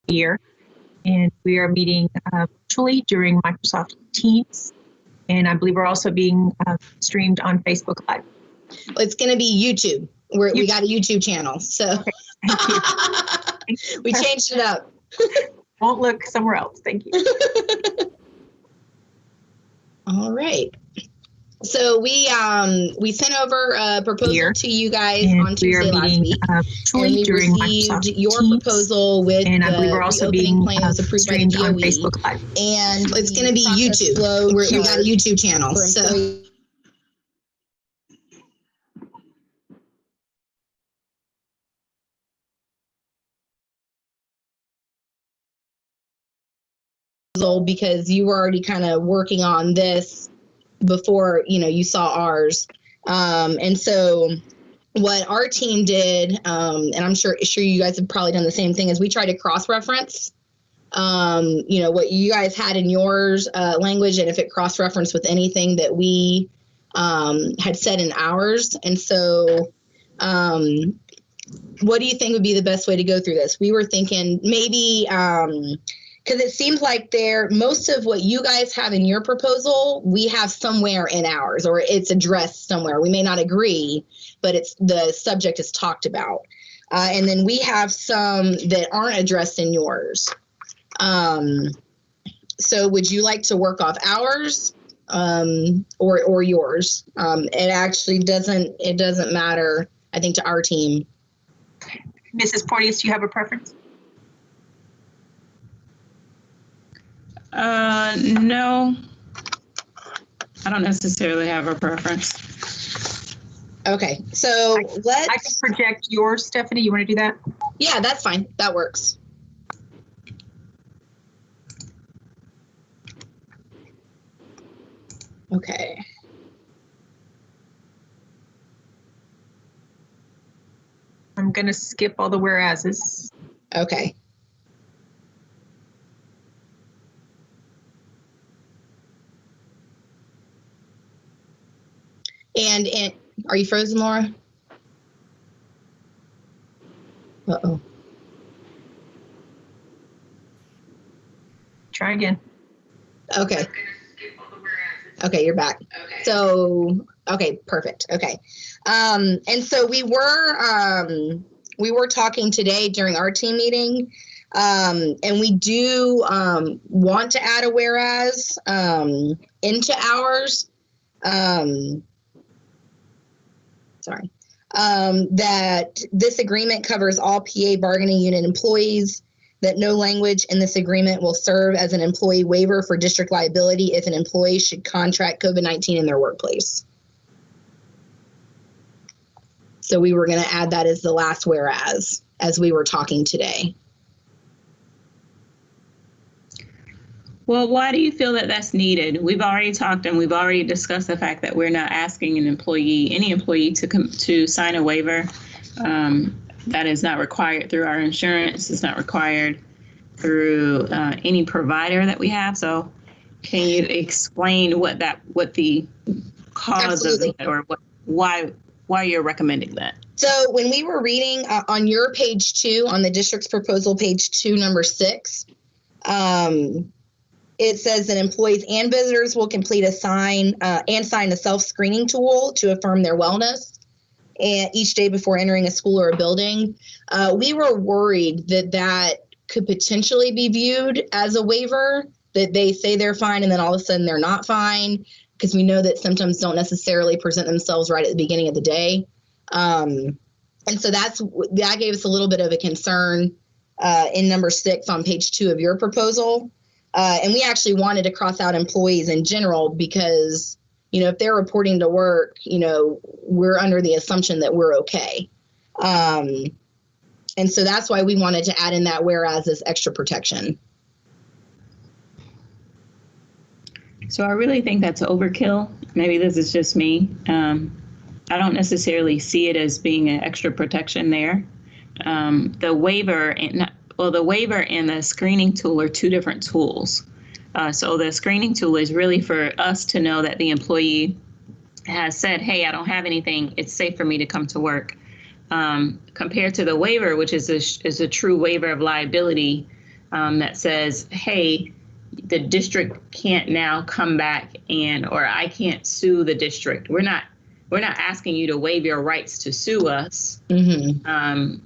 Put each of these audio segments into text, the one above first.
year. And we are meeting virtually during Microsoft Teams. And I believe we're also being streamed on Facebook Live. Well, it's going to be YouTube. We got a YouTube channel. So okay. Thank you. We changed it up. Won't look somewhere else. Thank you. All right. So we sent over a proposal to you guys on Tuesday last week, and we received your proposal with and I believe we're also being plan that was approved by the DOE. On Facebook Live. And it's going to be YouTube. We got a YouTube channel. So because you were already kind of working on this before, you saw ours. And so what our team did, and I'm sure you guys have probably done the same thing, is we tried to cross-reference, what you guys had in yours language, and if it cross-referenced with anything that we had said in ours. And so what do you think would be the best way to go through this? We were thinking maybe because it seems like most of what you guys have in your proposal, we have somewhere in ours, or it's addressed somewhere. We may not agree, but the subject is talked about. And then we have some that aren't addressed in yours. So would you like to work off ours or yours? It actually doesn't matter, I think, to our team. Mrs. Porteous, do you have a preference? No, I don't necessarily have a preference. Okay, so I can project yours, Stephanie. You want to do that? Yeah, that's fine. That works. Okay. I'm going to skip all the whereases. Okay. And are you frozen, Laura? Uh-oh. Try again. Okay. Okay, you're back. Okay. So, okay, perfect. Okay. And so we were talking today during our team meeting, and we do want to add a whereas into ours. That this agreement covers all PA bargaining unit employees, that no language in this agreement will serve as an employee waiver for district liability if an employee should contract COVID-19 in their workplace. So we were going to add that as the last whereas, as we were talking today. Well, why do you feel that that's needed? We've already talked and we've already discussed the fact that we're not asking any employee to sign a waiver. That is not required through our insurance. It's not required through any provider that we have. So can you explain what the cause of it, or why you're recommending that? So when we were reading on your page 2, on the district's proposal, page 2, number 6, it says that employees and visitors will complete sign a self-screening tool to affirm their wellness and each day before entering a school or a building. We were worried that could potentially be viewed as a waiver, that they say they're fine and then all of a sudden they're not fine, because we know that symptoms don't necessarily present themselves right at the beginning of the day. And so that gave us a little bit of a concern in number 6 on page 2 of your proposal. And we actually wanted to cross out employees in general because, if they're reporting to work, we're under the assumption that we're okay. And so that's why we wanted to add in that whereas this extra protection. So I really think that's overkill. Maybe this is just me. I don't necessarily see it as being an extra protection there. The waiver and the screening tool are two different tools. So the screening tool is really for us to know that the employee has said, hey, I don't have anything. It's safe for me to come to work. Compared to the waiver, which is a true waiver of liability, that says, hey, the district can't now come back or I can't sue the district. We're not asking you to waive your rights to sue us. And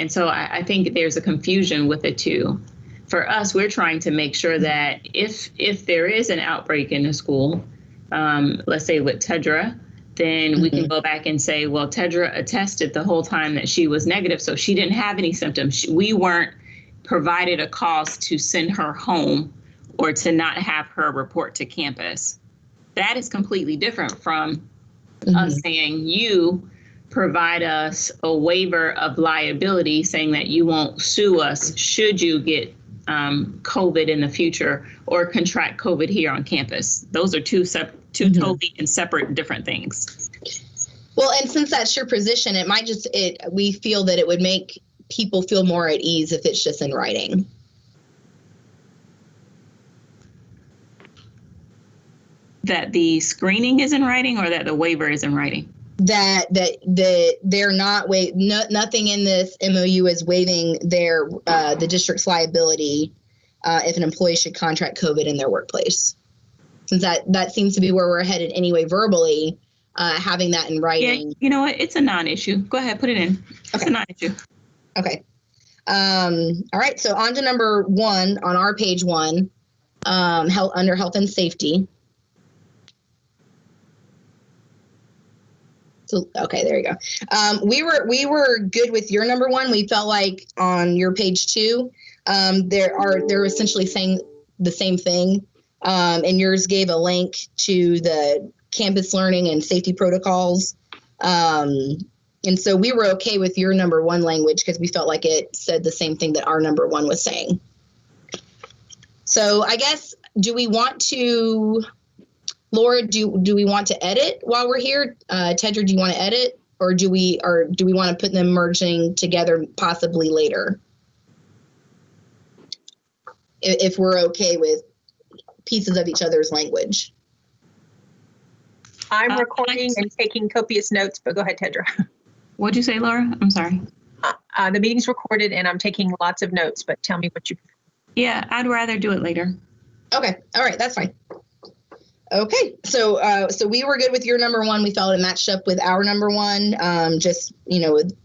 so I think there's a confusion with it too. For us, we're trying to make sure that if there is an outbreak in a school, let's say with Tedra, then we can go back and say, well, Tedra attested the whole time that she was negative, so she didn't have any symptoms. We weren't provided a cause to send her home or to not have her report to campus. That is completely different from us saying you provide us a waiver of liability, saying that you won't sue us should you get COVID in the future or contract COVID here on campus. Those are two totally and separate different things. Well, and since that's your position, it might we feel that it would make people feel more at ease if it's just in writing. That the screening is in writing or that the waiver is in writing? That they're not nothing in this MOU is waiving the district's liability if an employee should contract COVID in their workplace. Since that seems to be where we're headed anyway, verbally, having that in writing. Yeah, you know what? It's a non-issue. Go ahead, put it in. It's a non-issue. Okay. All right. So on to number 1 on our page 1, under health and safety. So, okay, there you go. We were good with your number 1. We felt like on your page 2, they're essentially saying the same thing. And yours gave a link to the campus learning and safety protocols. And so we were okay with your number 1 language because we felt like it said the same thing that our number 1 was saying. So I guess, do we want to, Laura, do we want to edit while we're here? Tedra, do you want to edit, or do we want to put them merging together possibly later? If we're okay with pieces of each other's language. I'm recording and taking copious notes, but go ahead, Tedra. What'd you say, Laura? I'm sorry. The meeting's recorded and I'm taking lots of notes, but tell me what you prefer. Yeah, I'd rather do it later. Okay. All right. That's fine. Okay. So we were good with your number 1. We felt it matched up with our number 1, just, with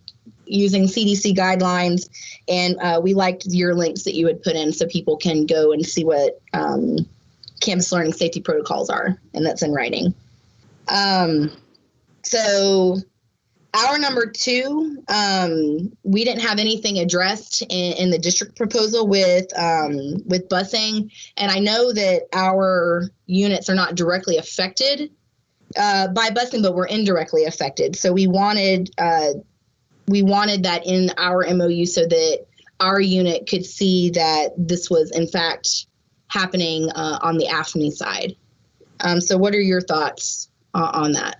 using CDC guidelines. And we liked your links that you had put in so people can go and see what campus learning safety protocols are. And that's in writing. So our number 2, we didn't have anything addressed in the district proposal with busing. And I know that our units are not directly affected by busing, but we're indirectly affected. So we wanted that in our MOU so that our unit could see that this was in fact happening on the AFSCME side. So what are your thoughts on that?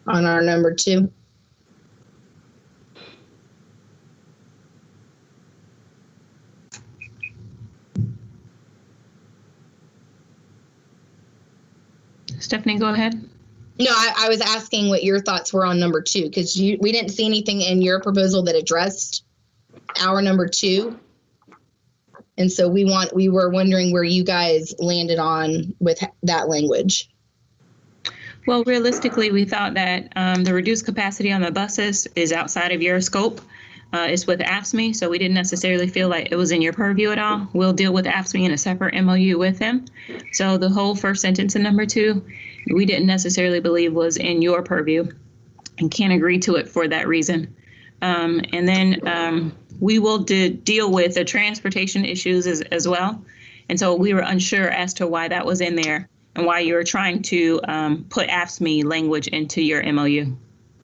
On our number 2. Stephanie, go ahead. No, I was asking what your thoughts were on number 2, because we didn't see anything in your proposal that addressed our number 2. And so we were wondering where you guys landed on with that language. Well, realistically, we thought that the reduced capacity on the buses is outside of your scope. It's with AFSCME, so we didn't necessarily feel like it was in your purview at all. We'll deal with AFSCME in a separate MOU with them. So the whole first sentence in number 2, we didn't necessarily believe was in your purview and can't agree to it for that reason. And then we will deal with the transportation issues as well. And so we were unsure as to why that was in there and why you were trying to put AFSCME language into your MOU.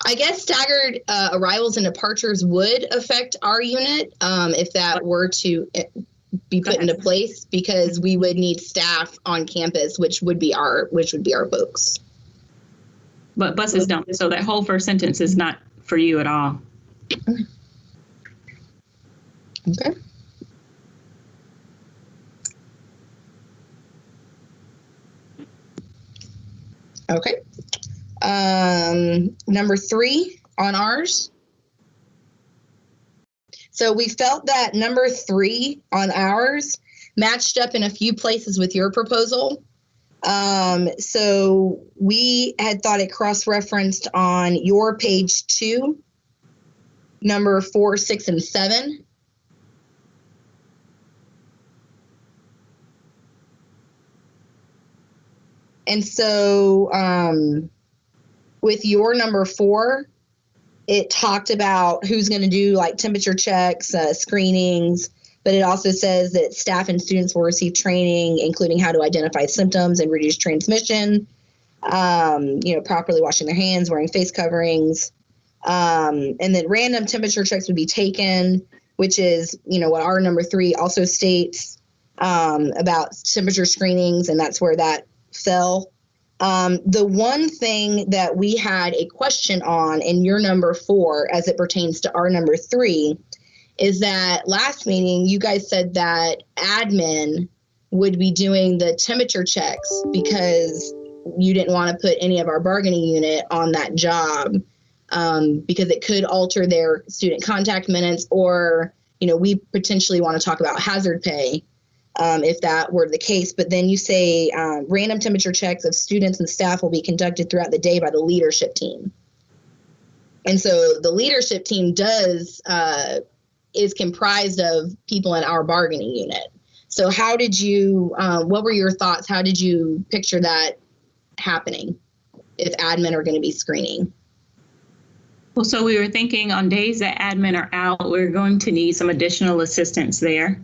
I guess staggered arrivals and departures would affect our unit if that were to be put into place, because we would need staff on campus, which would be our folks. But buses don't. So that whole first sentence is not for you at all. Okay. Okay. Number 3 on ours. So we felt that number 3 on ours matched up in a few places with your proposal. So we had thought it cross-referenced on your page 2, number 4, 6, and 7. And so with your number 4, it talked about who's going to do like temperature checks, screenings, but it also says that staff and students will receive training, including how to identify symptoms and reduce transmission, properly washing their hands, wearing face coverings. And then random temperature checks would be taken, which is, what our number 3 also states about temperature screenings, and that's where that fell. The one thing that we had a question on in your number 4 as it pertains to our number 3 is that last meeting you guys said that admin would be doing the temperature checks because you didn't want to put any of our bargaining unit on that job because it could alter their student contact minutes, or we potentially want to talk about hazard pay if that were the case. But then you say random temperature checks of students and staff will be conducted throughout the day by the leadership team. And so the leadership team is comprised of people in our bargaining unit. So how did you, what were your thoughts? How did you picture that happening if admin are going to be screening? Well, so we were thinking on days that admin are out, we're going to need some additional assistance there.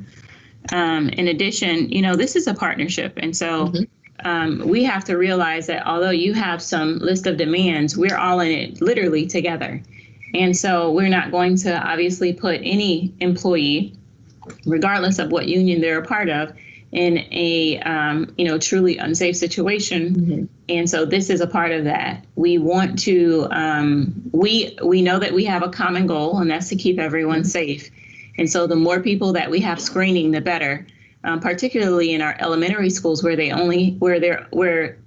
In addition, this is a partnership. And so we have to realize that although you have some list of demands, we're all in it literally together. And so we're not going to obviously put any employee, regardless of what union they're a part of, in a truly unsafe situation. And so this is a part of that. We want to, we know that we have a common goal, and that's to keep everyone safe. And so the more people that we have screening, the better, particularly in our elementary schools where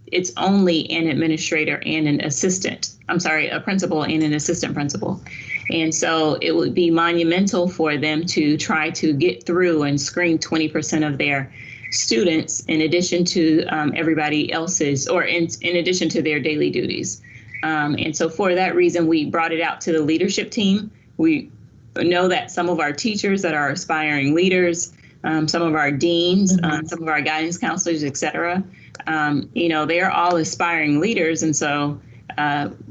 it's only an administrator and an assistant. A principal and an assistant principal. And so it would be monumental for them to try to get through and screen 20% of their students in addition to everybody else's, or in addition to their daily duties. And so for that reason, we brought it out to the leadership team. We know that some of our teachers that are aspiring leaders, some of our deans, some of our guidance counselors, et cetera, they're all aspiring leaders. And so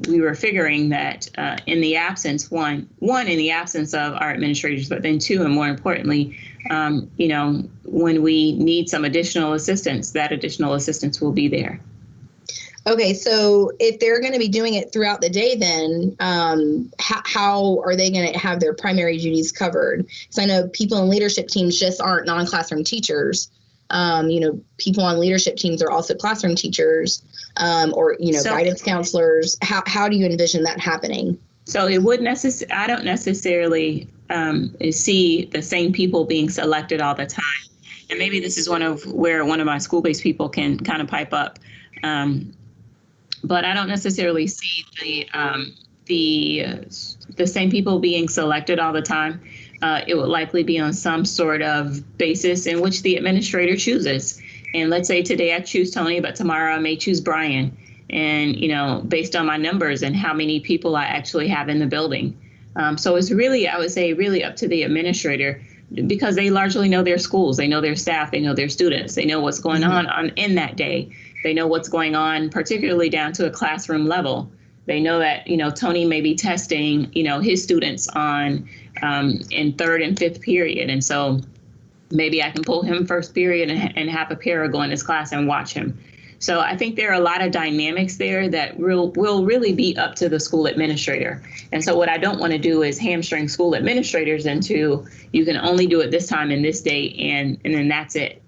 we were figuring that in the absence, one, in the absence of our administrators, but then 2, and more importantly, when we need some additional assistance, that additional assistance will be there. Okay, so if they're going to be doing it throughout the day, then how are they going to have their primary duties covered? Because I know people in leadership teams just aren't non-classroom teachers. People on leadership teams are also classroom teachers or guidance counselors. How do you envision that happening? So it would I don't necessarily see the same people being selected all the time. And maybe this is where one of my school-based people can kind of pipe up. But I don't necessarily see the same people being selected all the time. It would likely be on some sort of basis in which the administrator chooses. And let's say today I choose Tony, but tomorrow I may choose Brian. And, based on my numbers and how many people I actually have in the building. So it's really, I would say, really up to the administrator, because they largely know their schools, they know their staff, they know their students, they know what's going on in that day. They know what's going on, particularly down to a classroom level. They know that, Tony may be testing, his students on in 3rd and 5th period. And so maybe I can pull him first period and have a para go in his class and watch him. So I think there are a lot of dynamics there that will really be up to the school administrator. And so what I don't want to do is hamstring school administrators into, you can only do it this time and this date, and then that's it.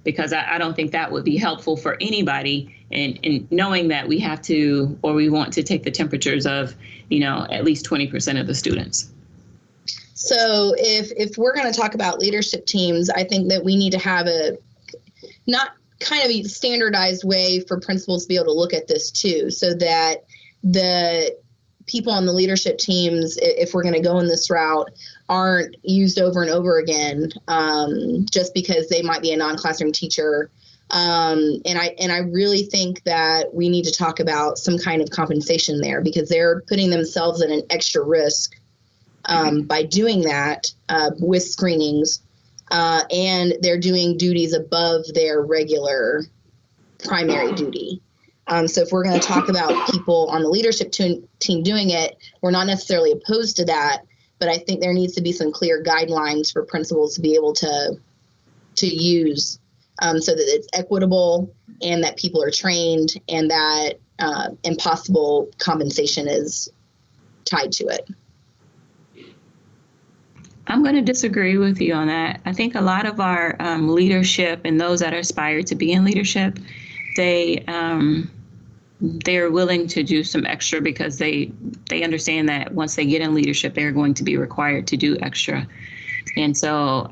Because I don't think that would be helpful for anybody in knowing that we have to, or we want to take the temperatures of, at least 20% of the students. So if we're going to talk about leadership teams, I think that we need to have not kind of a standardized way for principals to be able to look at this too, so that the people on the leadership teams, if we're going to go in this route, aren't used over and over again just because they might be a non-classroom teacher. And I really think that we need to talk about some kind of compensation there, because they're putting themselves at an extra risk by doing that with screenings, and they're doing duties above their regular primary duty. So if we're going to talk about people on the leadership team doing it, we're not necessarily opposed to that, but I think there needs to be some clear guidelines for principals to be able to use, so that it's equitable and that people are trained, and that impossible compensation is tied to it. I'm going to disagree with you on that. I think a lot of our leadership and those that aspire to be in leadership, they're willing to do some extra because they understand that once they get in leadership, they're going to be required to do extra. And so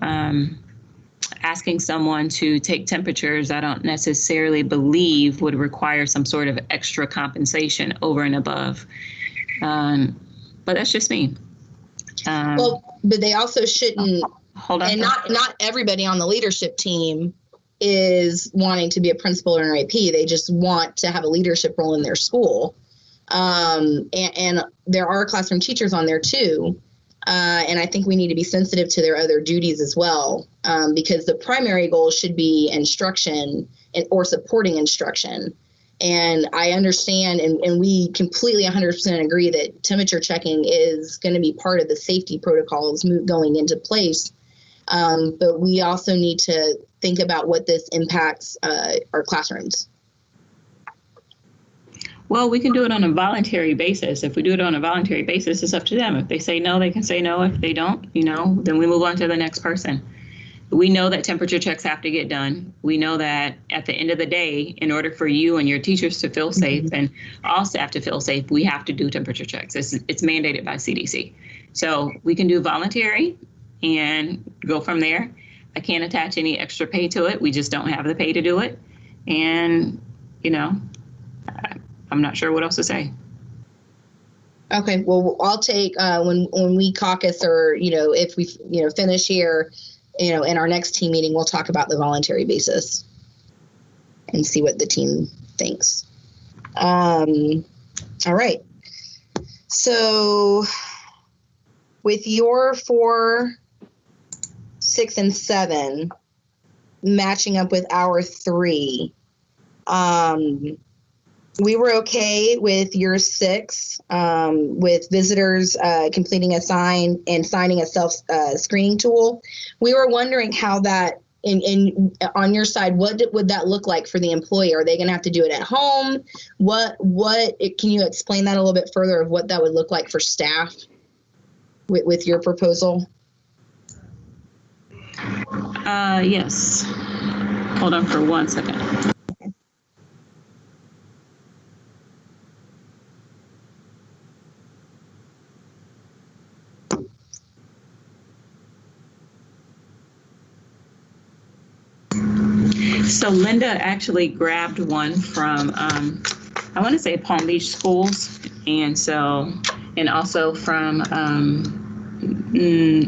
asking someone to take temperatures, I don't necessarily believe would require some sort of extra compensation over and above. But that's just me. Well, but they also shouldn't, hold on. and not everybody on the leadership team is wanting to be a principal or an AP. They just want to have a leadership role in their school. And there are classroom teachers on there too. And I think we need to be sensitive to their other duties as well, because the primary goal should be instruction or supporting instruction. And I understand, and we completely 100% agree that temperature checking is going to be part of the safety protocols going into place. But we also need to think about what this impacts our classrooms. Well, we can do it on a voluntary basis. If we do it on a voluntary basis, it's up to them. If they say no, they can say no. If they don't, then we move on to the next person. We know that temperature checks have to get done. We know that at the end of the day, in order for you and your teachers to feel safe and all staff to feel safe, we have to do temperature checks. It's mandated by CDC. So we can do voluntary and go from there. I can't attach any extra pay to it. We just don't have the pay to do it. And, I'm not sure what else to say. Okay, well, I'll take when we caucus, or if we finish here, in our next team meeting, we'll talk about the voluntary basis and see what the team thinks. All right. So with your 4, 6, and 7 matching up with our 3, we were okay with your 6, with visitors completing a sign and signing a self-screening tool. We were wondering how that, on your side, what would that look like for the employee? Are they going to have to do it at home? Can you explain that a little bit further of what that would look like for staff with your proposal? Yes. Hold on for 1 second. So Linda actually grabbed one from, I want to say Palm Beach schools, and also from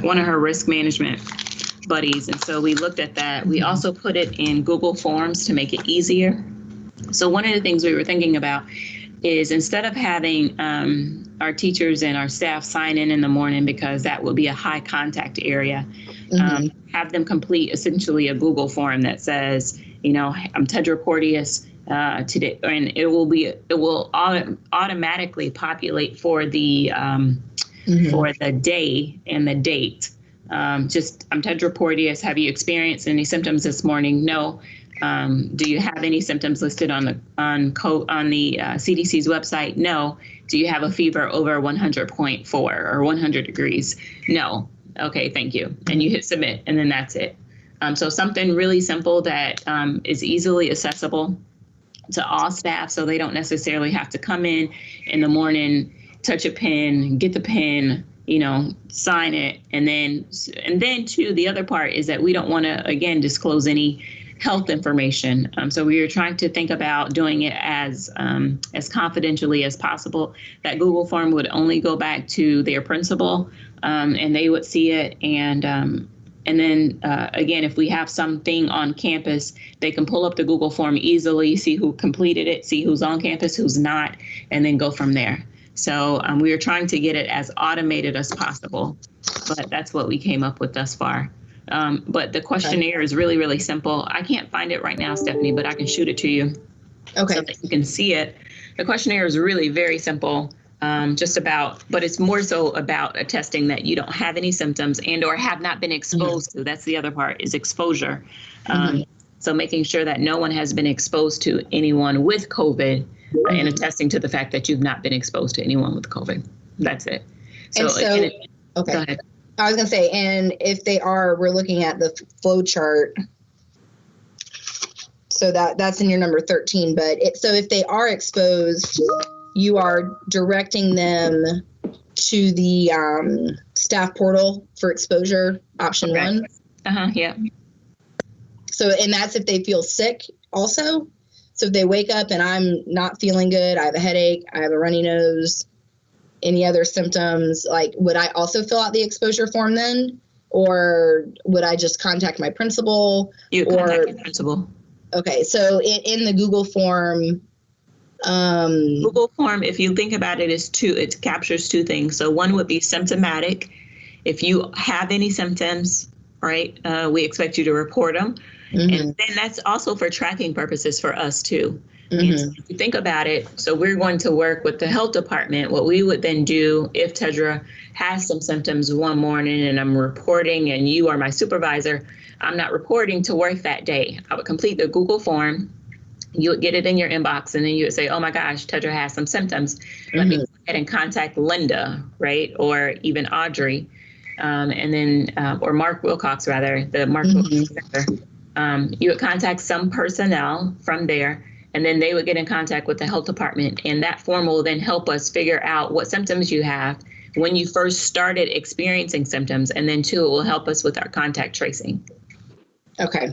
one of her risk management buddies. And so we looked at that. We also put it in Google Forms to make it easier. So one of the things we were thinking about is, instead of having our teachers and our staff sign in the morning, because that will be a high contact area, have them complete essentially a Google form that says, I'm Tedra Porteous today, and it will automatically populate for the day and the date. I'm Tedra Porteous. Have you experienced any symptoms this morning? No. Do you have any symptoms listed on the CDC's website? No. Do you have a fever over 100.4 or 100 degrees? No. Okay, thank you. And you hit submit, and then that's it. So something really simple that is easily accessible to all staff, so they don't necessarily have to come in the morning, touch a pen, get the pen, sign it. And then too, the other part is that we don't want to, again, disclose any health information. So we were trying to think about doing it as confidentially as possible. That Google form would only go back to their principal, and they would see it. And then again, if we have something on campus, they can pull up the Google form easily, see who completed it, see who's on campus, who's not, and then go from there. So we are trying to get it as automated as possible, but that's what we came up with thus far. But the questionnaire is really, really simple. I can't find it right now, Stephanie, but I can shoot it to you. Okay. So that you can see it. The questionnaire is really very simple. But it's more so about attesting that you don't have any symptoms and or have not been exposed to. That's the other part, is exposure. So making sure that no one has been exposed to anyone with COVID and attesting to the fact that you've not been exposed to anyone with COVID. That's it. Okay. Go ahead. I was going to say, and if they are, we're looking at the flow chart. So that's in your number 13. But so if they are exposed, you are directing them to the staff portal for exposure, option 1. Yeah. So, and that's if they feel sick also. So if they wake up and I'm not feeling good, I have a headache, I have a runny nose, any other symptoms, like, would I also fill out the exposure form then? Or would I just contact my principal? You contact your principal. Okay. So in the Google form, Google form, if you think about it, it captures 2 things. So one would be symptomatic. If you have any symptoms, right, we expect you to report them. And then that's also for tracking purposes for us too. And so if you think about it, so we're going to work with the health department. What we would then do if Tedra has some symptoms one morning and I'm reporting and you are my supervisor, I'm not reporting to work that day. I would complete the Google form. You would get it in your inbox and then you would say, oh my gosh, Tedra has some symptoms. Let me go ahead and contact Linda, right? Or even Audrey, and then, or Mark Wilcox rather, the Mark Wilcox Center. You would contact some personnel from there, and then they would get in contact with the health department. And that form will then help us figure out what symptoms you have when you first started experiencing symptoms. And then 2, it will help us with our contact tracing. Okay.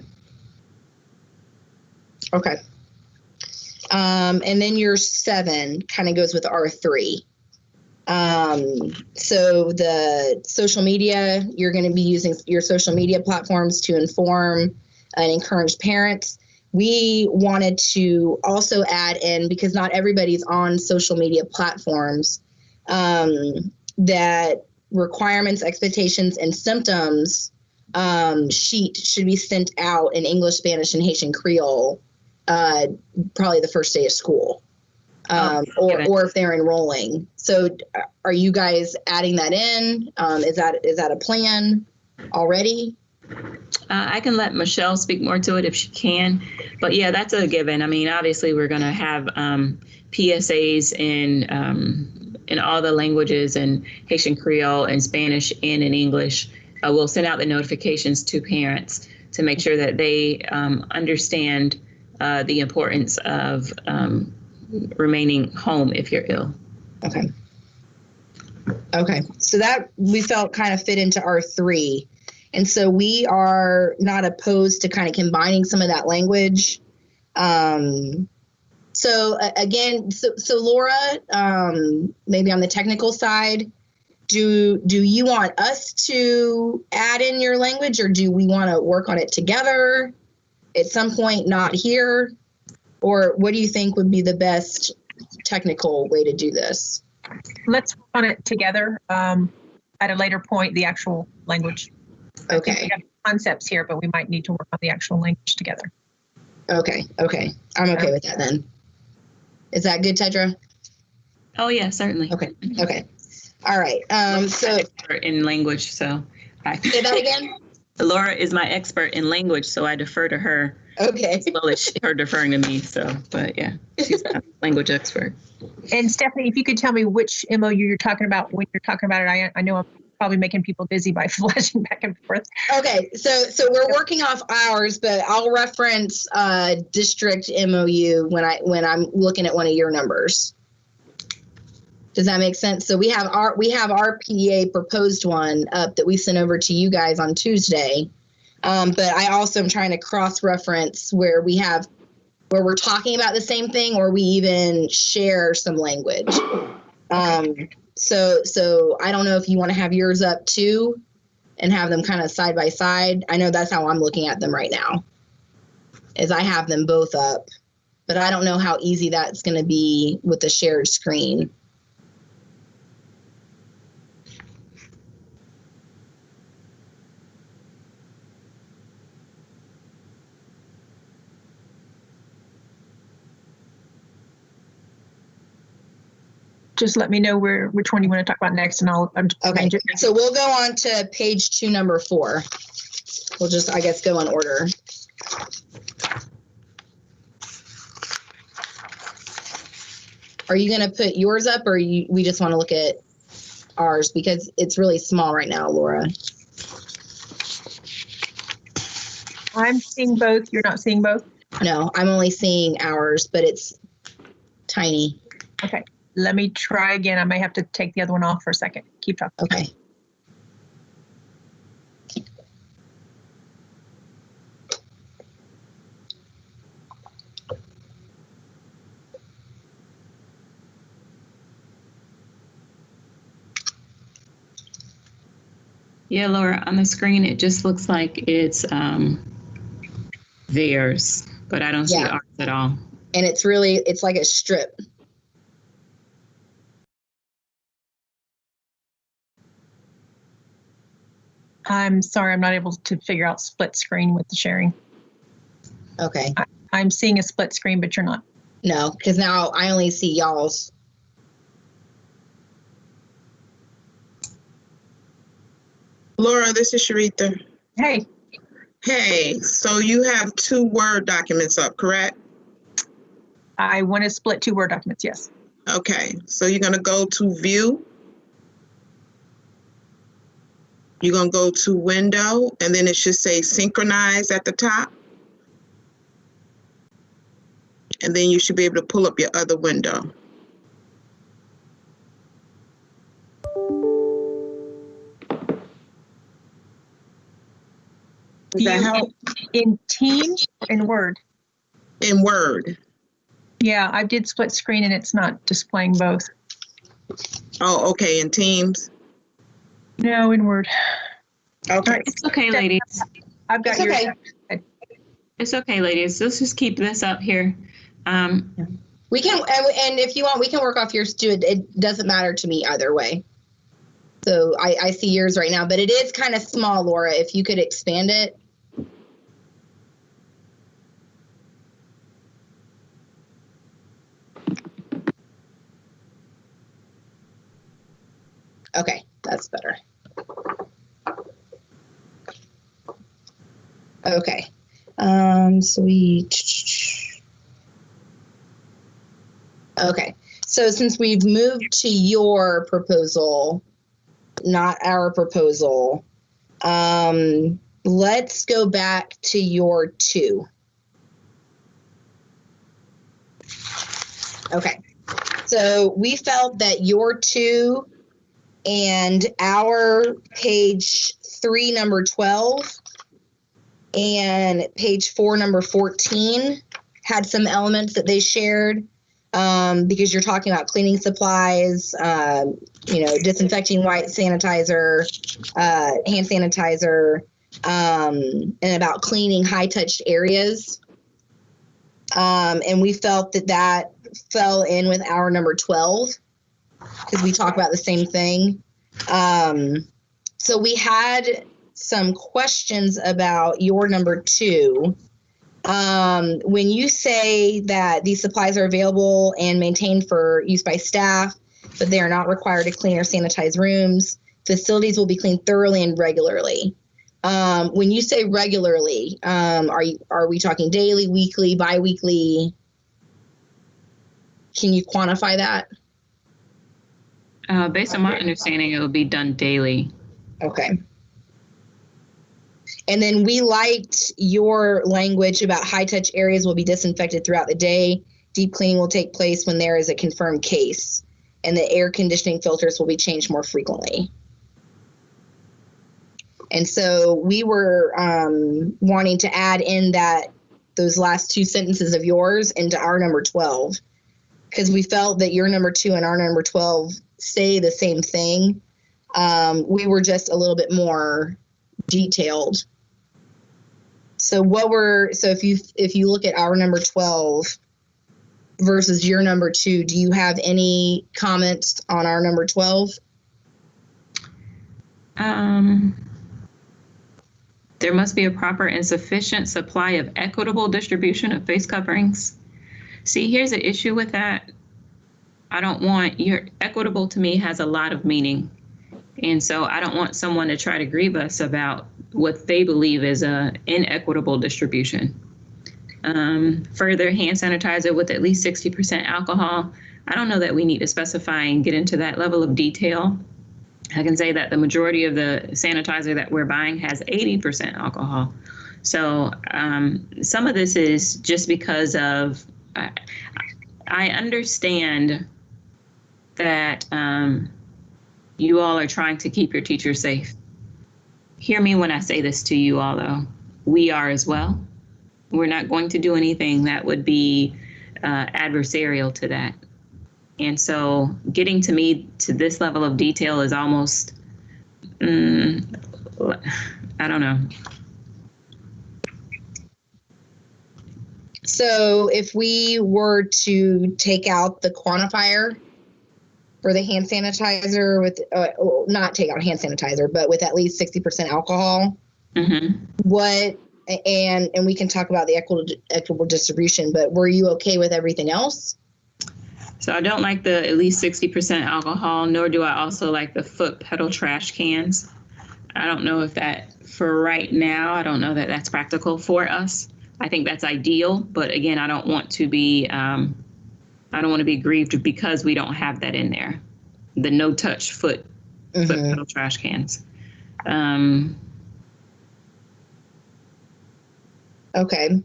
And then your 7 kind of goes with R3. So the social media, you're going to be using your social media platforms to inform and encourage parents. We wanted to also add in, because not everybody's on social media platforms, that requirements, expectations, and symptoms sheet should be sent out in English, Spanish, and Haitian Creole probably the first day of school, or if they're enrolling. So are you guys adding that in? Is that a plan already? I can let Michelle speak more to it if she can, but yeah, that's a given. I mean, obviously we're going to have PSAs in all the languages, and Haitian Creole and Spanish and in English. We'll send out the notifications to parents to make sure that they understand the importance of remaining home if you're ill. Okay. So that we felt kind of fit into R3. And so we are not opposed to kind of combining some of that language. So again, so Laura, maybe on the technical side, do you want us to add in your language, or do we want to work on it together at some point, not here? Or what do you think would be the best technical way to do this? Let's work on it together at a later point, the actual language. Okay. We have concepts here, but we might need to work on the actual language together. Okay. I'm okay with that then. Is that good, Tedra? Oh yeah, certainly. Okay. All right. So expert in language, so say that again. Laura is my expert in language, so I defer to her. Okay. As well as her deferring to me. So, but yeah, she's a language expert. And Stephanie, if you could tell me which MOU you're talking about when you're talking about it, I know I'm probably making people busy by flashing back and forth. Okay, so we're working off ours, but I'll reference district MOU when I'm looking at one of your numbers. Does that make sense? So we have our PEA proposed one up that we sent over to you guys on Tuesday. But I also am trying to cross-reference where we're talking about the same thing, or we even share some language. So I don't know if you want to have yours up too and have them kind of side by side. I know that's how I'm looking at them right now, is I have them both up, but I don't know how easy that's going to be with the shared screen. Just let me know which one you want to talk about next, and I'll change it. So we'll go on to page 2, number 4. We'll just, I guess, go in order. Are you going to put yours up, or we just want to look at ours because it's really small right now, Laura? I'm seeing both. You're not seeing both? No, I'm only seeing ours, but it's tiny. Okay. Let me try again. I may have to take the other one off for a second. Keep talking. Okay. Yeah, Laura, on the screen, it just looks like it's theirs, but I don't see ours at all. And it's like a strip. I'm sorry, I'm not able to figure out split screen with the sharing. Okay. I'm seeing a split screen, but you're not. No, because now I only see y'all's. Laura, this is Sharita. Hey. Hey, so you have 2 Word documents up, correct? I want to split 2 Word documents, yes. Okay, so you're going to go to View. You're going to go to Window, and then it should say Synchronize at the top. And then you should be able to pull up your other window. Does that help? In Teams or in Word? In Word. Yeah, I did split screen and it's not displaying both. Oh, okay, in Teams. No, in Word. Okay. Right. It's okay, ladies. I've got It's yours. okay. It's okay, ladies. Let's just keep this up here. We can, and if you want, we can work off yours too. It doesn't matter to me either way. So I see yours right now, but it is kind of small, Laura. If you could expand it. Okay, that's better. Okay. Okay. So since we've moved to your proposal, not our proposal, let's go back to your 2. Okay. So we felt that your 2 and our page 3, number 12, and page 4, number 14 had some elements that they shared, because you're talking about cleaning supplies, disinfecting white sanitizer, hand sanitizer, and about cleaning high-touched areas. And we felt that fell in with our number 12 because we talk about the same thing. So we had some questions about your number 2. When you say that these supplies are available and maintained for use by staff, but they are not required to clean or sanitize rooms, facilities will be cleaned thoroughly and regularly. When you say regularly, are we talking daily, weekly, bi-weekly? Can you quantify that? Based on my understanding, it will be done daily. Okay. And then we liked your language about high-touch areas will be disinfected throughout the day. Deep cleaning will take place when there is a confirmed case, and the air conditioning filters will be changed more frequently. And so we were wanting to add in those last two sentences of yours into our number 12, because we felt that your number 2 and our number 12 say the same thing. We were just a little bit more detailed. So if you look at our number 12 versus your number 2, do you have any comments on our number 12? There must be a proper and sufficient supply of equitable distribution of face coverings. See, here's the issue with that. I don't want equitable to me has a lot of meaning. And so I don't want someone to try to grieve us about what they believe is a inequitable distribution. Further, hand sanitizer with at least 60% alcohol. I don't know that we need to specify and get into that level of detail. I can say that the majority of the sanitizer that we're buying has 80% alcohol. So some of this is just because of, I understand that you all are trying to keep your teachers safe. Hear me when I say this to you all, though. We are as well. We're not going to do anything that would be adversarial to that. And so getting to me to this level of detail is almost, I don't know. So if we were to take out the quantifier for the hand sanitizer with, not take out hand sanitizer, but with at least 60% alcohol, what, and we can talk about the equitable distribution, but were you okay with everything else? So I don't like the at least 60% alcohol, nor do I also like the foot pedal trash cans. I don't know if that, for right now, I don't know that that's practical for us. I think that's ideal, but again, I don't want to be grieved because we don't have that in there. The no-touch foot pedal trash cans. Okay.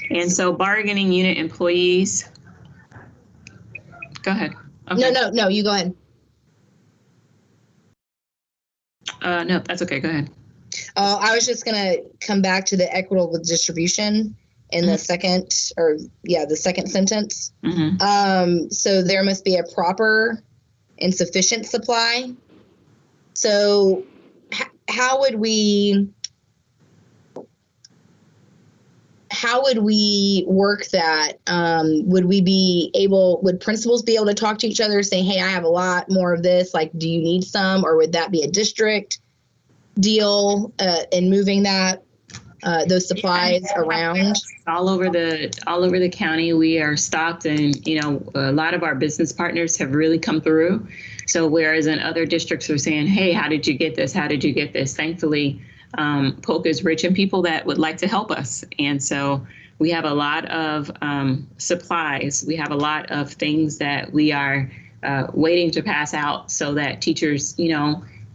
And so bargaining unit employees. Go ahead. Okay. No, you go ahead. No, that's okay. Go ahead. I was just going to come back to the equitable distribution in the second sentence. So there must be a proper and sufficient supply. So how would we work that? Would principals be able to talk to each other saying, hey, I have a lot more of this, like, do you need some? Or would that be a district deal in moving those supplies around? All over the county, we are stocked, and a lot of our business partners have really come through. So whereas in other districts are saying, hey, how did you get this? How did you get this? Thankfully, Polk is rich in people that would like to help us. And so we have a lot of supplies. We have a lot of things that we are waiting to pass out so that teachers,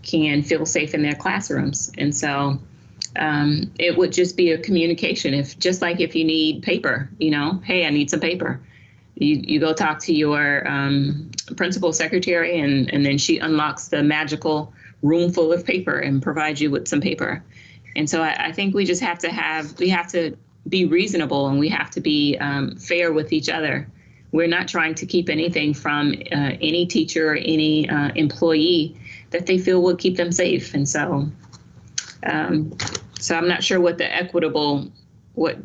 can feel safe in their classrooms. And so it would just be a communication. If you need paper, hey, I need some paper. You go talk to your principal secretary, and then she unlocks the magical room full of paper and provides you with some paper. And so I think we just have to be reasonable, and we have to be fair with each other. We're not trying to keep anything from any teacher or any employee that they feel will keep them safe. And so I'm not sure what the equitable,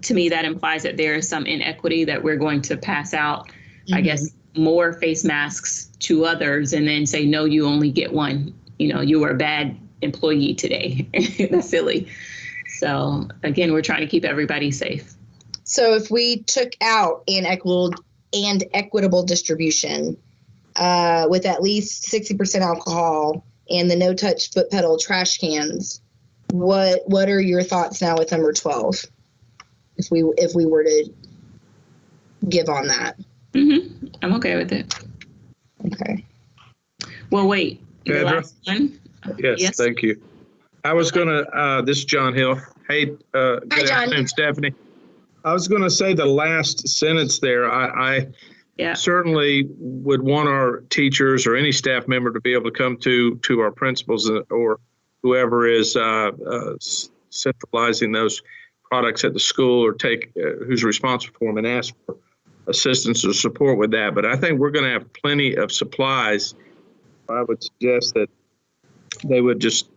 to me that implies that there is some inequity, that we're going to pass out, I guess, more face masks to others and then say, no, you only get one. You were a bad employee today. That's silly. So again, we're trying to keep everybody safe. So if we took out an equitable distribution with at least 60% alcohol and the no-touch foot pedal trash cans, what are your thoughts now with number 12? If we were to give on that. I'm okay with it. Okay. Well, wait. The Deidre? last one? Yes, thank you. I was going to, this is John Hill. Hey, good John. afternoon, Stephanie. I was going to say the last sentence there, I Yeah. certainly would want our teachers or any staff member to be able to come to our principals or whoever is centralizing those products at the school or who's responsible for them and ask for assistance or support with that. But I think we're going to have plenty of supplies. I would suggest that they would just,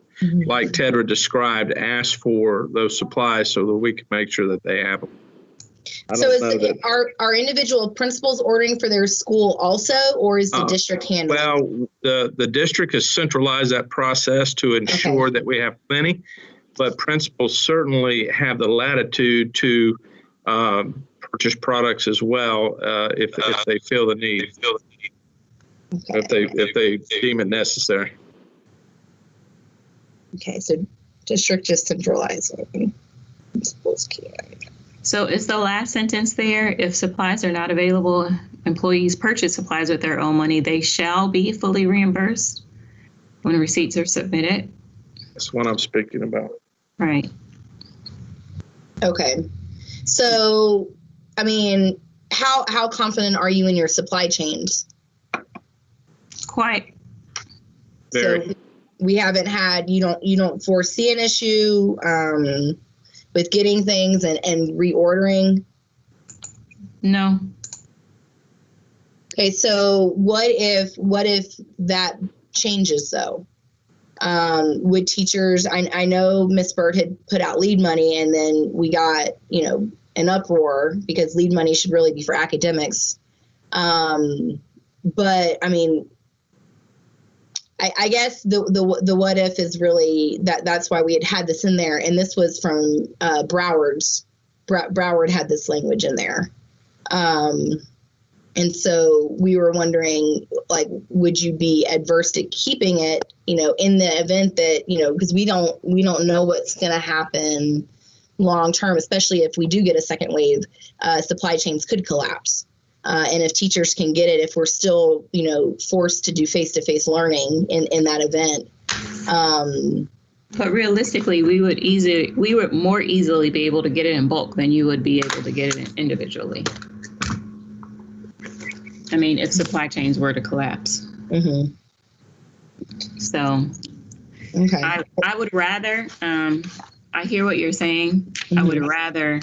like Tedra described, ask for those supplies so that we can make sure that they have them. So are individual principals ordering for their school also, or is the district handling? Well, the district has centralized that process to ensure that we have plenty, but principals certainly have the latitude to purchase products as well if they feel the need, if they deem it necessary. Okay, so district just centralized. Principals can. So is the last sentence there, if supplies are not available, employees purchase supplies with their own money, they shall be fully reimbursed when receipts are submitted? That's what I'm speaking about. Right. Okay. So, I mean, how confident are you in your supply chains? Quite. Very. So we haven't had, you don't foresee an issue with getting things and reordering? No. Okay, so what if that changes though? Would teachers, I know Ms. Bird had put out lead money and then we got, an uproar because lead money should really be for academics. But I mean, I guess the what if is really that's why we had this in there, and this was from Broward had this language in there, and so we were wondering, like, would you be adverse to keeping it, in the event that because we don't know what's going to happen long term, especially if we do get a second wave, supply chains could collapse. And if teachers can get it, if we're still, forced to do face-to-face learning in that event. But realistically, we would more easily be able to get it in bulk than you would be able to get it individually. I mean, if supply chains were to collapse. Mm-hmm. So okay. I would rather, I hear what you're saying. Mm-hmm. I would rather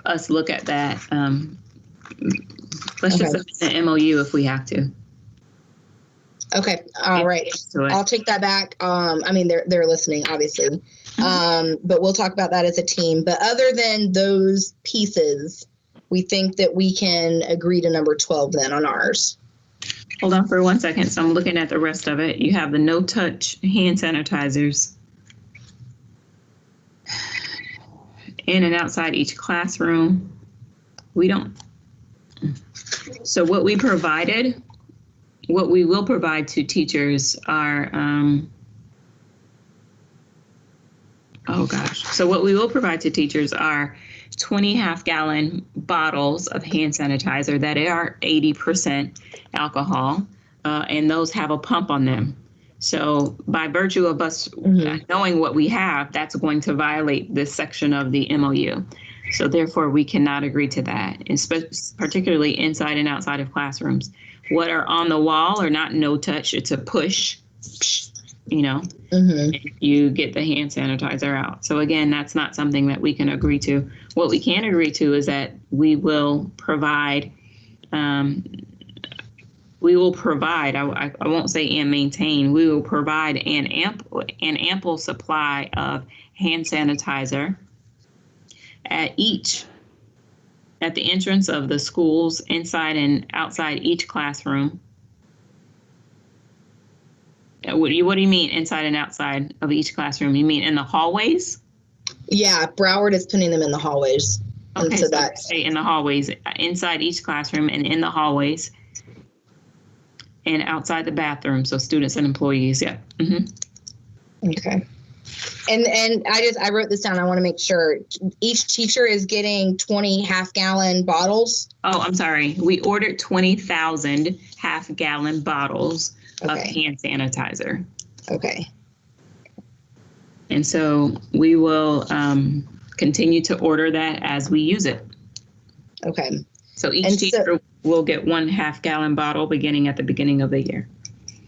us look at that. Let's just submit an MOU if we have to. Okay. All right. I'll take that back. I mean, they're listening, obviously. But we'll talk about that as a team. But other than those pieces, we think that we can agree to number 12 then on ours. Hold on for 1 second. So I'm looking at the rest of it. You have the no-touch hand sanitizers in and outside each classroom. We don't. So what we will provide to teachers are, So what we will provide to teachers are 20 half-gallon bottles of hand sanitizer that are 80% alcohol, and those have a pump on them. So by virtue of us knowing what we have, that's going to violate this section of the MOU. So therefore, we cannot agree to that, particularly inside and outside of classrooms. What are on the wall are not no touch, it's a push, and you get the hand sanitizer out. So again, that's not something that we can agree to. What we can agree to is that we will provide, I won't say and maintain, we will provide an ample supply of hand sanitizer at the entrance of the schools, inside and outside each classroom. What do you mean inside and outside of each classroom? You mean in the hallways? Yeah, Broward is putting them in the hallways. Okay, so that's in the hallways, inside each classroom and in the hallways and outside the bathroom. So students and employees, yeah. Okay. And I wrote this down. I want to make sure each teacher is getting 20 half-gallon bottles. Oh, I'm sorry. We ordered 20,000 half-gallon bottles of hand sanitizer. Okay. And so we will continue to order that as we use it. Okay. So each teacher will get 1/2 gallon bottle beginning at the beginning of the year.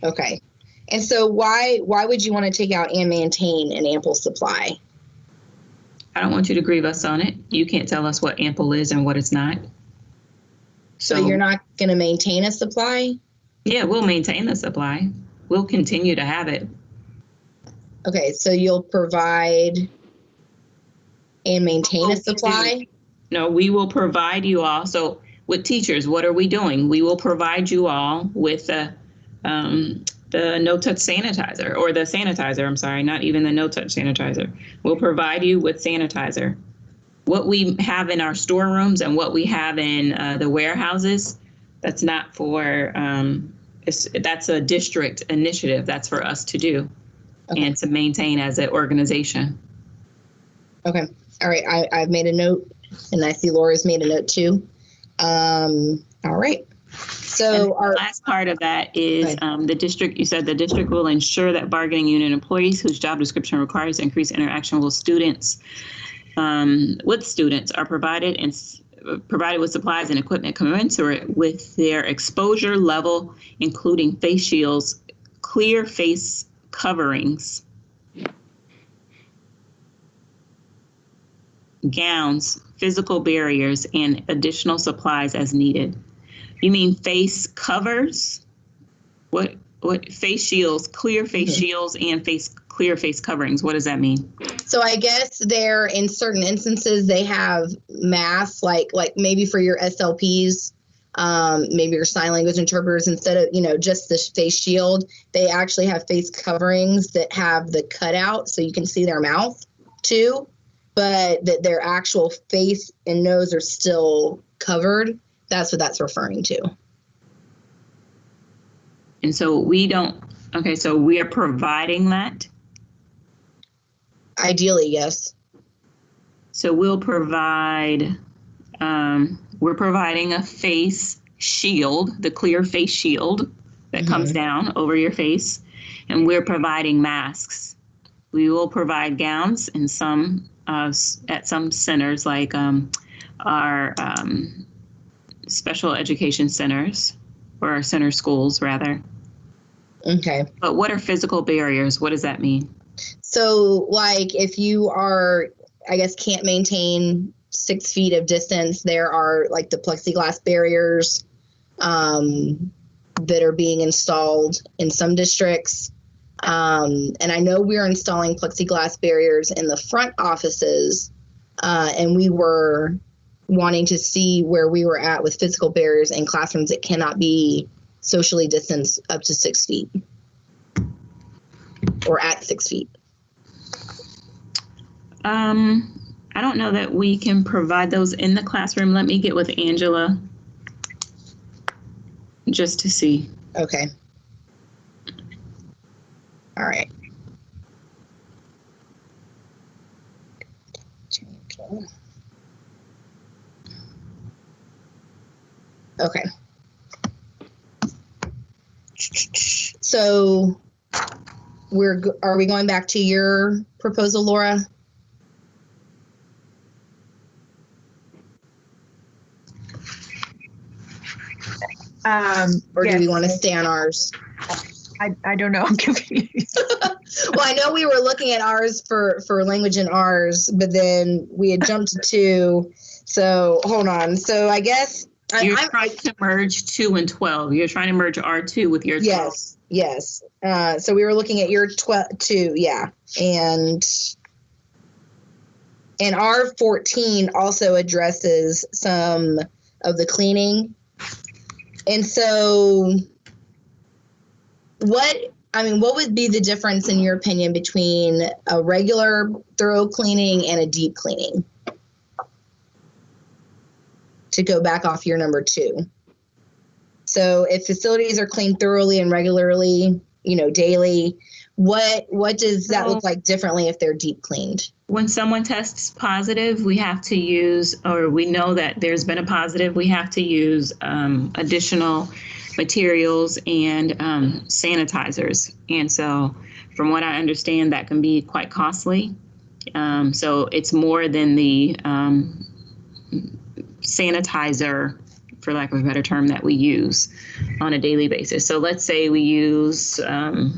Okay. And so why would you want to take out and maintain an ample supply? I don't want you to grieve us on it. You can't tell us what ample is and what it's not. So you're not going to maintain a supply? Yeah, we'll maintain the supply. We'll continue to have it. Okay, so you'll provide and maintain a supply? No, we will provide you all. So with teachers, what are we doing? We will provide you all with the no-touch sanitizer, or the sanitizer, I'm sorry, not even the no-touch sanitizer. We'll provide you with sanitizer. What we have in our storerooms and what we have in the warehouses, that's not for, that's a district initiative. That's for us to do and to maintain as an organization. Okay. All right. I've made a note, and I see Laura's made a note too. All right. So our last part of that is the district, you said the district will ensure that bargaining unit employees whose job description requires increased interaction with students are provided with supplies and equipment commensurate with their exposure level, including face shields, clear face coverings, gowns, physical barriers, and additional supplies as needed. You mean face covers? What face shields, clear face shields, and clear face coverings? What does that mean? So I guess they're, in certain instances, they have masks, like maybe for your SLPs, maybe your sign language interpreters, instead of, just the face shield, they actually have face coverings that have the cutout so you can see their mouth too, but that their actual face and nose are still covered. That's what that's referring to. And so so we are providing that? Ideally, yes. So we'll provide, we're providing a face shield, the clear face shield that comes down over your face, and we're providing masks. We will provide gowns in at some centers, like our special education centers, or our center schools rather. Okay. But what are physical barriers? What does that mean? So like if you are, I guess, can't maintain 6 feet of distance, there are like the plexiglass barriers that are being installed in some districts. And I know we're installing plexiglass barriers in the front offices, and we were wanting to see where we were at with physical barriers in classrooms that cannot be socially distanced up to 6 feet or at 6 feet. I don't know that we can provide those in the classroom. Let me get with Angela just to see. Okay. All right. Okay. So are we going back to your proposal, Laura? Or do we want to stay on ours? I don't know. I'm confused. Well, I know we were looking at ours for language in ours, but then we had jumped to 2. So hold on. So I guess you're trying to merge 2 and 12. You're trying to merge R2 with your 12. Yes. So we were looking at your 2, yeah, and R14 also addresses some of the cleaning. And so what would be the difference in your opinion between a regular thorough cleaning and a deep cleaning? To go back off your number 2. So if facilities are cleaned thoroughly and regularly, daily, what does that look like differently if they're deep cleaned? When someone tests positive, we have to use, or we know that there's been a positive, we have to use additional materials and sanitizers. And so from what I understand, that can be quite costly. So it's more than the sanitizer for lack of a better term, that we use on a daily basis. So let's say we use a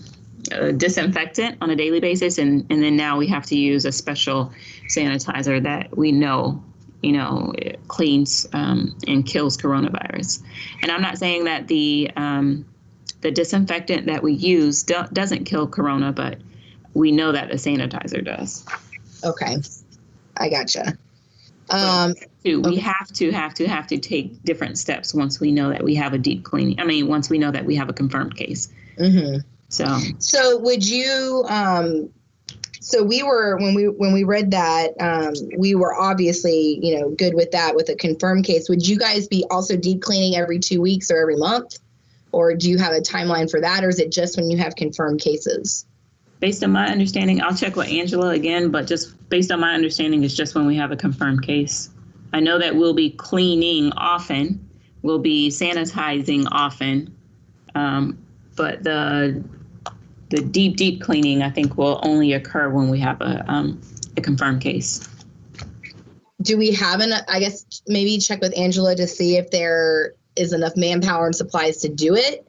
disinfectant on a daily basis, and then now we have to use a special sanitizer that we know, it cleans and kills coronavirus. And I'm not saying that the disinfectant that we use doesn't kill corona, but we know that the sanitizer does. Okay, I gotcha. We have to take different steps once we know that we have a deep cleaning. I mean, once we know that we have a confirmed case. Mm-hmm. So would you? So we were when we read that, we were obviously good with that with a confirmed case. Would you guys be also deep cleaning every 2 weeks or every month, or do you have a timeline for that, or is it just when you have confirmed cases? Based on my understanding, I'll check with Angela again, but just based on my understanding, it's just when we have a confirmed case. I know that we'll be cleaning often, we'll be sanitizing often, but the deep cleaning, I think, will only occur when we have a confirmed case. Do we have I guess maybe check with Angela to see if there is enough manpower and supplies to do it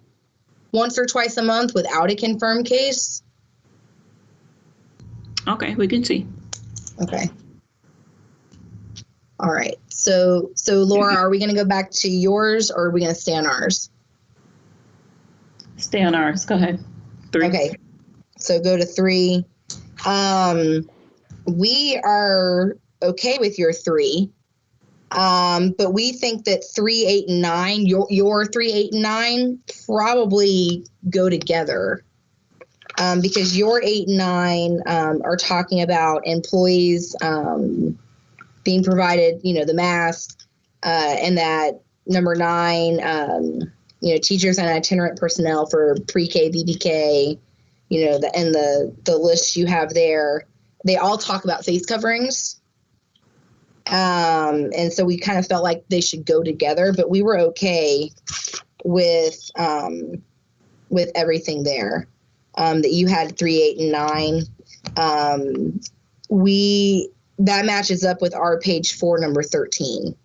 once or twice a month without a confirmed case? Okay, we can see. Okay. All right. So Laura, are we going to go back to yours, or are we going to stay on ours? Stay on ours. Go ahead. 3. Okay. So go to 3. We are okay with your 3. But we think that 3, 8, and 9, your 3, 8, and 9 probably go together. Because your 8 and 9 are talking about employees being provided, the mask, and that number 9, teachers and itinerant personnel for pre-K, VPK, and the list you have there, they all talk about face coverings. And so we kind of felt like they should go together, but we were okay with everything there. That you had 3, 8, and 9. That matches up with our page 4, number 13.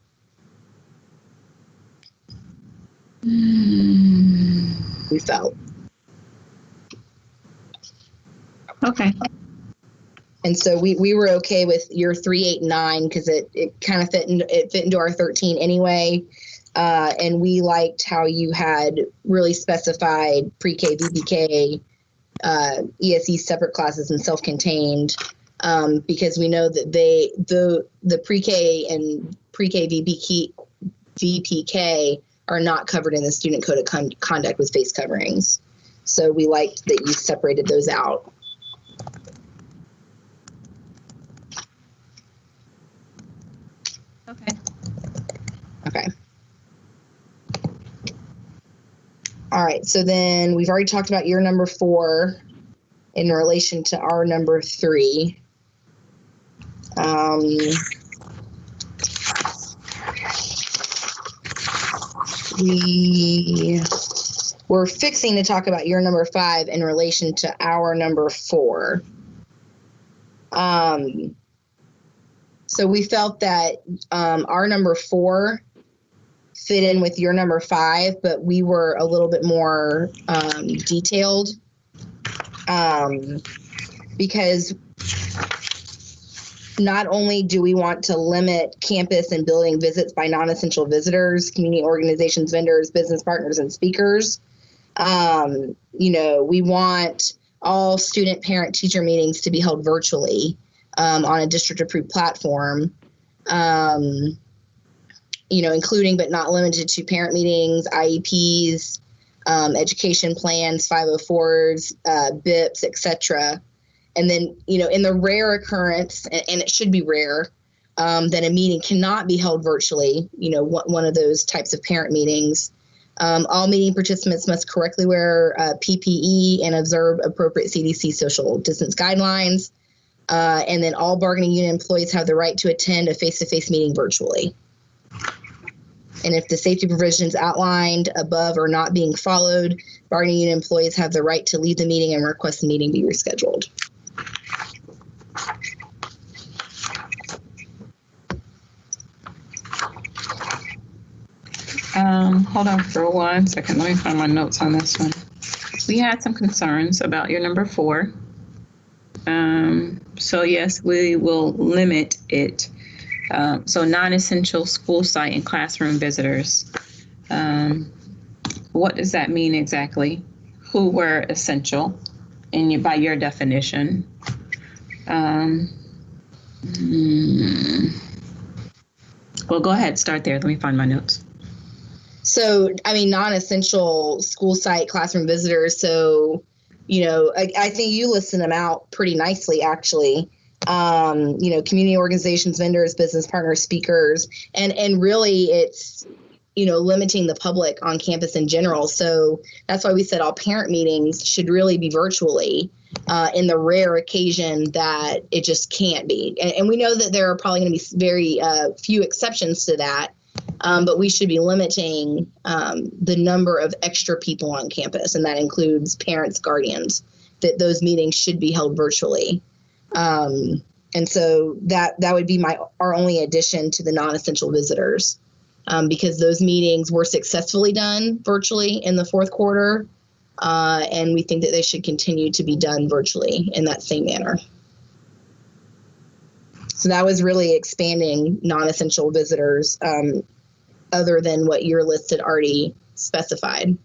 We felt. Okay. And so we were okay with your 3, 8, and 9 because it kind of fit into our 13 anyway. And we liked how you had really specified pre-K, VPK, ESE separate classes and self-contained, because we know that the pre-K and pre-K VPK are not covered in the student code of conduct with face coverings. So we liked that you separated those out. Okay. All right, so then we've already talked about your number 4 in relation to our number 3. We were fixing to talk about your number 5 in relation to our number 4. So we felt that our number 4 fit in with your number 5, but we were a little bit more detailed, because not only do we want to limit campus and building visits by non-essential visitors, community organizations, vendors, business partners, and speakers, we want all student, parent, teacher meetings to be held virtually on a district-approved platform. Including but not limited to parent meetings, IEPs, education plans, 504s, BIPs, etc. And then, in the rare occurrence, and it should be rare, that a meeting cannot be held virtually, one of those types of parent meetings, all meeting participants must correctly wear PPE and observe appropriate CDC social distance guidelines. And then all bargaining unit employees have the right to attend a face-to-face meeting virtually. And if the safety provisions outlined above are not being followed, bargaining unit employees have the right to leave the meeting and request the meeting be rescheduled. Hold on for 1 second. Let me find my notes on this one. We had some concerns about your number 4. So yes, we will limit it. So non-essential school site and classroom visitors. What does that mean exactly? Who were essential by your definition? Well, go ahead, start there. Let me find my notes. So, I mean, non-essential school site classroom visitors. So, I think you listed them out pretty nicely, actually. Community organizations, vendors, business partners, speakers, and really it's, limiting the public on campus in general. So that's why we said all parent meetings should really be virtually, in the rare occasion that it just can't be. And we know that there are probably going to be very few exceptions to that. But we should be limiting the number of extra people on campus, and that includes parents, guardians, that those meetings should be held virtually. And so that would be our only addition to the non-essential visitors, because those meetings were successfully done virtually in the fourth quarter, and we think that they should continue to be done virtually in that same manner. So that was really expanding non-essential visitors, other than what your list had already specified.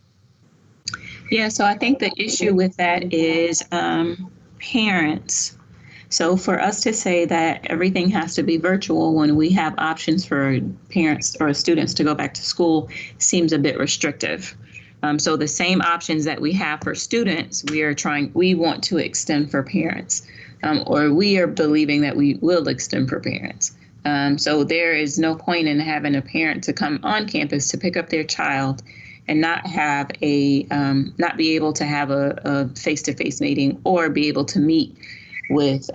Yeah, so I think the issue with that is parents. So for us to say that everything has to be virtual when we have options for parents or students to go back to school seems a bit restrictive. So the same options that we have for students, we want to extend for parents, or we are believing that we will extend for parents. So there is no point in having a parent to come on campus to pick up their child and not have not be able to have a face-to-face meeting or be able to meet with,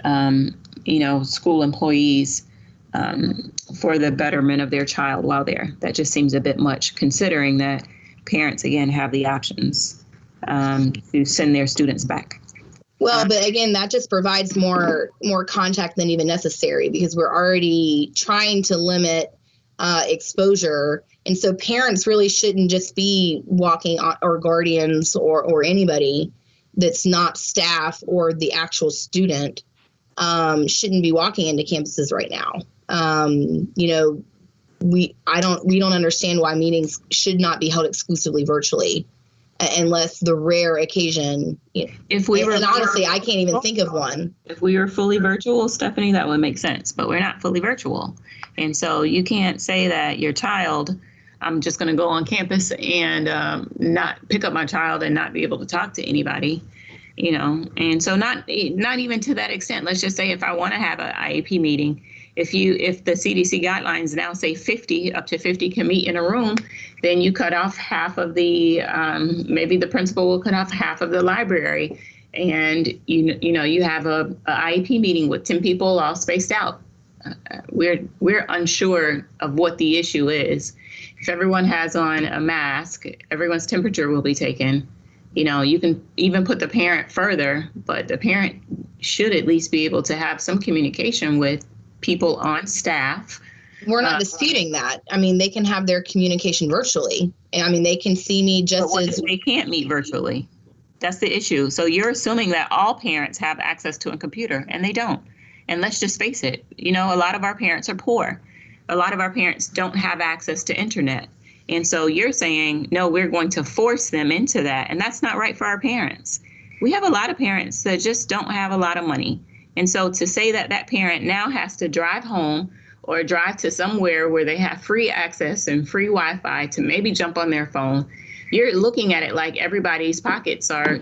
school employees for the betterment of their child while there. That just seems a bit much, considering that parents, again, have the options to send their students back. Well, but again, that just provides more contact than even necessary, because we're already trying to limit exposure. And so parents really shouldn't just be walking on, or guardians or anybody that's not staff or the actual student shouldn't be walking into campuses right now. We don't understand why meetings should not be held exclusively virtually, unless the rare occasion. If we were, and honestly, I can't even think of one. If we were fully virtual, Stephanie, that would make sense, but we're not fully virtual. And so you can't say that your child, I'm just going to go on campus and not pick up my child and not be able to talk to anybody, and so not even to that extent. Let's just say if I want to have an IEP meeting, if the CDC guidelines now say up to 50 can meet in a room, then you cut off half of the, maybe the principal will cut off half of the library, and you have a IEP meeting with 10 people all spaced out. We're unsure of what the issue is. If everyone has on a mask, everyone's temperature will be taken. You can even put the parent further, but the parent should at least be able to have some communication with people on staff. We're not disputing that. I mean, they can have their communication virtually. And I mean, they can see me just as they can't meet virtually. That's the issue. So you're assuming that all parents have access to a computer, and they don't. And let's just face it, a lot of our parents are poor. A lot of our parents don't have access to internet. And so you're saying, no, we're going to force them into that. And that's not right for our parents. We have a lot of parents that just don't have a lot of money. And so to say that that parent now has to drive home or drive to somewhere where they have free access and free Wi-Fi to maybe jump on their phone, you're looking at it like everybody's pockets are,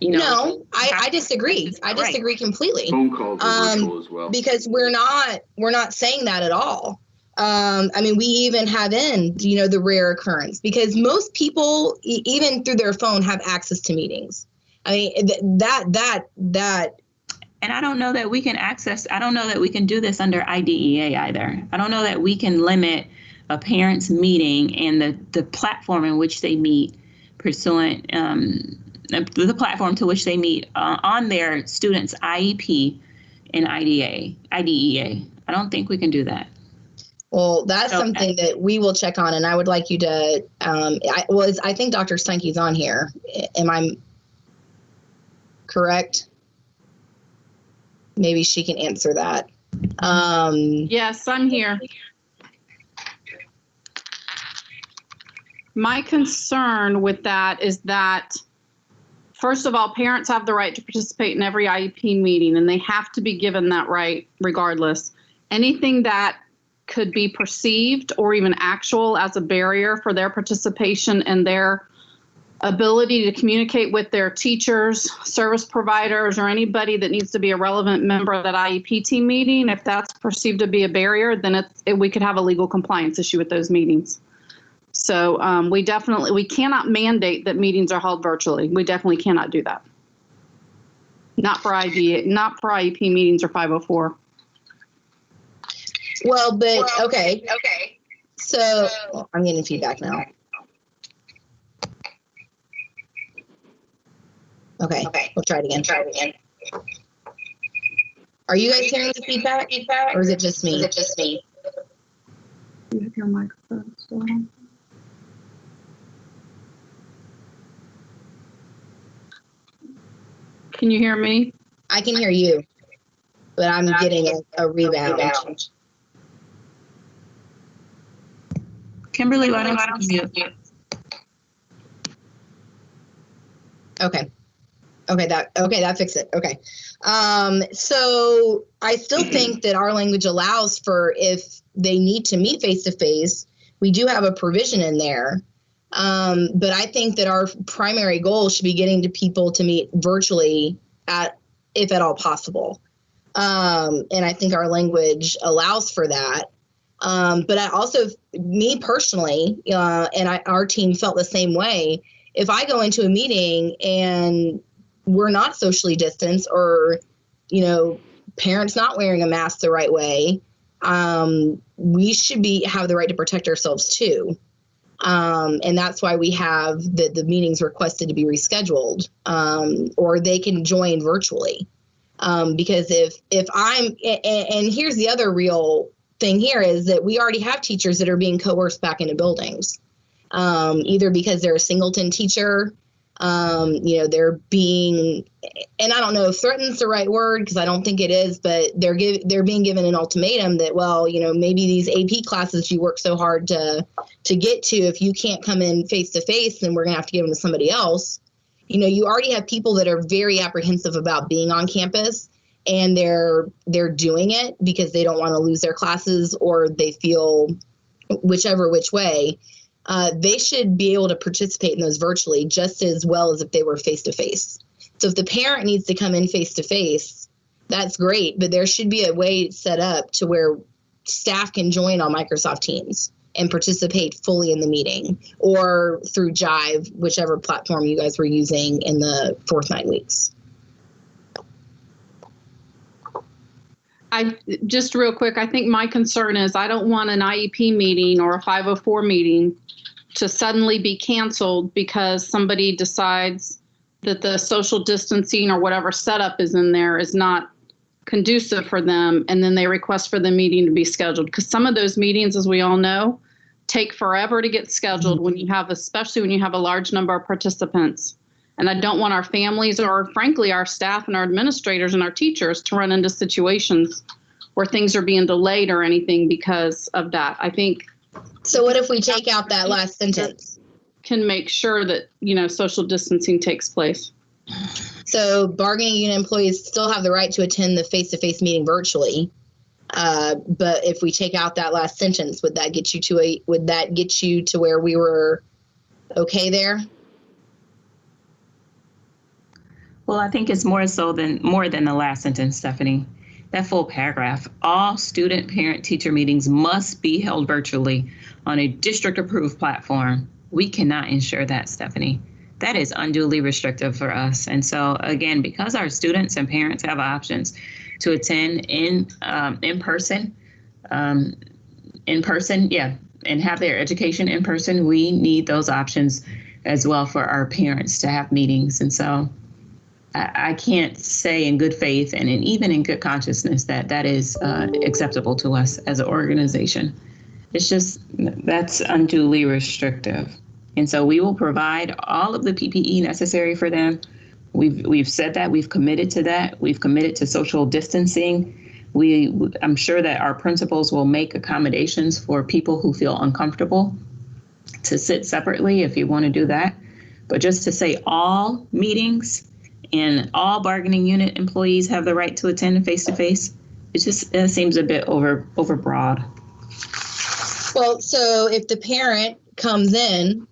No, I disagree. I disagree completely. Phone calls are virtual as well. Because we're not saying that at all. I mean, we even have the rare occurrence, because most people, even through their phone, have access to meetings. I mean, that. And I don't know that we can do this under IDEA either. I don't know that we can limit a parent's meeting and the platform in which they meet pursuant, the platform to which they meet on their student's IEP and IDEA. I don't think we can do that. Well, that's Okay. something that we will check on, and I would like you to. I think Dr. Steinke's on here. Am I correct? Maybe she can answer that. Yes, I'm here. My concern with that is that, first of all, parents have the right to participate in every IEP meeting, and they have to be given that right regardless. Anything that could be perceived or even actual as a barrier for their participation and their ability to communicate with their teachers, service providers, or anybody that needs to be a relevant member of that IEP team meeting, if that's perceived to be a barrier, then we could have a legal compliance issue with those meetings. So we cannot mandate that meetings are held virtually. We definitely cannot do that. Not for IEP meetings or 504. Well, but okay. So I'm getting feedback now. Okay, we'll try it again. Are you guys hearing the feedback, or is it just me? You have your microphone still on? Can you hear me? I can hear you, but I'm getting a rebound. Kimberly, why don't you mute? Okay, that fixed it. Okay. So I still think that our language allows for, if they need to meet face to face, we do have a provision in there. But I think that our primary goal should be getting to people to meet virtually if at all possible. And I think our language allows for that. But I also, me personally, and our team felt the same way. If I go into a meeting and we're not socially distanced, or, parents not wearing a mask the right way, we should have the right to protect ourselves too. And that's why we have the meetings requested to be rescheduled, or they can join virtually. Because if I'm, and here's the other real thing here, is that we already have teachers that are being coerced back into buildings, either because they're a singleton teacher, they're being, and I don't know if threatened's the right word, because I don't think it is, but they're being given an ultimatum that, well, maybe these AP classes you work so hard to get to, if you can't come in face to face, then we're gonna have to give them to somebody else. You already have people that are very apprehensive about being on campus, and they're doing it because they don't want to lose their classes, or they feel which way. They should be able to participate in those virtually just as well as if they were face to face. So if the parent needs to come in face to face, that's great, but there should be a way set up to where staff can join on Microsoft Teams and participate fully in the meeting, or through Jive, whichever platform you guys were using in the 4th 9 weeks. Just real quick, I think my concern is I don't want an IEP meeting or a 504 meeting to suddenly be canceled because somebody decides that the social distancing or whatever setup is in there is not conducive for them, and then they request for the meeting to be scheduled. Because some of those meetings, as we all know, take forever to get scheduled especially when you have a large number of participants. And I don't want our families, or frankly, our staff and our administrators and our teachers, to run into situations where things are being delayed or anything because of that. I think. So what if we take out that last sentence? Can make sure that, social distancing takes place. So bargaining unit employees still have the right to attend the face-to-face meeting virtually. But if we take out that last sentence, would that get you to where we were okay there? Well, I think it's more than the last sentence, Stephanie. That full paragraph. All student, parent, teacher meetings must be held virtually on a district-approved platform. We cannot ensure that, Stephanie. That is unduly restrictive for us. And so, again, because our students and parents have options to attend in person, and have their education in person, we need those options as well for our parents to have meetings. And so I can't say in good faith and even in good consciousness that is acceptable to us as an organization. It's just, that's unduly restrictive. And so we will provide all of the PPE necessary for them. We've said that, we've committed to that. We've committed to social distancing. I'm sure that our principals will make accommodations for people who feel uncomfortable to sit separately if you want to do that. But just to say all meetings and all bargaining unit employees have the right to attend face-to-face, it seems a bit overbroad. Well, so if the parent comes in,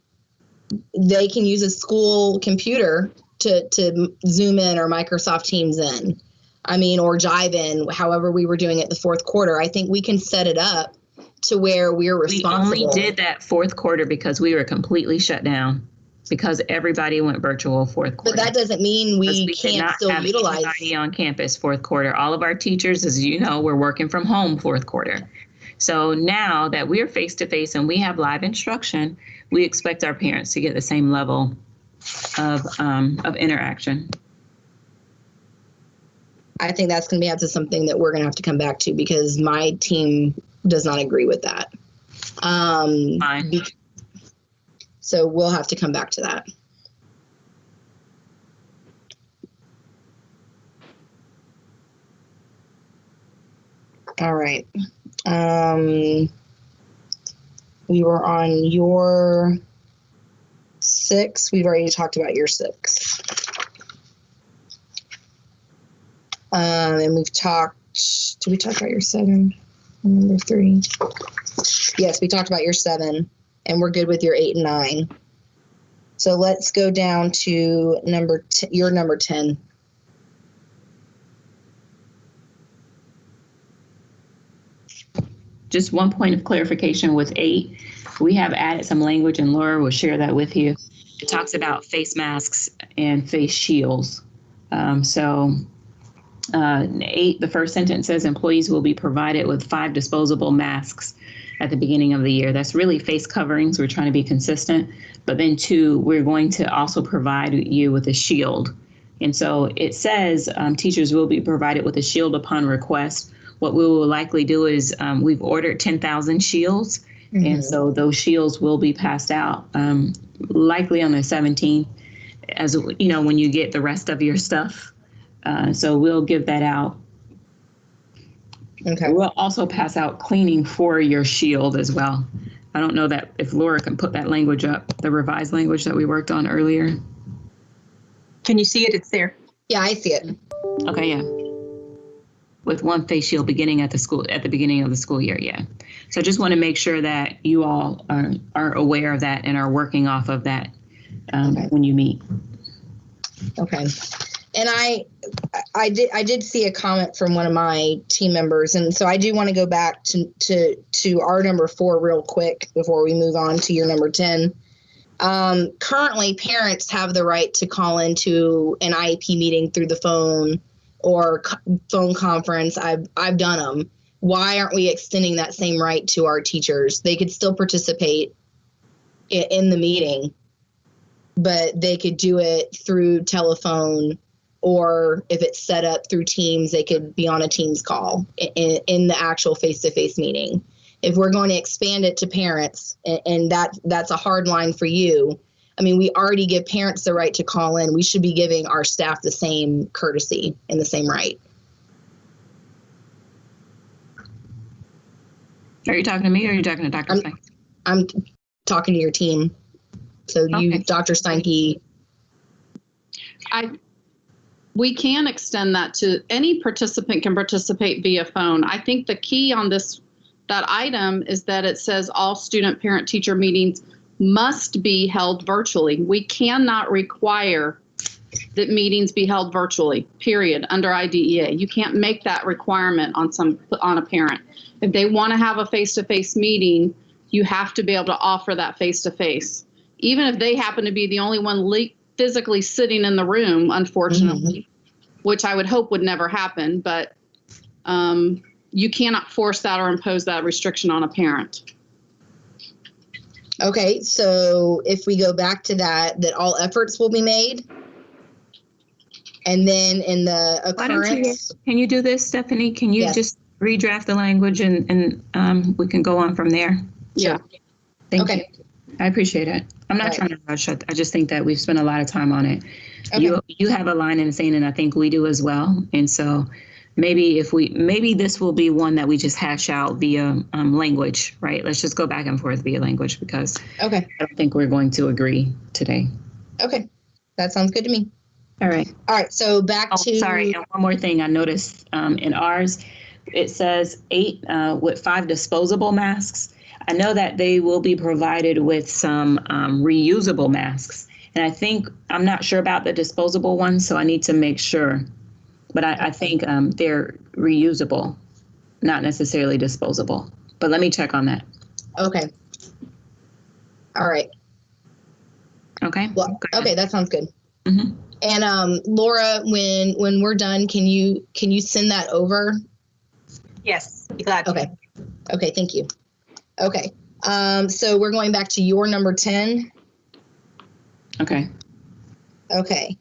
they can use a school computer to Zoom in or Microsoft Teams in. I mean, or Jive in, however we were doing it the fourth quarter. I think we can set it up to where we're responsible. We only did that fourth quarter because we were completely shut down, because everybody went virtual fourth quarter. But that doesn't mean we can't still utilize. Anybody on campus fourth quarter. All of our teachers, as you know, were working from home fourth quarter. So now that we're face-to-face and we have live instruction, we expect our parents to get the same level of interaction. I think that's going to be up to something that we're going to have to come back to, because my team does not agree with that. Fine. So we'll have to come back to that. All right. We were on your 6. We've already talked about your 6. And we've talked, did we talk about your 7? Number 3. Yes, we talked about your 7, and we're good with your 8 and 9. So let's go down to your number 10. Just one point of clarification with 8, we have added some language, and Laura will share that with you. It talks about face masks and face shields. 8, the first sentence says employees will be provided with 5 disposable masks at the beginning of the year. That's really face coverings. We're trying to be consistent. But then 2, we're going to also provide you with a shield. And so it says teachers will be provided with a shield upon request. What we will likely do is we've ordered 10,000 shields. Mm-hmm. And so those shields will be passed out likely on the 17th, as you know, when you get the rest of your stuff. So we'll give that out. Okay. We'll also pass out cleaning for your shield as well. I don't know that if Laura can put that language up, the revised language that we worked on earlier. Can you see it? It's there. Yeah, I see it. Okay, yeah. With one face shield beginning at the beginning of the school year, yeah. So I just want to make sure that you all are aware of that and are working off of that okay. When you meet. Okay. And I did see a comment from one of my team members, and so I do want to go back to our number 4 real quick before we move on to your number 10. Currently, parents have the right to call into an IEP meeting through the phone or phone conference. I've done them. Why aren't we extending that same right to our teachers? They could still participate in the meeting, but they could do it through telephone, or if it's set up through Teams, they could be on a Teams call in the actual face-to-face meeting. If we're going to expand it to parents, and that's a hard line for you, I mean, we already give parents the right to call in. We should be giving our staff the same courtesy and the same right. Are you talking to me, or are you talking to Dr. Steinke? I'm talking to your team. So okay. You, Dr. Steinke. We can extend that to any participant can participate via phone. I think the key on that item is that it says all student parent teacher meetings must be held virtually. We cannot require that meetings be held virtually, period, under IDEA. You can't make that requirement on a parent. If they want to have a face-to-face meeting, you have to be able to offer that face-to-face. Even if they happen to be the only one physically sitting in the room, unfortunately, which I would hope would never happen, but you cannot force that or impose that restriction on a parent. Okay, so if we go back to that all efforts will be made, and then in the occurrence. Can you do this, Stephanie? Can you just redraft the language and we can go on from there. Yeah. Thank Okay. you. I appreciate it. I'm not Right. trying to rush it. I just think that we've spent a lot of time on it. Okay. You have a line in the sand, and I think we do as well. And so maybe this will be one that we just hash out via language, right? Let's just go back and forth via language because Okay. I don't think we're going to agree today. Okay. That sounds good to me. All right. All right. So back to. Sorry. And one more thing I noticed in ours, it says 8 with 5 disposable masks. I know that they will be provided with some reusable masks. And I think, I'm not sure about the disposable ones, so I need to make sure. But I think they're reusable, not necessarily disposable. But let me check on that. Okay. All right. Okay. Well, okay, that sounds good. Mm-hmm. And Laura, when we're done, can you send that over? Yes, be glad to. Okay. Okay, thank you. Okay. So we're going back to your number 10. Okay. Okay.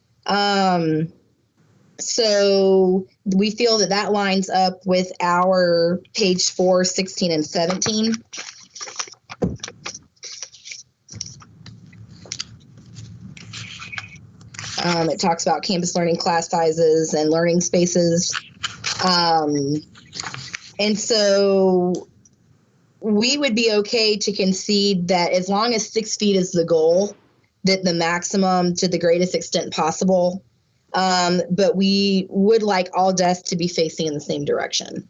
So we feel that lines up with our page 4, 16, and 17. It talks about campus learning class sizes and learning spaces. And so we would be okay to concede that as long as 6 feet is the goal, that the maximum to the greatest extent possible. But we would like all desks to be facing in the same direction.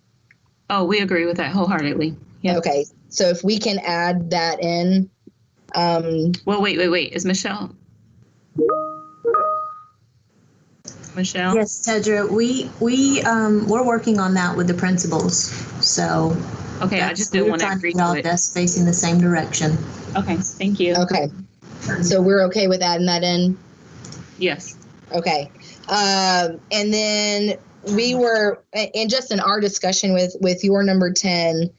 Oh, we agree with that wholeheartedly. Yep. Okay. So if we can add that in. Well, wait. Is Michelle? Michelle? Yes, Tedra, we're working on that with the principals. So Okay, I just didn't want to agree to it. Desks facing the same direction. Okay, thank you. Okay. So we're okay with adding that in? Yes. Okay. And then we were, and just in our discussion with your number 10,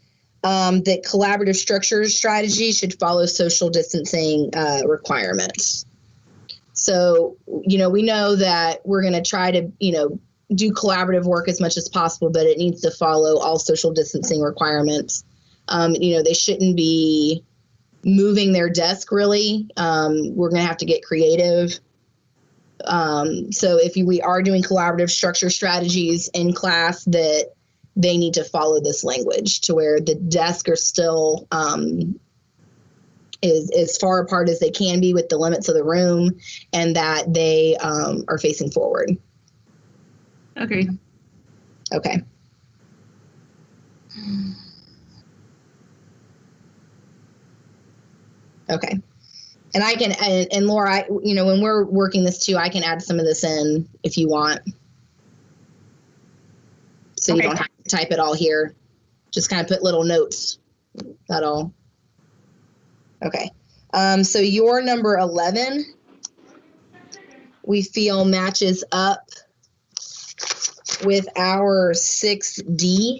that collaborative structure strategy should follow social distancing requirements. So, we know that we're going to try to, do collaborative work as much as possible, but it needs to follow all social distancing requirements. They shouldn't be moving their desk really. We're going to have to get creative. So if we are doing collaborative structure strategies in class, that they need to follow this language to where the desks are still is as far apart as they can be with the limits of the room, and that they are facing forward. Okay. Okay. Okay. And I can, and Laura, when we're working this too, I can add some of this in if you want. So okay. You don't have to type it all here. Just kind of put little notes. That all. Okay. So your number 11, we feel matches up with our 6D.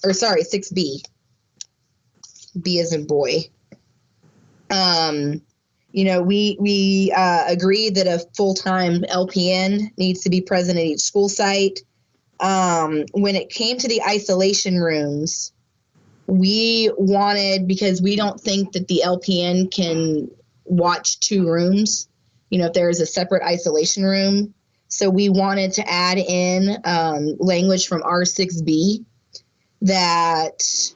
Or sorry, 6B. B as in boy. We agree that a full-time LPN needs to be present at each school site. When it came to the isolation rooms, we wanted, because we don't think that the LPN can watch 2 rooms, if there is a separate isolation room. So we wanted to add in language from R6B that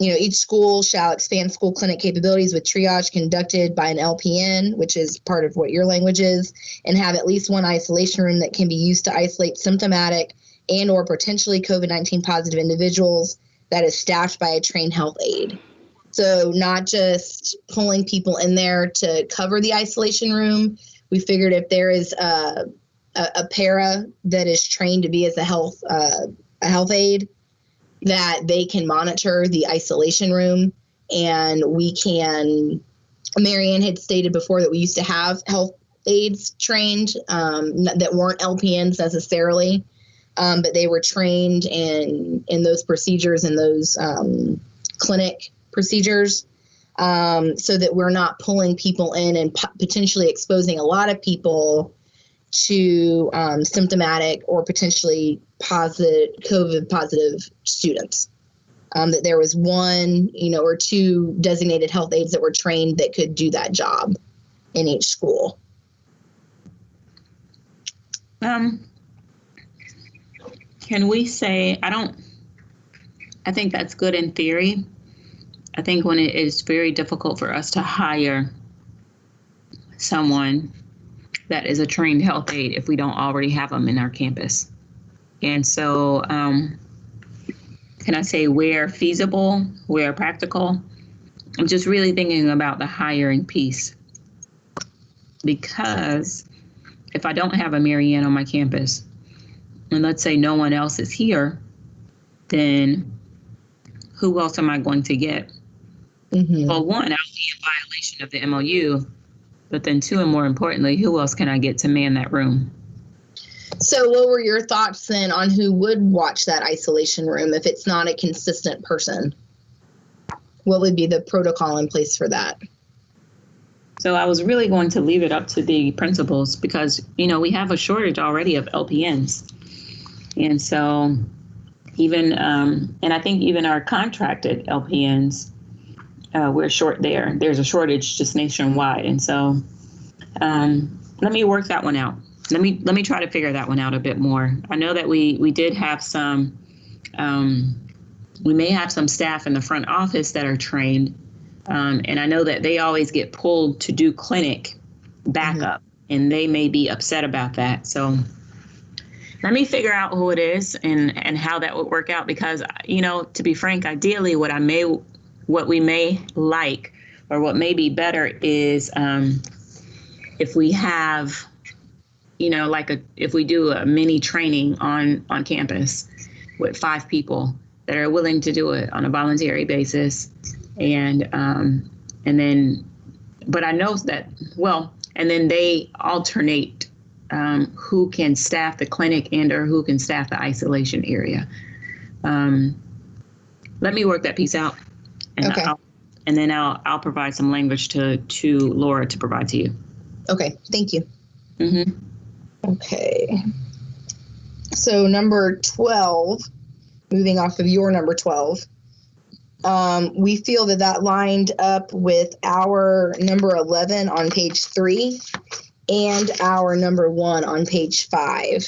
each school shall expand school clinic capabilities with triage conducted by an LPN, which is part of what your language is, and have at least one isolation room that can be used to isolate symptomatic and or potentially COVID-19 positive individuals that is staffed by a trained health aide. So not just pulling people in there to cover the isolation room. We figured if there is a para that is trained to be as a health aide, that they can monitor the isolation room, and we can, Marianne had stated before that we used to have health aides trained that weren't LPNs necessarily, but they were trained in those procedures and those clinic procedures, so that we're not pulling people in and potentially exposing a lot of people to symptomatic or potentially COVID positive students. That there was one, or two designated health aides that were trained that could do that job in each school. Can we say, I think that's good in theory. I think when it is very difficult for us to hire someone that is a trained health aide if we don't already have them in our campus. And so, can I say where feasible, where practical? I'm just really thinking about the hiring piece. Because if I don't have a Mary Ann on my campus, and let's say no one else is here, then who else am I going to get? Mm-hmm. Well, one, I'll be in violation of the MOU, but then two, and more importantly, who else can I get to man that room? So what were your thoughts then on who would watch that isolation room if it's not a consistent person? What would be the protocol in place for that? So I was really going to leave it up to the principals because, we have a shortage already of LPNs. And so even, and I think even our contracted LPNs, we're short there. There's a shortage just nationwide. And so let me work that one out. Let me try to figure that one out a bit more. I know that we did have some, we may have some staff in the front office that are trained. And I know that they always get pulled to do clinic backup, and they may be upset about that. So let me figure out who it is and how that would work out, because, to be frank, ideally what we may like, or what may be better is if we have, if we do a mini training on campus with 5 people that are willing to do it on a voluntary basis. And then, but I know that, and then they alternate who can staff the clinic or who can staff the isolation area. Let me work that piece out. And okay. then I'll provide some language to Laura to provide to you. Okay. Thank you. Mm-hmm. Okay. So number 12, moving off of your number 12, we feel that lined up with our number 11 on page 3 and our number 1 on page 5.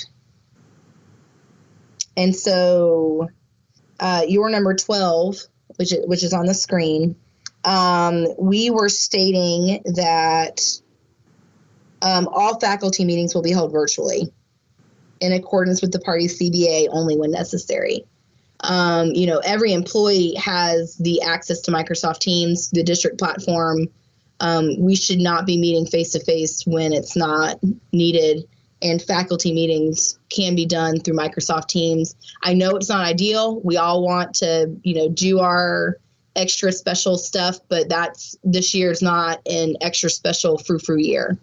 And so your number 12, which is on the screen, we were stating that all faculty meetings will be held virtually in accordance with the party's CBA only when necessary. Every employee has the access to Microsoft Teams, the district platform. We should not be meeting face-to-face when it's not needed, and faculty meetings can be done through Microsoft Teams. I know it's not ideal. We all want to, do our extra special stuff, but this year is not an extra special frou-frou year.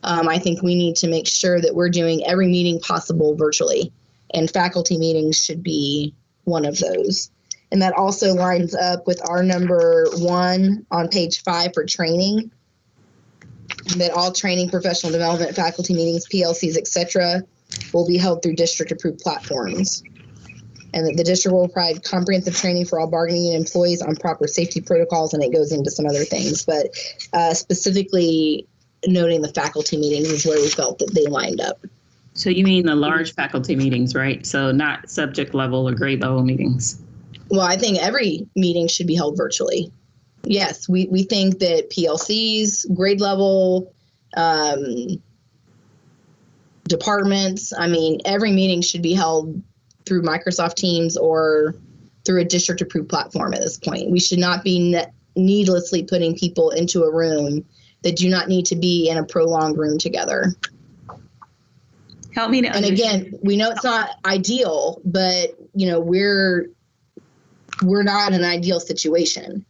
I think we need to make sure that we're doing every meeting possible virtually, and faculty meetings should be one of those. And that also lines up with our number 1 on page 5 for training, that all training, professional development, faculty meetings, PLCs, etc., will be held through district approved platforms. And that the district will provide comprehensive training for all bargaining unit employees on proper safety protocols, and it goes into some other things. But specifically noting the faculty meetings is where we felt that they lined up. So you mean the large faculty meetings, right? So not subject level or grade level meetings. Well, I think every meeting should be held virtually. Yes, we think that PLCs, grade level, departments, every meeting should be held through Microsoft Teams or through a district approved platform at this point. We should not be needlessly putting people into a room that do not need to be in a prolonged room together. Help me to understand. And again, we know it's not ideal, but we're not in an ideal situation.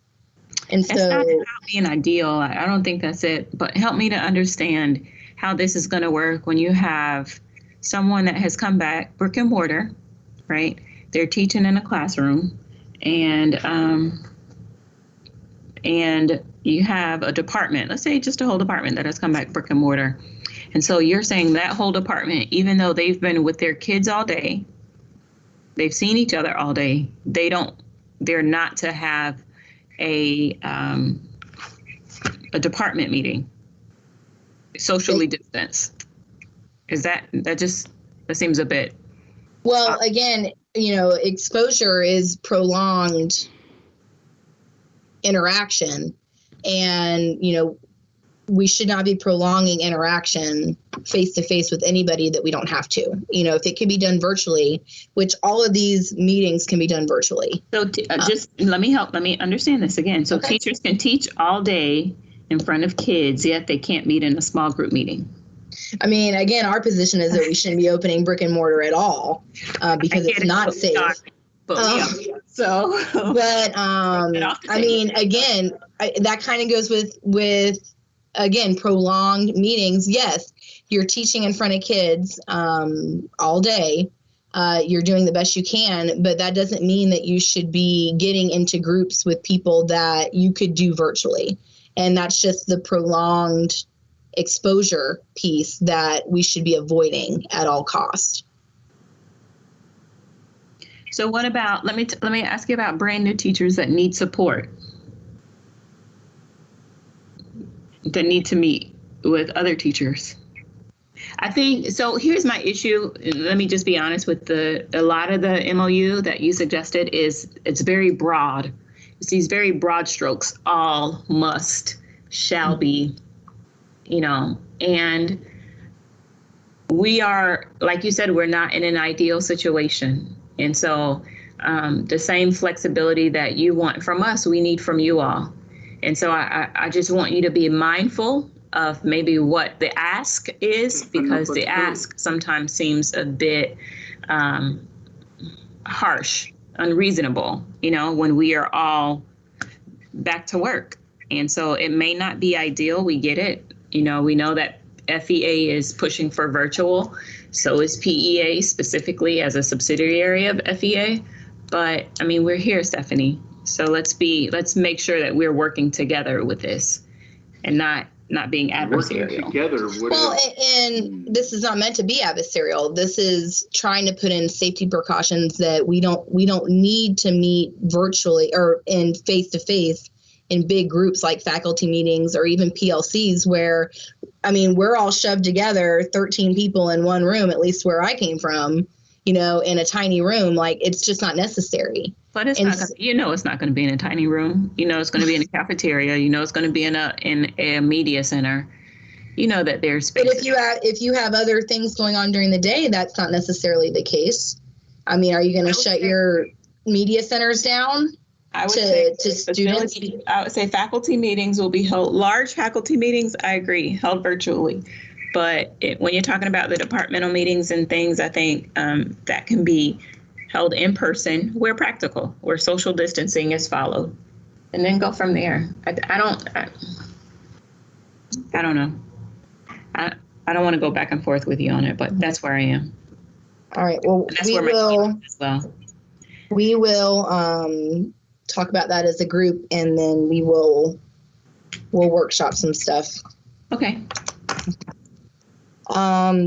And that's not about being ideal. I don't think that's it. But help me to understand how this is going to work when you have someone that has come back brick and mortar, right? They're teaching in a classroom, and you have a department, let's say just a whole department that has come back brick and mortar. And so you're saying that whole department, even though they've been with their kids all day, they've seen each other all day, they're not to have a department meeting, socially distanced. Is that seems a bit. Well, again, exposure is prolonged interaction, and, we should not be prolonging interaction face to face with anybody that we don't have to. If it can be done virtually, which all of these meetings can be done virtually. So just let me understand this again. So Okay. Teachers can teach all day in front of kids, yet they can't meet in a small group meeting. I mean, again, our position is that we shouldn't be opening brick and mortar at all because it's not safe. But I mean, again, that kind of goes with again, prolonged meetings. Yes, you're teaching in front of kids all day. You're doing the best you can, but that doesn't mean that you should be getting into groups with people that you could do virtually. And that's just the prolonged exposure piece that we should be avoiding at all cost. So what about, let me ask you about brand new teachers that need support, that need to meet with other teachers. I think, so here's my issue. Let me just be honest with a lot of the MOU that you suggested it's very broad. It's these very broad strokes, all must, shall be, and we are, like you said, we're not in an ideal situation. And so the same flexibility that you want from us, we need from you all. And so I just want you to be mindful of maybe what the ask is, because the ask sometimes seems a bit harsh, unreasonable, when we are all back to work. And so it may not be ideal. We get it. We know that FEA is pushing for virtual. So is PEA, specifically as a subsidiary of FEA. But I mean, we're here, Stephanie. So let's make sure that we're working together with this and not being adversarial. Working together. And this is not meant to be adversarial. This is trying to put in safety precautions that we don't need to meet virtually or in face to face in big groups like faculty meetings or even PLCs where, I mean, we're all shoved together, 13 people in one room, at least where I came from, in a tiny room. Like, it's just not necessary. But it's not going to be in a tiny room. It's going to be in a cafeteria. It's going to be in a media center. That there's space. But if you have other things going on during the day, that's not necessarily the case. I mean, are you going to shut your media centers down? I would say students. I would say faculty meetings will be held. Large faculty meetings, I agree, held virtually. But when you're talking about the departmental meetings and things, I think that can be held in person where practical, where social distancing is followed, and then go from there. I don't know. I don't want to go back and forth with you on it, but that's where I am. All right. Well, we will talk about that as a group, and then we'll workshop some stuff. Okay.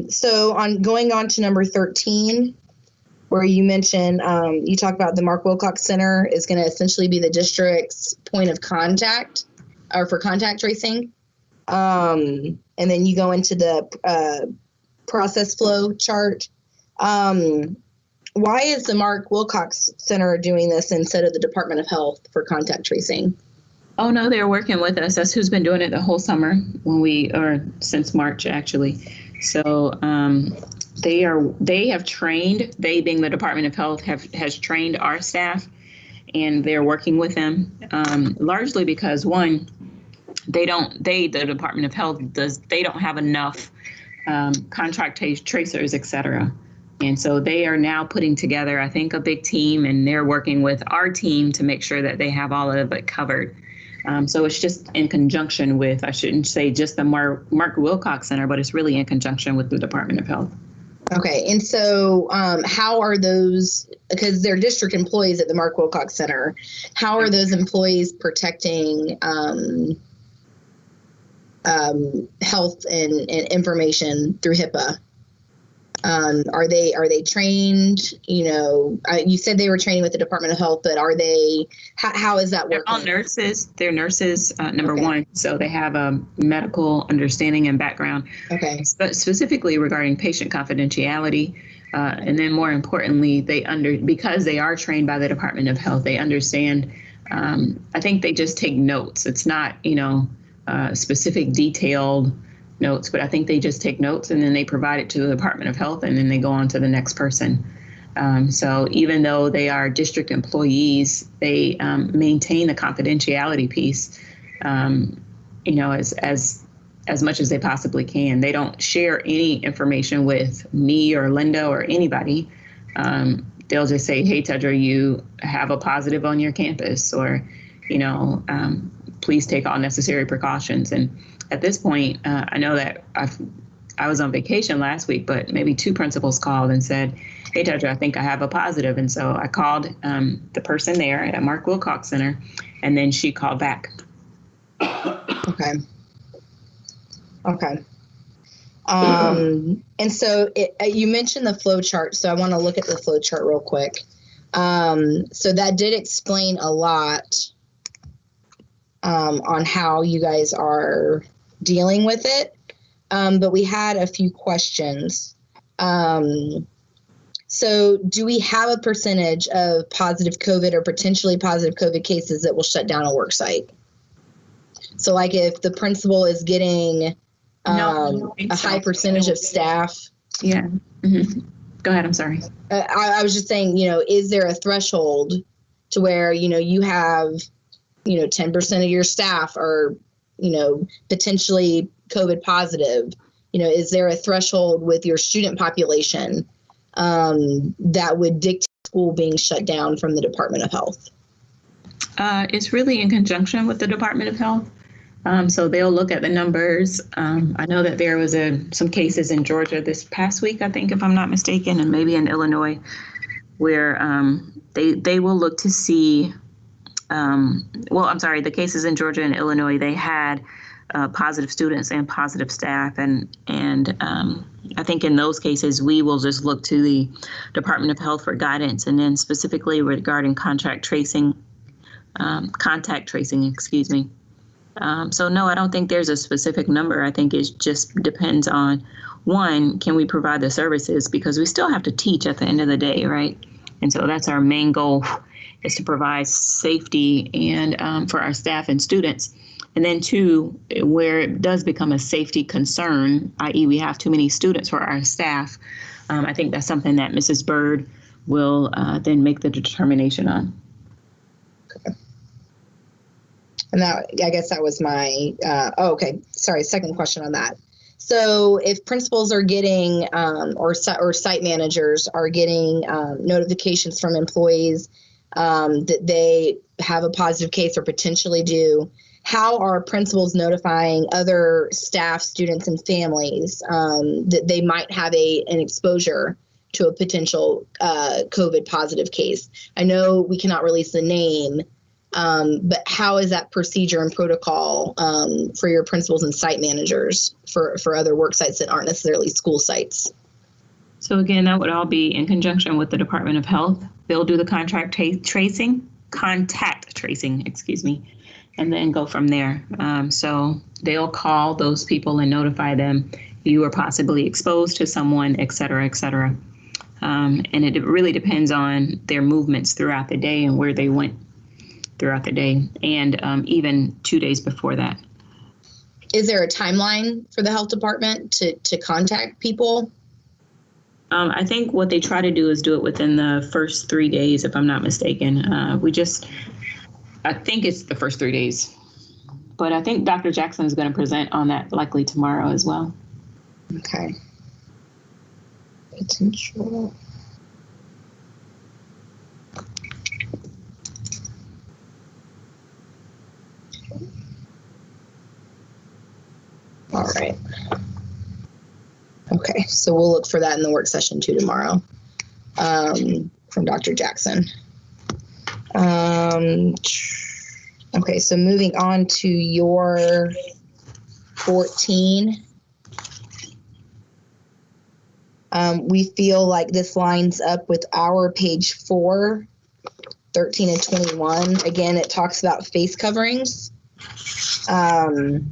So going on to number 13, where you mentioned, you talk about the Mark Wilcox Center is going to essentially be the district's point of contact or for contact tracing. And then you go into the process flow chart. Why is the Mark Wilcox Center doing this instead of the Department of Health for contact tracing? Oh, no, they're working with us. That's who's been doing it the whole summer since March, actually. So they have trained, they being the Department of Health has trained our staff, and they're working with them largely because one, the Department of Health they don't have enough contract tracers, et cetera. And so they are now putting together, I think, a big team, and they're working with our team to make sure that they have all of it covered. So it's just in conjunction with, I shouldn't say just the Mark Wilcox Center, but it's really in conjunction with the Department of Health. Okay. And so how are those, because they're district employees at the Mark Wilcox Center, how are those employees protecting health and information through HIPAA. Are they trained? You know, you said they were training with the Department of Health, but are they? How is that working? They're all nurses. They're nurses, number one, so they have a medical understanding and background. Okay. But specifically regarding patient confidentiality, and then more importantly, because they are trained by the Department of Health, they understand. I think they just take notes. It's not, specific detailed notes, but I think they just take notes and then they provide it to the Department of Health and then they go on to the next person. So even though they are district employees, they maintain the confidentiality piece, as much as they possibly can. They don't share any information with me or Linda or anybody. They'll just say, hey, Tedra, you have a positive on your campus, or, please take all necessary precautions. And at this point, I know that I was on vacation last week, but maybe 2 principals called and said, hey, Tedra, I think I have a positive. And so I called the person there at Mark Wilcox Center, and then she called back. Okay. And so you mentioned the flow chart, so I want to look at the flow chart real quick. So that did explain a lot on how you guys are dealing with it. But we had a few questions. So do we have a percentage of positive COVID or potentially positive COVID cases that will shut down a work site? So like if the principal is getting a high percentage of staff. Yeah. Mm-hmm. Go ahead. I'm sorry. I was just saying, is there a threshold to where, you have, 10% of your staff are, potentially COVID positive? Is there a threshold with your student population that would dictate school being shut down from the Department of Health? It's really in conjunction with the Department of Health. So they'll look at the numbers. I know that there was some cases in Georgia this past week, I think, if I'm not mistaken, and maybe in Illinois, where they will look to see, the cases in Georgia and Illinois, they had positive students and positive staff. And I think in those cases, we will just look to the Department of Health for guidance, and then specifically regarding contact tracing, excuse me. So no, I don't think there's a specific number. I think it just depends on, one, can we provide the services? Because we still have to teach at the end of the day, right? And so that's our main goal, is to provide safety and for our staff and students. And then 2, where it does become a safety concern, i.e. we have too many students for our staff, I think that's something that Mrs. Bird will then make the determination on. Okay. And that, I guess that was my, okay. Sorry, second question on that. So if principals are getting, or site managers are getting notifications from employees that they have a positive case or potentially do, how are principals notifying other staff, students, and families that they might have an exposure to a potential COVID positive case? I know we cannot release the name, but how is that procedure and protocol for your principals and site managers for other work sites that aren't necessarily school sites? So again, that would all be in conjunction with the Department of Health. They'll do the contact tracing, and then go from there. So they'll call those people and notify them you are possibly exposed to someone, et cetera, et cetera. And it really depends on their movements throughout the day and where they went throughout the day, and even 2 days before that. Is there a timeline for the health department to contact people? I think what they try to do is do it within the first 3 days, if I'm not mistaken. I think it's the first 3 days, but I think Dr. Jackson is going to present on that likely tomorrow as well. Okay. Potential. All right. Okay, so we'll look for that in the work session too tomorrow from Dr. Jackson. Okay, so moving on to your 14. We feel like this lines up with our page 4, 13 and 21. Again, it talks about face coverings. And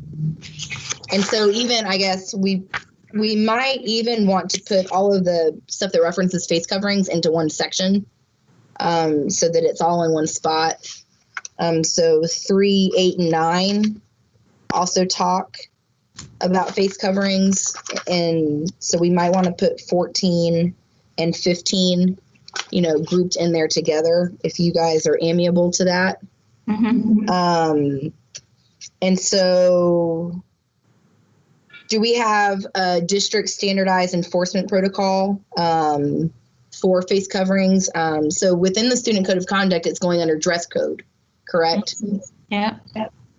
so even, I guess, we might even want to put all of the stuff that references face coverings into one section, so that it's all in one spot. So 3, 8, and 9 also talk about face coverings. And so we might want to put 14 and 15, grouped in there together if you guys are amiable to that. Mm-hmm. And so do we have a district standardized enforcement protocol for face coverings? So within the student code of conduct, it's going under dress code, correct? Yeah.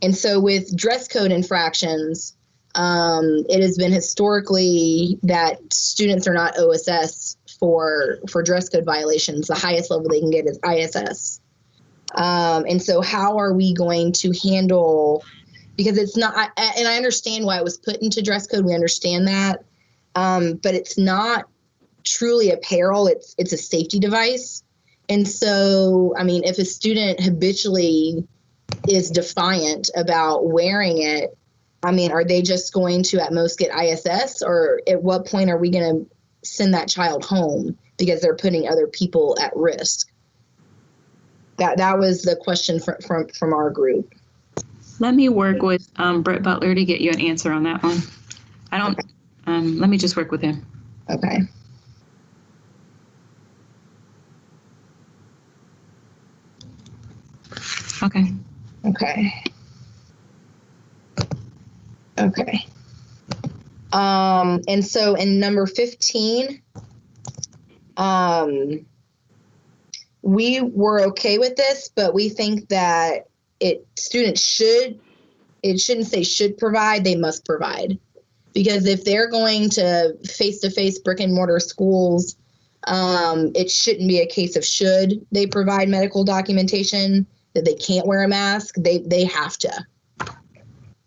And so with dress code infractions, it has been historically that students are not OSS for dress code violations. The highest level they can get is ISS. And so how are we going to handle, because it's not, and I understand why it was put into dress code. We understand that. But it's not truly apparel. It's a safety device. And so, I mean, if a student habitually is defiant about wearing it, I mean, are they just going to at most get ISS, or at what point are we going to send that child home because they're putting other people at risk? That was the question from our group. Let me work with Brett Butler to get you an answer on that one. Let me just work with him. Okay. Okay. Okay. Okay. And so in number 15, we were okay with this, but we think that students it shouldn't say should provide, they must provide. Because if they're going to face-to-face brick and mortar schools, it shouldn't be a case of should they provide medical documentation that they can't wear a mask. They have to.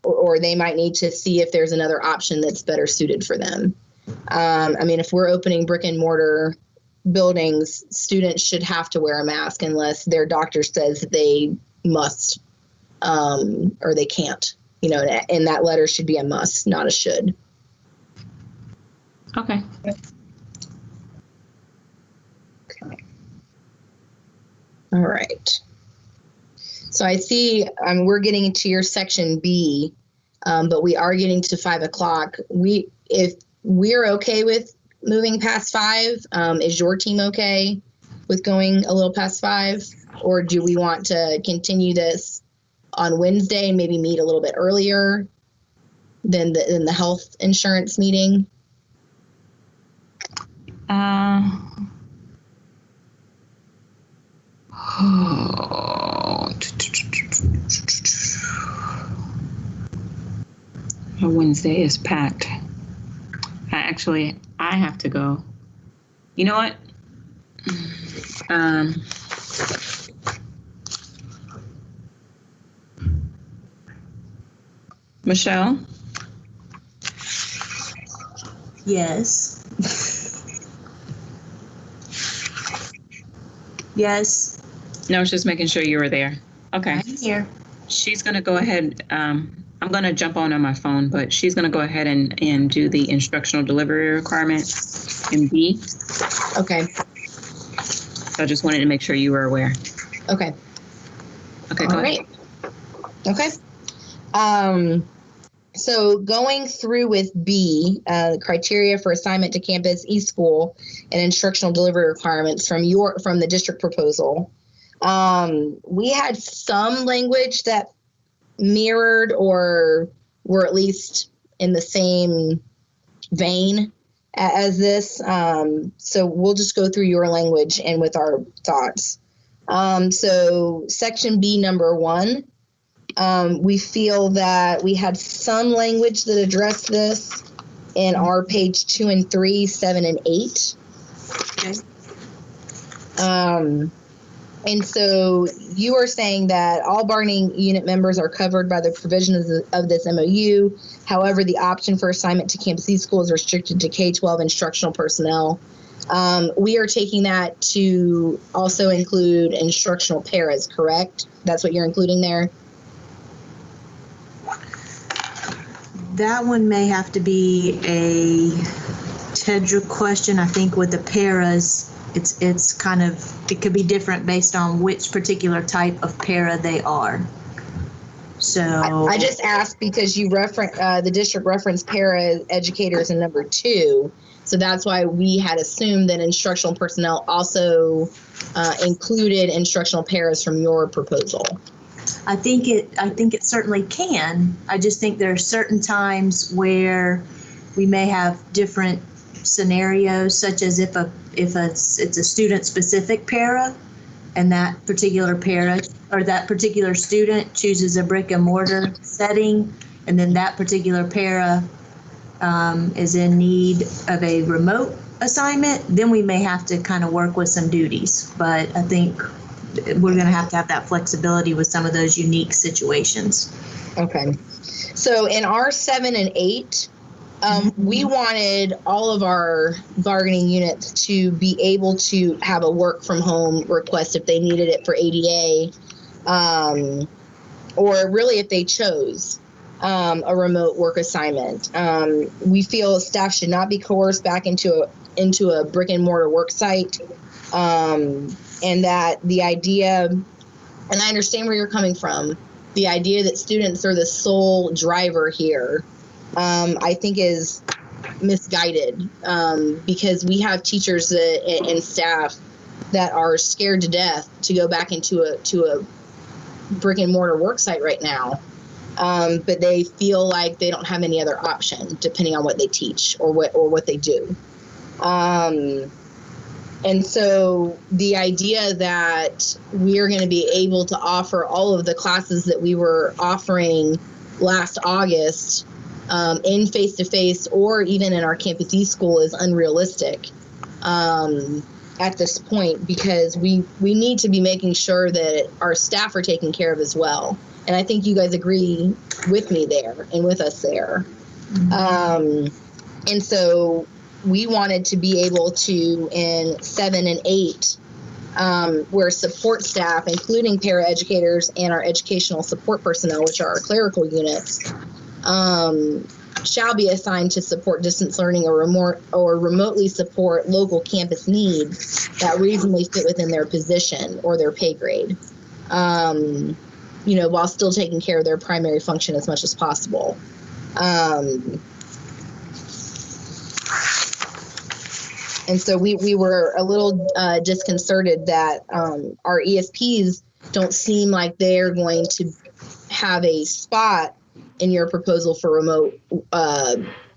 Or they might need to see if there's another option that's better suited for them. I mean, if we're opening brick and mortar buildings, students should have to wear a mask unless their doctor says that they must, or they can't. And that letter should be a must, not a should. Okay. Okay. All right. So I see we're getting into your section B, but we are getting to 5 o'clock. If we're okay with moving past 5, is your team okay with going a little past 5? Or do we want to continue this on Wednesday and maybe meet a little bit earlier than the health insurance meeting? Wednesday is packed. I have to go. You know what? Michelle? Yes. Yes. No, just making sure you were there. Okay. I'm here. She's going to go ahead. I'm going to jump on my phone, but she's going to go ahead and do the instructional delivery requirement in B. Okay. So I just wanted to make sure you were aware. Okay. Okay, go ahead. Okay. So going through with B, the criteria for assignment to campus, e-school, and instructional delivery requirements from the district proposal. We had some language that mirrored or were at least in the same vein as this. So we'll just go through your language and with our thoughts. So section B, number 1. We feel that we had some language that addressed this in our page 2 and 3, 7 and 8. Okay. And so you are saying that all bargaining unit members are covered by the provisions of this MOU. However, the option for assignment to Campus East School is restricted to K-12 instructional personnel. We are taking that to also include instructional paras, correct? That's what you're including there? That one may have to be a TEDRA question. I think with the paras, it's kind of, it could be different based on which particular type of para they are. So I just asked because you the district referenced para educators in number 2. So that's why we had assumed that instructional personnel also included instructional paras from your proposal. I think it certainly can. I just think there are certain times where we may have different scenarios, such as if it's a student specific para, and that particular para or that particular student chooses a brick and mortar setting, and then that particular para is in need of a remote assignment, then we may have to kind of work with some duties. But I think we're going to have that flexibility with some of those unique situations. Okay. So in our 7 and 8, we wanted all of our bargaining units to be able to have a work from home request if they needed it for ADA, or really if they chose a remote work assignment. We feel staff should not be coerced back into a brick and mortar work site, and that the idea, and I understand where you're coming from, the idea that students are the sole driver here, I think is misguided, because we have teachers and staff that are scared to death to go back into a brick and mortar work site right now. But they feel like they don't have any other option depending on what they teach or what they do. And so the idea that we are going to be able to offer all of the classes that we were offering last August in face-to-face or even in our Campus East school is unrealistic at this point, because we need to be making sure that our staff are taken care of as well. And I think you guys agree with me there and with us there. And so we wanted to be able to, in 7 and 8, where support staff, including paraeducators and our educational support personnel, which are our clerical units, shall be assigned to support distance learning or remotely support local campus needs that reasonably fit within their position or their pay grade, while still taking care of their primary function as much as possible. And so we were a little disconcerted that our ESPs don't seem like they're going to have a spot in your proposal for remote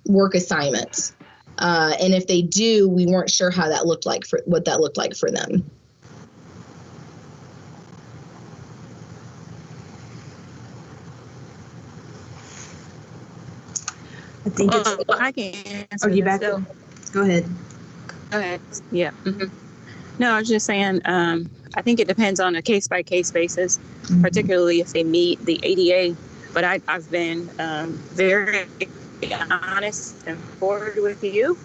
work assignments. And if they do, we weren't sure how that looked like what that looked like for them. I think it's. I can answer. Are you back? So, go ahead. Go ahead. Yeah. No, I was just saying, I think it depends on a case-by-case basis, particularly if they meet the ADA. But I've been very honest and forward with you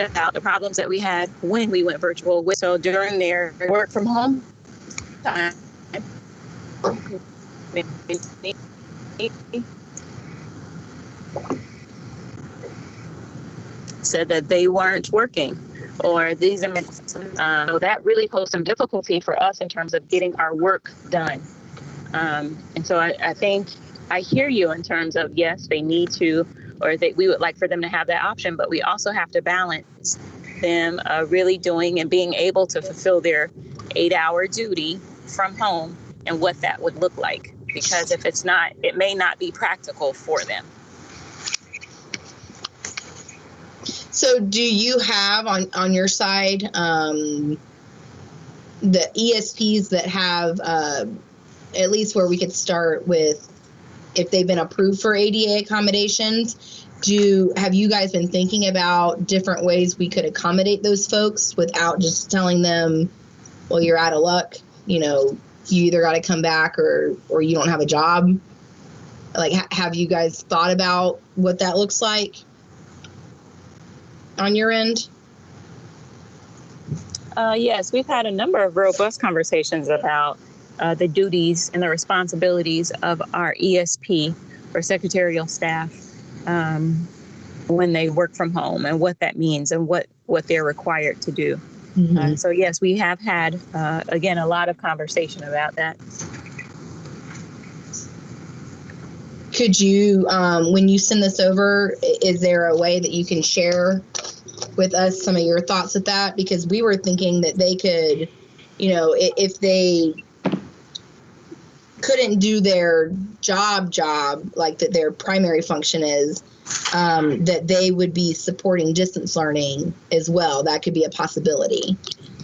about the problems that we had when we went virtual. So during their work from home time, said that they weren't working, or these are so that really posed some difficulty for us in terms of getting our work done. And so I think I hear you in terms of, yes, they need to, or we would like for them to have that option, but we also have to balance them really doing and being able to fulfill their 8-hour duty from home and what that would look like. Because if it's not, it may not be practical for them. So do you have on your side the ESPs that have at least where we could start with, if they've been approved for ADA accommodations, have you guys been thinking about different ways we could accommodate those folks without just telling them, well, you're out of luck? you either got to come back or you don't have a job? Like, have you guys thought about what that looks like on your end? Yes, we've had a number of robust conversations about the duties and the responsibilities of our ESP or secretarial staff when they work from home and what that means and what they're required to do. Mm-hmm. So yes, we have had, again, a lot of conversation about that. Could you, when you send this over, is there a way that you can share with us some of your thoughts with that? Because we were thinking that they could, if they couldn't do their job, like that their primary function is, that they would be supporting distance learning as well. That could be a possibility.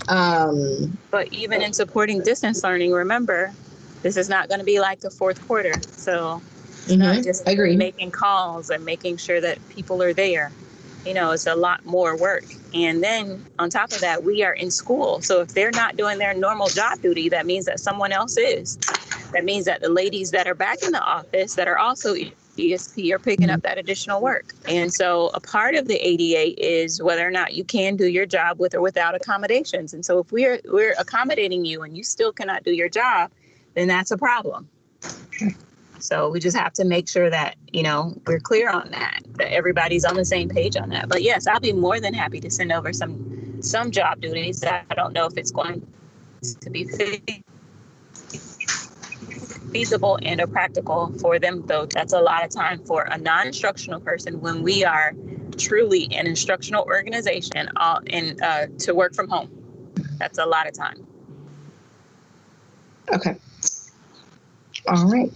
But even in supporting distance learning, remember, this is not going to be like the fourth quarter. So it's not just making calls and making sure that people are there. It's a lot more work. And then on top of that, we are in school. So if they're not doing their normal job duty, that means that someone else is. That means that the ladies that are back in the office that are also ESP are picking up that additional work. And so a part of the ADA is whether or not you can do your job with or without accommodations. And so if we're accommodating you and you still cannot do your job, then that's a problem. So we just have to make sure that, we're clear on that everybody's on the same page on that. But yes, I'll be more than happy to send over some job duties. I don't know if it's going to be feasible and or practical for them, though. That's a lot of time for a non-instructional person when we are truly an instructional organization to work from home. That's a lot of time. Okay. All right.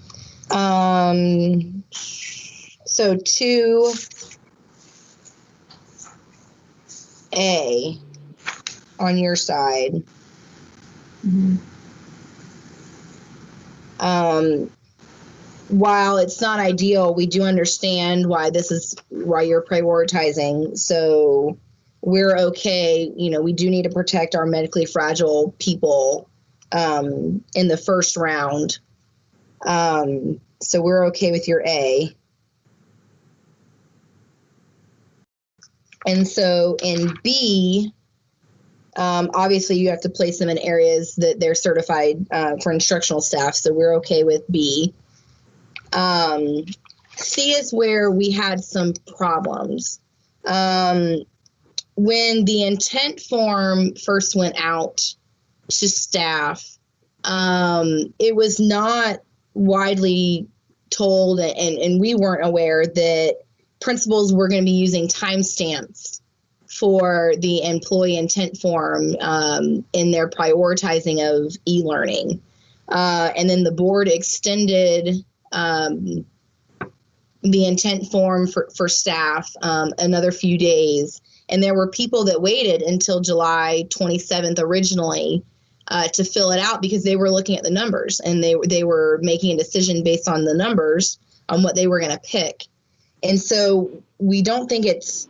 So 2A on your side. Mm-hmm. While it's not ideal, we do understand why you're prioritizing. So we're okay. We do need to protect our medically fragile people in the first round. So we're okay with your A. And so in B, obviously you have to place them in areas that they're certified for instructional staff. So we're okay with B. C is where we had some problems. When the intent form first went out to staff, it was not widely told, and we weren't aware that principals were going to be using timestamps for the employee intent form in their prioritizing of e-learning. And then the board extended the intent form for staff another few days. And there were people that waited until July 27th originally to fill it out because they were looking at the numbers and they were making a decision based on the numbers on what they were going to pick. And so we don't think it's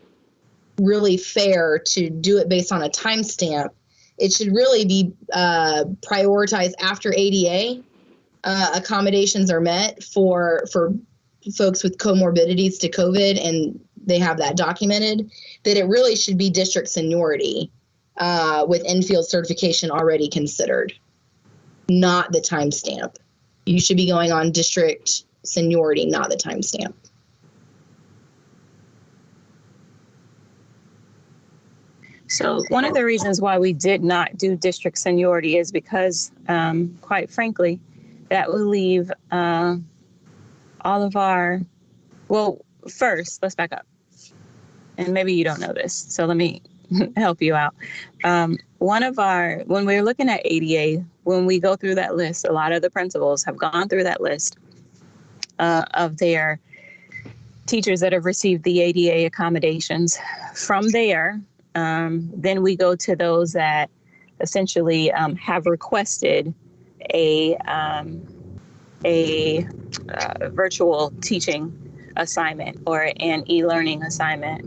really fair to do it based on a timestamp. It should really be prioritized after ADA accommodations are met for folks with comorbidities to COVID, and they have that documented, that it really should be district seniority with in-field certification already considered, not the timestamp. You should be going on district seniority, not the timestamp. So one of the reasons why we did not do district seniority is because, quite frankly, that will leave all of our, well, first, let's back up. And maybe you don't know this, so let me help you out. When we're looking at ADA, when we go through that list, a lot of the principals have gone through that list of their teachers that have received the ADA accommodations. From there, then we go to those that essentially have requested a virtual teaching assignment or an e-learning assignment.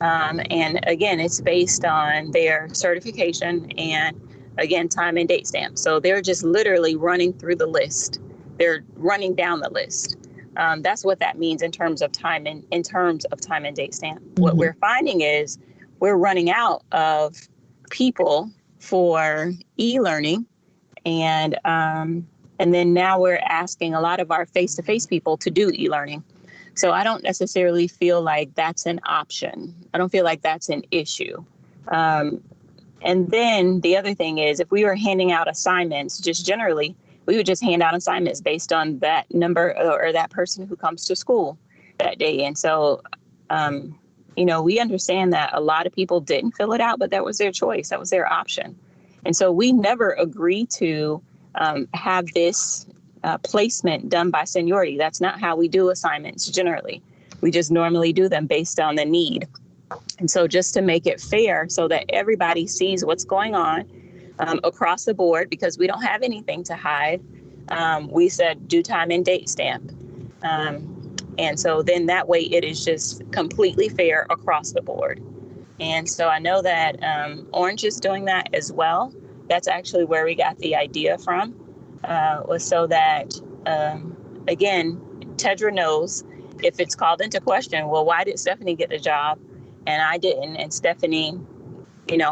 And again, it's based on their certification and again, time and date stamp. So they're just literally running through the list. They're running down the list. That's what that means in terms of time and date stamp. Mm-hmm. What we're finding is we're running out of people for e-learning, and then now we're asking a lot of our face-to-face people to do e-learning. So I don't necessarily feel like that's an option. I don't feel like that's an issue. And then the other thing is, if we were handing out assignments, just generally, we would just hand out assignments based on that number or that person who comes to school that day. And so, we understand that a lot of people didn't fill it out, but that was their choice. That was their option. And so we never agree to have this placement done by seniority. That's not how we do assignments generally. We just normally do them based on the need. And so just to make it fair so that everybody sees what's going on across the board, because we don't have anything to hide, we said do time and date stamp. And so then that way it is just completely fair across the board. And so I know that Orange is doing that as well. That's actually where we got the idea from, was so that, again, Tedra knows if it's called into question, well, why did Stephanie get the job and I didn't? And Stephanie,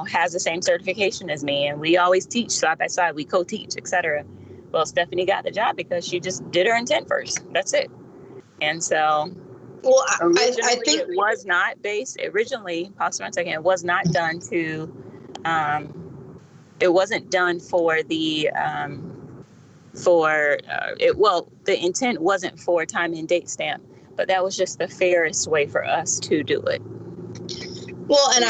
has the same certification as me, and we always teach side by side, we co-teach, etc. Well, Stephanie got the job because she just did her intent first. That's it. And so, well, I think it was not based originally. Pause for a second. It was not done to. It wasn't done for the. The intent wasn't for time and date stamp, but that was just the fairest way for us to do it. Well, and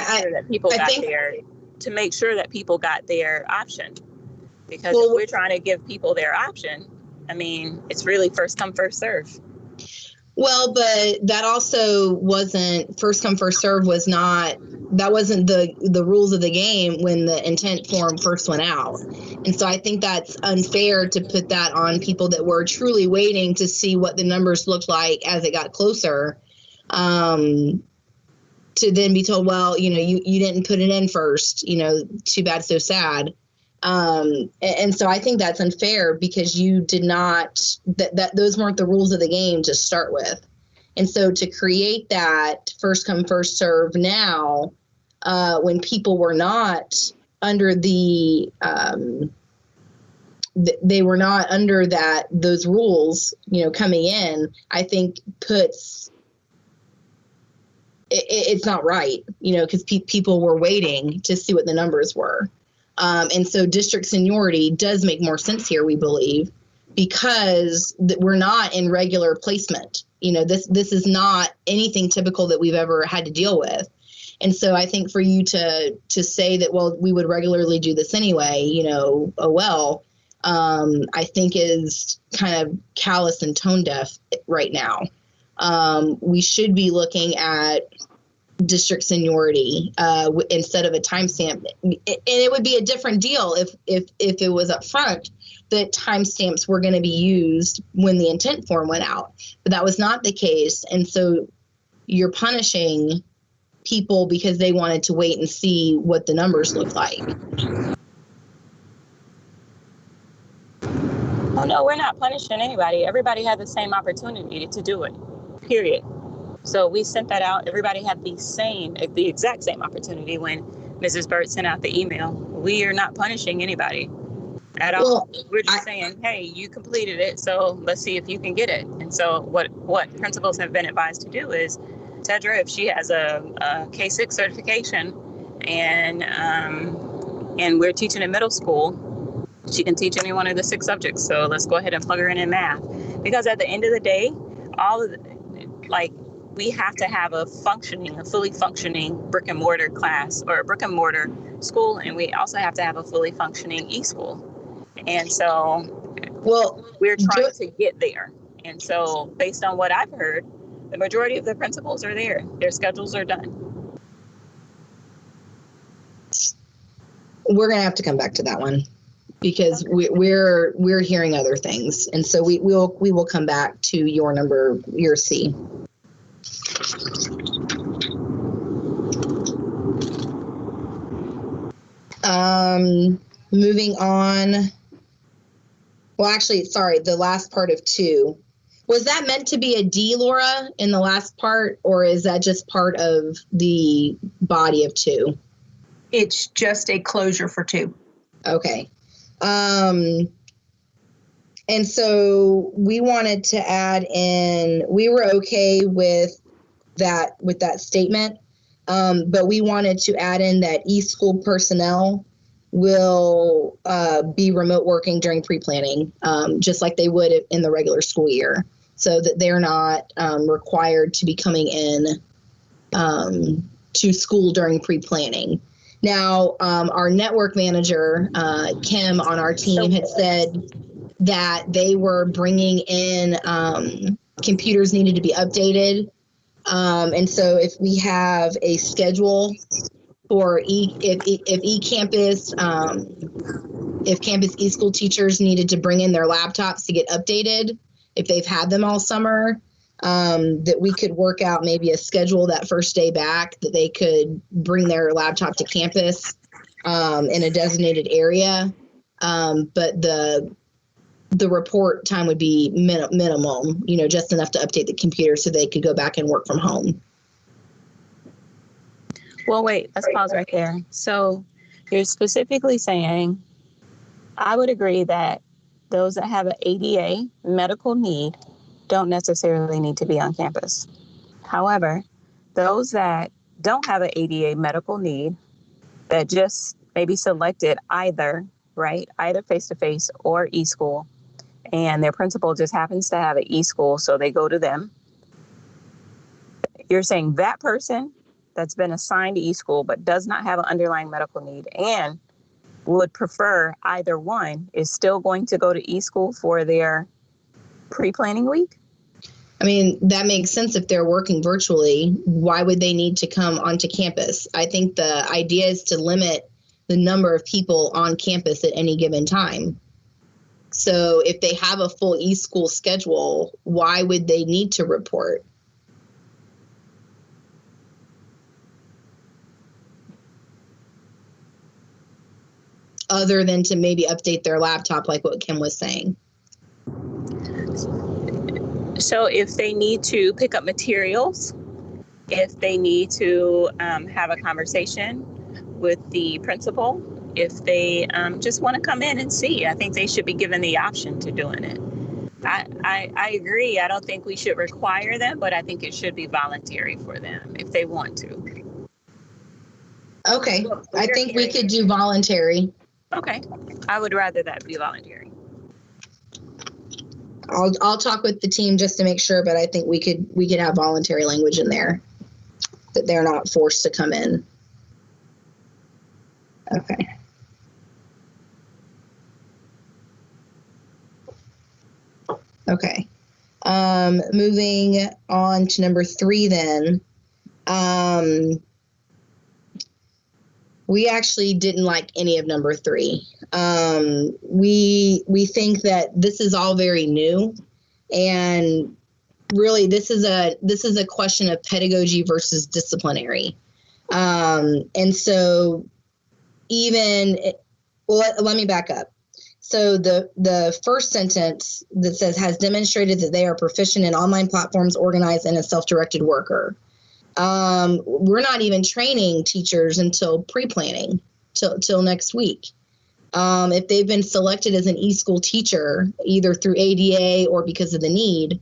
to make sure that people got their option, because if we're trying to give people their option, I mean, it's really first come, first serve. Well, but that also wasn't first come, first serve that wasn't the rules of the game when the intent form first went out. And so I think that's unfair to put that on people that were truly waiting to see what the numbers looked like as it got closer. To then be told, well, you didn't put it in first, too bad, so sad. And so I think that's unfair because you did not, that those weren't the rules of the game to start with. And so to create that first come, first serve now, when people were not under they were not under those rules, coming in, I think it's not right, because people were waiting to see what the numbers were. And so district seniority does make more sense here, we believe, because we're not in regular placement. This is not anything typical that we've ever had to deal with. And so I think for you to say that, well, we would regularly do this anyway, I think is kind of callous and tone deaf right now. We should be looking at district seniority instead of a timestamp, and it would be a different deal if it was up front that timestamps were going to be used when the intent form went out, but that was not the case. And so you're punishing people because they wanted to wait and see what the numbers look like. Oh no, we're not punishing anybody. Everybody had the same opportunity to do it, period. So we sent that out. Everybody had the exact same opportunity when Mrs. Burt sent out the email. We are not punishing anybody at all. We're just saying, hey, you completed it, so let's see if you can get it. And so what principals have been advised to do is, Tedra, if she has a K-6 certification and we're teaching in middle school, she can teach any one of the 6 subjects. So let's go ahead and plug her in math. Because at the end of the day, we have to have a fully functioning brick and mortar class or a brick and mortar school. And we also have to have a fully functioning e-school. And so, we're trying to get there. And so based on what I've heard, the majority of the principals are there. Their schedules are done. We're going to have to come back to that one because we're hearing other things. And so we will come back to your C. Moving on. Well, actually, sorry, the last part of 2. Was that meant to be a D, Laura, in the last part, or is that just part of the body of 2? It's just a closure for 2. Okay. And so we wanted to add in, we were okay with that statement, but we wanted to add in that eSchool personnel will be remote working during pre-planning, just like they would in the regular school year, so that they're not required to be coming in to school during pre-planning. Now, our network manager, Kim, on our team had said that they were bringing in computers needed to be updated. And so if we have a schedule for if campus eSchool teachers needed to bring in their laptops to get updated, if they've had them all summer, that we could work out maybe a schedule that first day back that they could bring their laptop to campus in a designated area. But the report time would be minimum, just enough to update the computer so they could go back and work from home. Well, wait, let's pause right there. So you're specifically saying, I would agree that those that have an ADA medical need don't necessarily need to be on campus. However, those that don't have an ADA medical need, that just maybe selected either face-to-face or eSchool, and their principal just happens to have an eSchool, so they go to them. You're saying that person that's been assigned to eSchool but does not have an underlying medical need and would prefer either one is still going to go to eSchool for their pre-planning week? I mean, that makes sense if they're working virtually. Why would they need to come onto campus? I think the idea is to limit the number of people on campus at any given time. So if they have a full eSchool schedule, why would they need to report? Other than to maybe update their laptop, like what Kim was saying. So if they need to pick up materials, if they need to have a conversation with the principal, if they just want to come in and see, I think they should be given the option to doing it. I agree. I don't think we should require them, but I think it should be voluntary for them if they want to. Okay, I think we could do voluntary. Okay, I would rather that be voluntary. I'll talk with the team just to make sure, but I think we could have voluntary language in there that they're not forced to come in. Okay. Okay. Moving on to number 3 then. We actually didn't like any of number 3. We think that this is all very new, and really this is a question of pedagogy versus disciplinary. And so let me back up. So the first sentence that says has demonstrated that they are proficient in online platforms, organized, and a self-directed worker. We're not even training teachers until pre-planning, till next week. If they've been selected as an eSchool teacher, either through ADA or because of the need,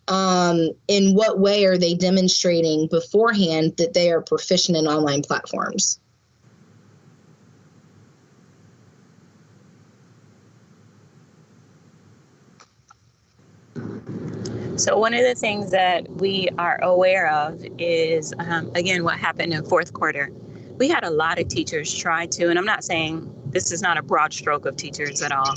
in what way are they demonstrating beforehand that they are proficient in online platforms? So one of the things that we are aware of is, again, what happened in fourth quarter. We had a lot of teachers try to, and I'm not saying this is not a broad stroke of teachers at all.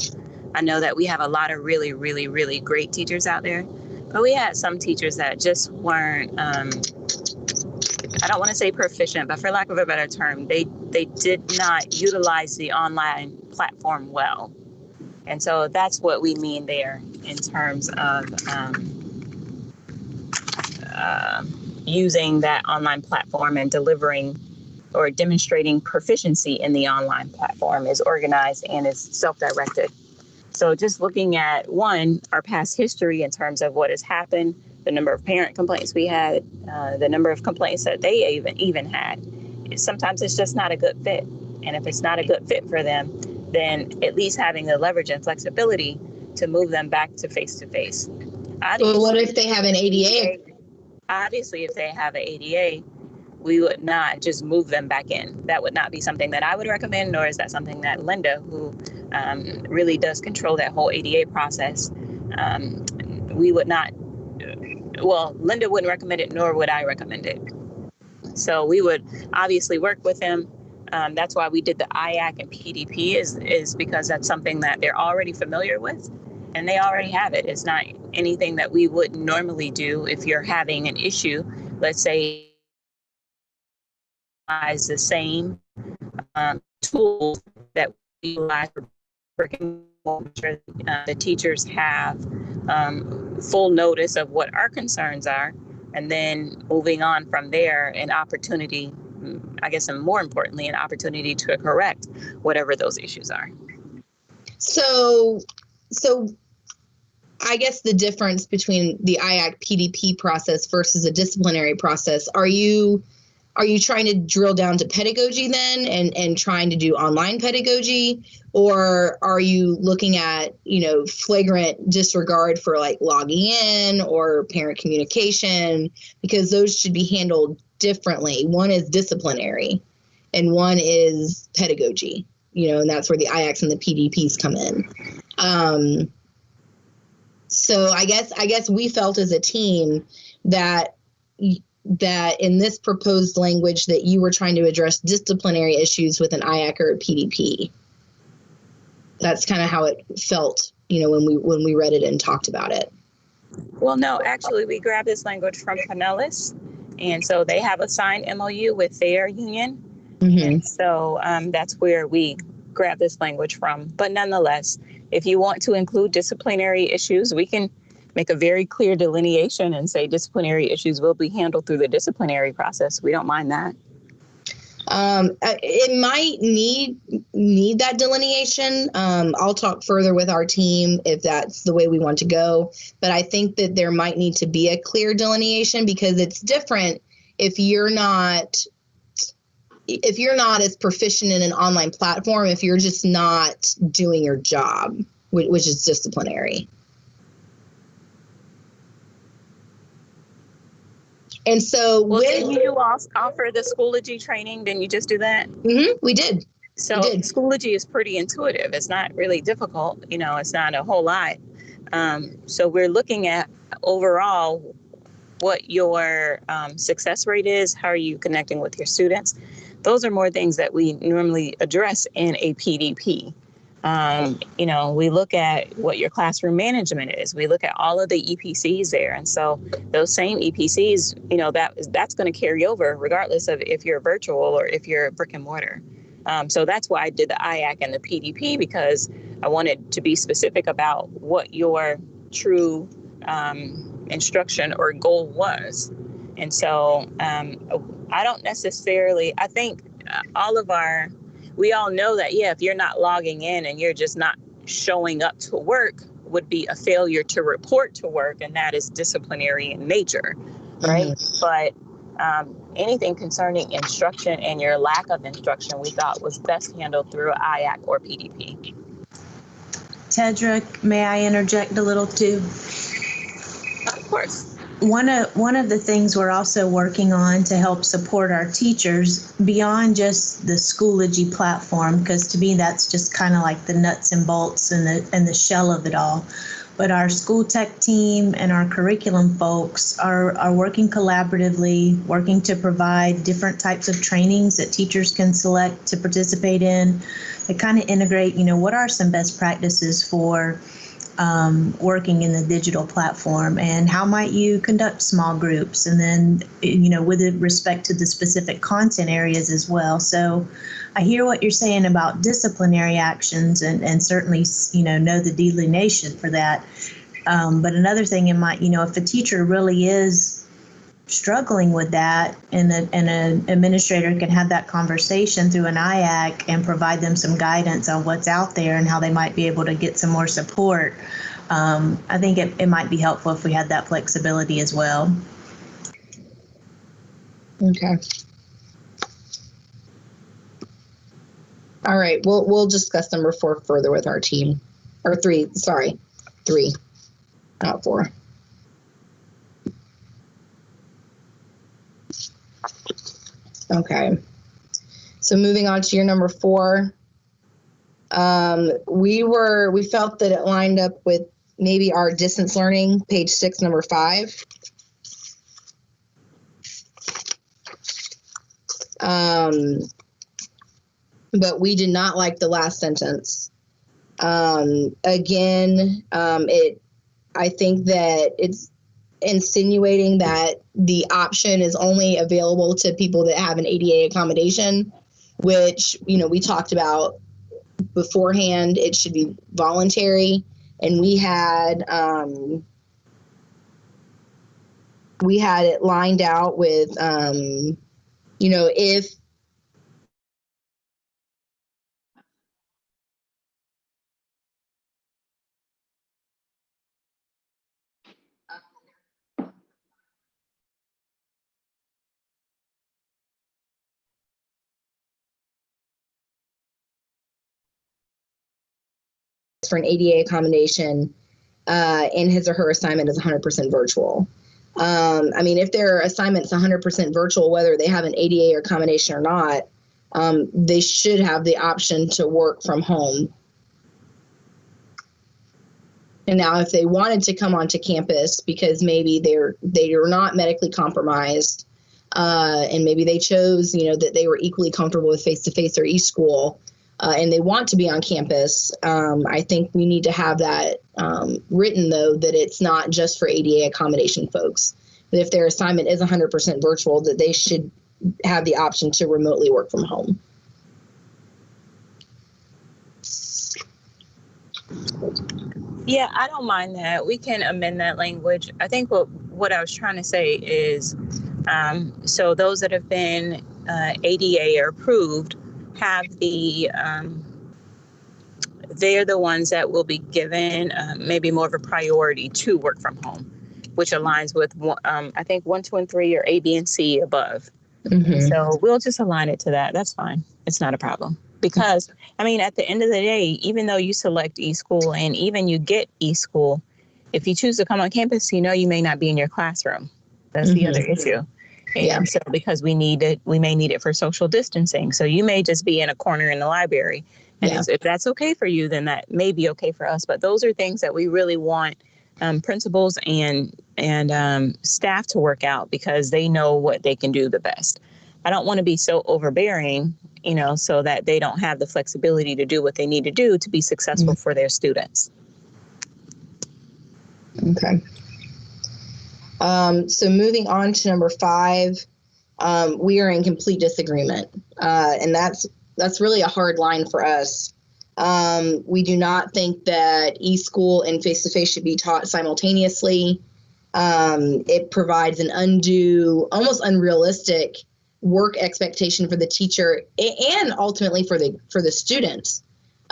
I know that we have a lot of really, really, really great teachers out there, but we had some teachers that just weren't, I don't want to say proficient, but for lack of a better term, they did not utilize the online platform well. And so that's what we mean there in terms of using that online platform and delivering or demonstrating proficiency in the online platform is organized and is self-directed. So just looking at our past history in terms of what has happened, the number of parent complaints we had, the number of complaints that they even had, sometimes it's just not a good fit. And if it's not a good fit for them, then at least having the leverage and flexibility to move them back to face-to-face. Well, what if they have an ADA? Obviously, if they have an ADA, we would not just move them back in. That would not be something that I would recommend, nor is that something that Linda, who really does control that whole ADA process, we would not, Linda wouldn't recommend it, nor would I recommend it. So we would obviously work with them. That's why we did the IAC and PDP is because that's something that they're already familiar with and they already have it. It's not anything that we would normally do if you're having an issue. Let's say the same tools that we utilize for working, the teachers have full notice of what our concerns are, and then moving on from there, an opportunity, I guess, and more importantly, an opportunity to correct whatever those issues are. So I guess the difference between the IAC PDP process versus a disciplinary process, are you trying to drill down to pedagogy then and trying to do online pedagogy, or are you looking at, flagrant disregard for like logging in or parent communication? Because those should be handled differently. One is disciplinary and one is pedagogy, and that's where the IACs and the PDPs come in. So I guess we felt as a team that in this proposed language that you were trying to address disciplinary issues with an IAC or a PDP. That's kind of how it felt, when we read it and talked about it. Well, no, actually, we grabbed this language from Pinellas, and so they have a signed MOU with their union. Mm-hmm. And so that's where we grab this language from. But nonetheless, if you want to include disciplinary issues, we can make a very clear delineation and say disciplinary issues will be handled through the disciplinary process. We don't mind that. It might need that delineation. I'll talk further with our team if that's the way we want to go. But I think that there might need to be a clear delineation because it's different if you're not as proficient in an online platform, if you're just not doing your job, which is disciplinary. And so didn't you also offer the Schoology training? Didn't you just do that? Mm-hmm, we did. So Schoology is pretty intuitive. It's not really difficult. It's not a whole lot. So we're looking at overall what your success rate is. How are you connecting with your students? Those are more things that we normally address in a PDP. We look at what your classroom management is. We look at all of the EPCs there. And so those same EPCs, that's going to carry over regardless of if you're virtual or if you're brick and mortar. So that's why I did the IAC and the PDP, because I wanted to be specific about what your true instruction or goal was. And so I think we all know that, if you're not logging in and you're just not showing up to work would be a failure to report to work, and that is disciplinary in nature, right? Mm-hmm. But anything concerning instruction and your lack of instruction, we thought was best handled through IAC or PDP. Tedra, may I interject a little too? Of course. One of the things we're also working on to help support our teachers beyond just the Schoology platform, because to me that's just kind of like the nuts and bolts and the shell of it all. But our school tech team and our curriculum folks are working collaboratively, working to provide different types of trainings that teachers can select to participate in. They kind of integrate, what are some best practices for working in the digital platform, and how might you conduct small groups, and then with respect to the specific content areas as well. So I hear what you're saying about disciplinary actions and certainly know the delineation for that, but another thing it might, if a teacher really is struggling with that, and an administrator can have that conversation through an IAC and provide them some guidance on what's out there and how they might be able to get some more support. I think it might be helpful if we had that flexibility as well. Okay. All right, we'll discuss number 4 further with our team, or 3, sorry, 3, not 4. Okay, so moving on to your number 4, we felt that it lined up with maybe our distance learning, page 6, number 5. But we did not like the last sentence. Again, I think that it's insinuating that the option is only available to people that have an ADA accommodation, which, we talked about beforehand. It should be voluntary. And we had it lined out with, if for an ADA accommodation, and his or her assignment is 100% virtual. If their assignment's 100% virtual, whether they have an ADA or accommodation or not, they should have the option to work from home. And now if they wanted to come onto campus because maybe they are not medically compromised, and maybe they chose, that they were equally comfortable with face-to-face or e-school, and they want to be on campus, I think we need to have that written, though, that it's not just for ADA accommodation folks. That if their assignment is 100% virtual, that they should have the option to remotely work from home. Yeah, I don't mind that. We can amend that language. I think what I was trying to say is, so those that have been ADA approved have they're the ones that will be given maybe more of a priority to work from home, which aligns with, I think 1, 2, and 3 are A, B, and C above. Mm-hmm. So we'll just align it to that. That's fine. It's not a problem. Because, at the end of the day, even though you select eSchool and even you get eSchool, if you choose to come on campus, you may not be in your classroom. That's the other issue. And so because we may need it for social distancing. So you may just be in a corner in the library. And if that's okay for you, then that may be okay for us. But those are things that we really want principals and staff to work out because they know what they can do the best. I don't want to be so overbearing, so that they don't have the flexibility to do what they need to do to be successful for their students. Okay. So moving on to number 5, we are in complete disagreement. And that's really a hard line for us. We do not think that eSchool and face-to-face should be taught simultaneously. It provides an undue, almost unrealistic work expectation for the teacher and ultimately for the students.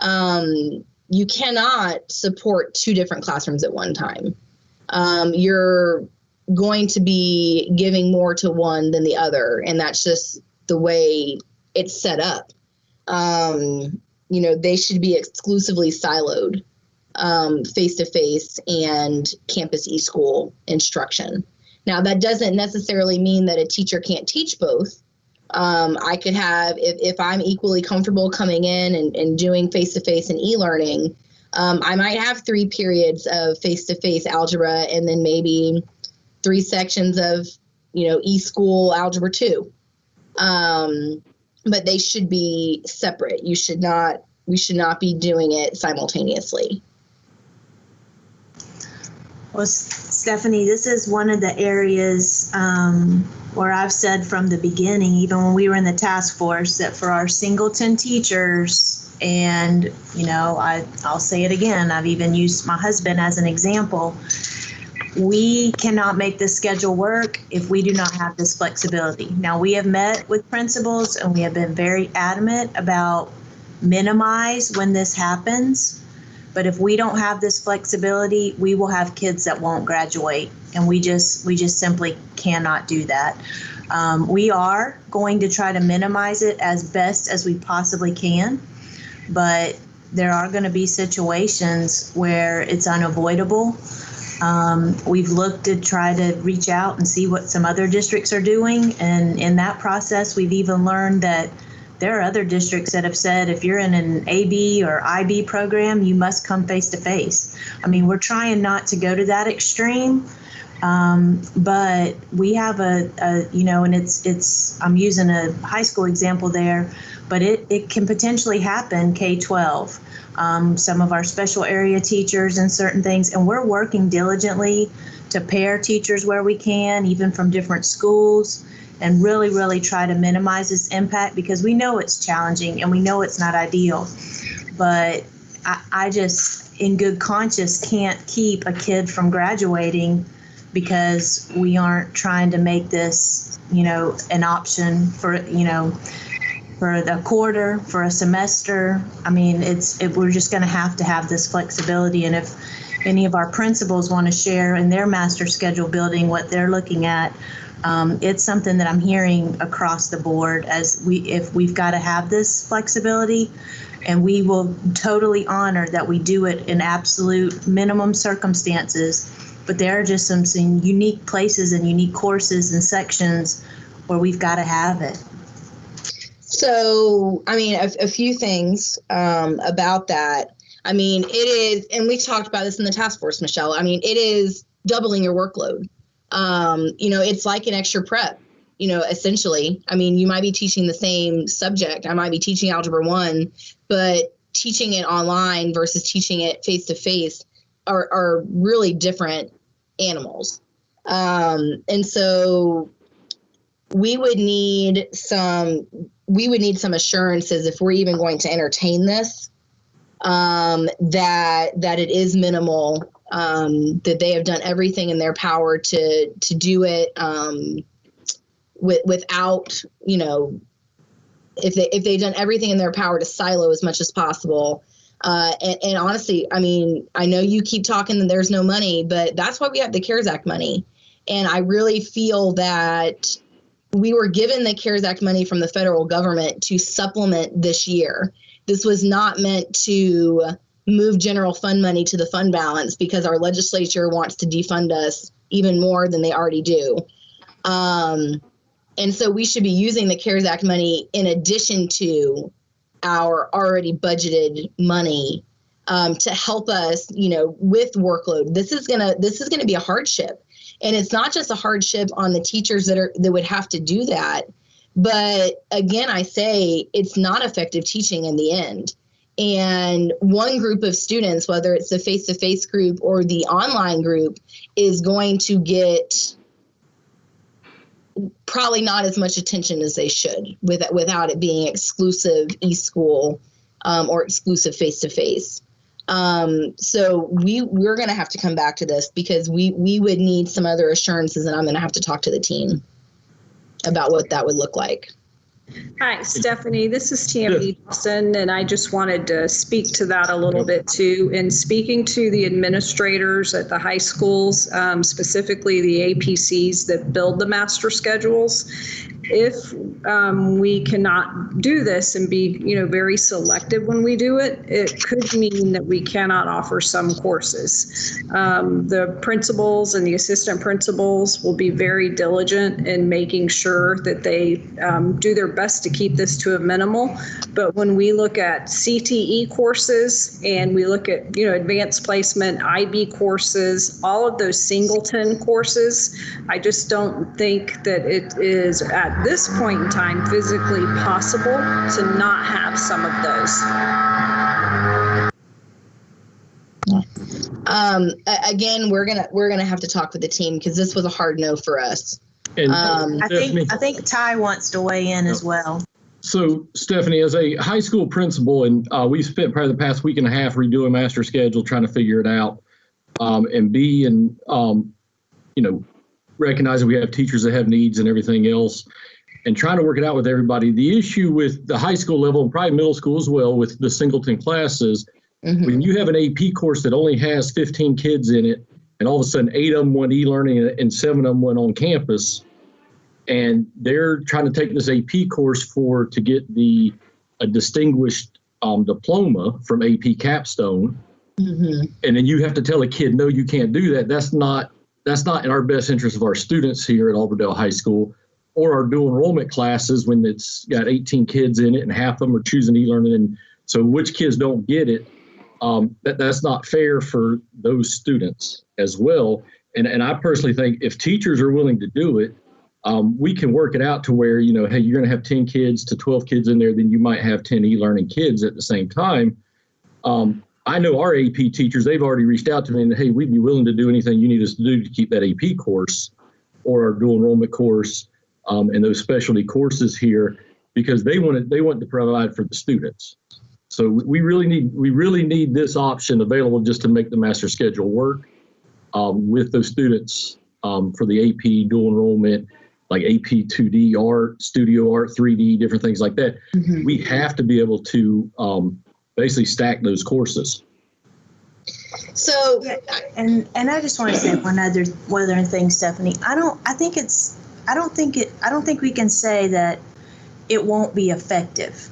You cannot support 2 different classrooms at one time. You're going to be giving more to one than the other, and that's just the way it's set up. They should be exclusively siloed, face-to-face and campus eSchool instruction. Now, that doesn't necessarily mean that a teacher can't teach both. I could have, if I'm equally comfortable coming in and doing face-to-face and e-learning, I might have 3 periods of face-to-face algebra and then maybe 3 sections of, eSchool algebra 2. But they should be separate. We should not be doing it simultaneously. Well, Stephanie, this is one of the areas where I've said from the beginning, even when we were in the task force, that for our singleton teachers, and, I'll say it again, I've even used my husband as an example, we cannot make this schedule work if we do not have this flexibility. Now, we have met with principals and we have been very adamant about minimize when this happens. But if we don't have this flexibility, we will have kids that won't graduate, and we just simply cannot do that. We are going to try to minimize it as best as we possibly can, but there are going to be situations where it's unavoidable. We've looked to try to reach out and see what some other districts are doing, and in that process, we've even learned that there are other districts that have said if you're in an AB or IB program, you must come face to face. I mean, we're trying not to go to that extreme, but we have and I'm using a high school example there, but it can potentially happen K-12. Some of our special area teachers and certain things, and we're working diligently to pair teachers where we can, even from different schools, and really, really try to minimize this impact, because we know it's challenging and we know it's not ideal. But I just, in good conscience, can't keep a kid from graduating because we aren't trying to make this, an option for the quarter, for a semester. I mean, we're just going to have this flexibility. And if any of our principals want to share in their master schedule building what they're looking at, it's something that I'm hearing across the board if we've got to have this flexibility, and we will totally honor that we do it in absolute minimum circumstances. But there are just some unique places and unique courses and sections where we've got to have it. So, I mean, a few things about that. I mean, it is, and we talked about this in the task force, Michelle. I mean, it is doubling your workload. It's like an extra prep, essentially. I mean, you might be teaching the same subject. I might be teaching Algebra 1, but teaching it online versus teaching it face-to-face are really different animals. And so we would need some assurances if we're even going to entertain this, that it is minimal, that they have done everything in their power to do it without, if they've done everything in their power to silo as much as possible. And honestly, I mean, I know you keep talking that there's no money, but that's why we have the CARES Act money. And I really feel that we were given the CARES Act money from the federal government to supplement this year. This was not meant to move general fund money to the fund balance because our legislature wants to defund us even more than they already do. And so we should be using the CARES Act money in addition to our already budgeted money to help us, with workload. This is gonna be a hardship, and it's not just a hardship on the teachers that would have to do that, but again, I say it's not effective teaching in the end. And one group of students, whether it's the face-to-face group or the online group, is going to get probably not as much attention as they should without it being exclusive eSchool or exclusive face-to-face. So we're going to have to come back to this because we would need some other assurances, and I'm going to have to talk to the team about what that would look like. Hi, Stephanie. This is Tammy Dawson, and I just wanted to speak to that a little bit too. In speaking to the administrators at the high schools, specifically the APCs that build the master schedules, if we cannot do this and be, very selective when we do it, it could mean that we cannot offer some courses. The principals and the assistant principals will be very diligent in making sure that they do their best to keep this to a minimal. But when we look at CTE courses and we look at, advanced placement, IB courses, all of those singleton courses, I just don't think that it is at this point in time physically possible to not have some of those. Again, we're gonna have to talk with the team because this was a hard no for us. And I think Ty wants to weigh in as well. So, Stephanie, as a high school principal, and we spent probably the past week and a half redoing master schedule, trying to figure it out, and recognizing we have teachers that have needs and everything else, and trying to work it out with everybody. The issue with the high school level and probably middle school as well with the singleton classes, when you have an AP course that only has 15 kids in it, and all of a sudden 8 of them went e-learning and 7 of them went on campus, and they're trying to take this AP course to get a distinguished diploma from AP Capstone, and then you have to tell a kid, no, you can't do that. That's not in our best interest of our students here at Auburndale High School, or our dual enrollment classes when it's got 18 kids in it and half of them are choosing e-learning. And so which kids don't get it, that's not fair for those students as well. And I personally think if teachers are willing to do it, we can work it out to where, hey, you're going to have 10 kids to 12 kids in there, then you might have 10 e-learning kids at the same time. I know our AP teachers, they've already reached out to me and, hey, we'd be willing to do anything you need us to do to keep that AP course or our dual enrollment course and those specialty courses here, because they want to provide for the students. So we really need this option available just to make the master schedule work with those students for the AP dual enrollment, like AP 2D art, studio art, 3D, different things like that. We have to be able to basically stack those courses. So, and I just want to say one other thing, Stephanie. I don't think we can say that it won't be effective.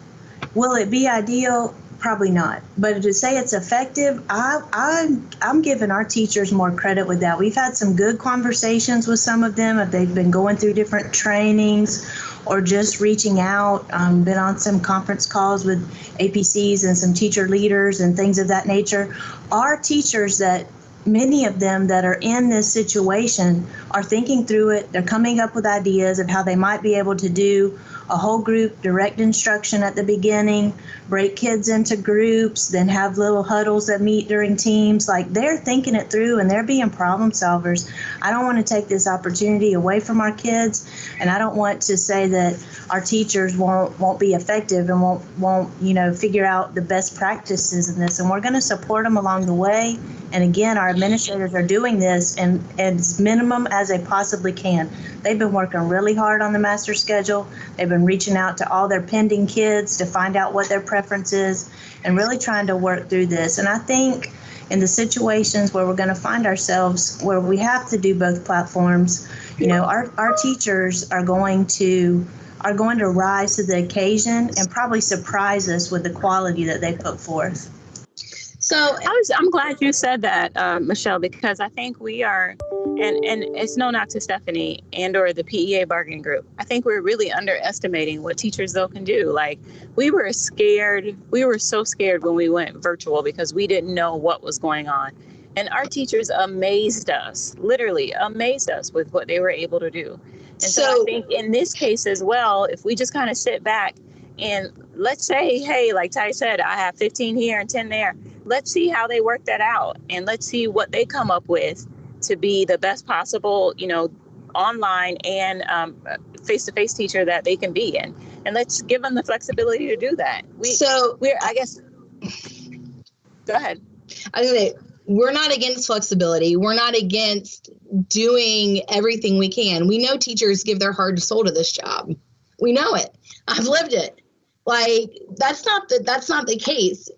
Will it be ideal? Probably not. But to say it's effective, I'm giving our teachers more credit with that. We've had some good conversations with some of them if they've been going through different trainings or just reaching out, been on some conference calls with APCs and some teacher leaders and things of that nature. Our teachers, that many of them that are in this situation, are thinking through it. They're coming up with ideas of how they might be able to do a whole group direct instruction at the beginning, break kids into groups, then have little huddles that meet during teams. Like, they're thinking it through and they're being problem solvers. I don't want to take this opportunity away from our kids, and I don't want to say that our teachers won't be effective and won't figure out the best practices in this. And we're going to support them along the way. And again, our administrators are doing this and as minimum as they possibly can. They've been working really hard on the master schedule. They've been reaching out to all their pending kids to find out what their preference is and really trying to work through this. And I think in the situations where we're going to find ourselves where we have to do both platforms, our teachers are going to rise to the occasion and probably surprise us with the quality that they put forth. So I'm glad you said that, Michelle, because I think we are, and it's no knock to Stephanie and or the PEA bargaining group. I think we're really underestimating what teachers though can do. Like, we were so scared when we went virtual because we didn't know what was going on. And our teachers amazed us, literally amazed us with what they were able to do. And so I think in this case as well, if we just kind of sit back and let's say, hey, like Ty said, I have 15 here and 10 there. Let's see how they work that out. And let's see what they come up with to be the best possible, online and face-to-face teacher that they can be in. And let's give them the flexibility to do that. Go ahead. We're not against flexibility. We're not against doing everything we can. We know teachers give their heart and soul to this job. We know it. I've lived it. Like, that's not the case.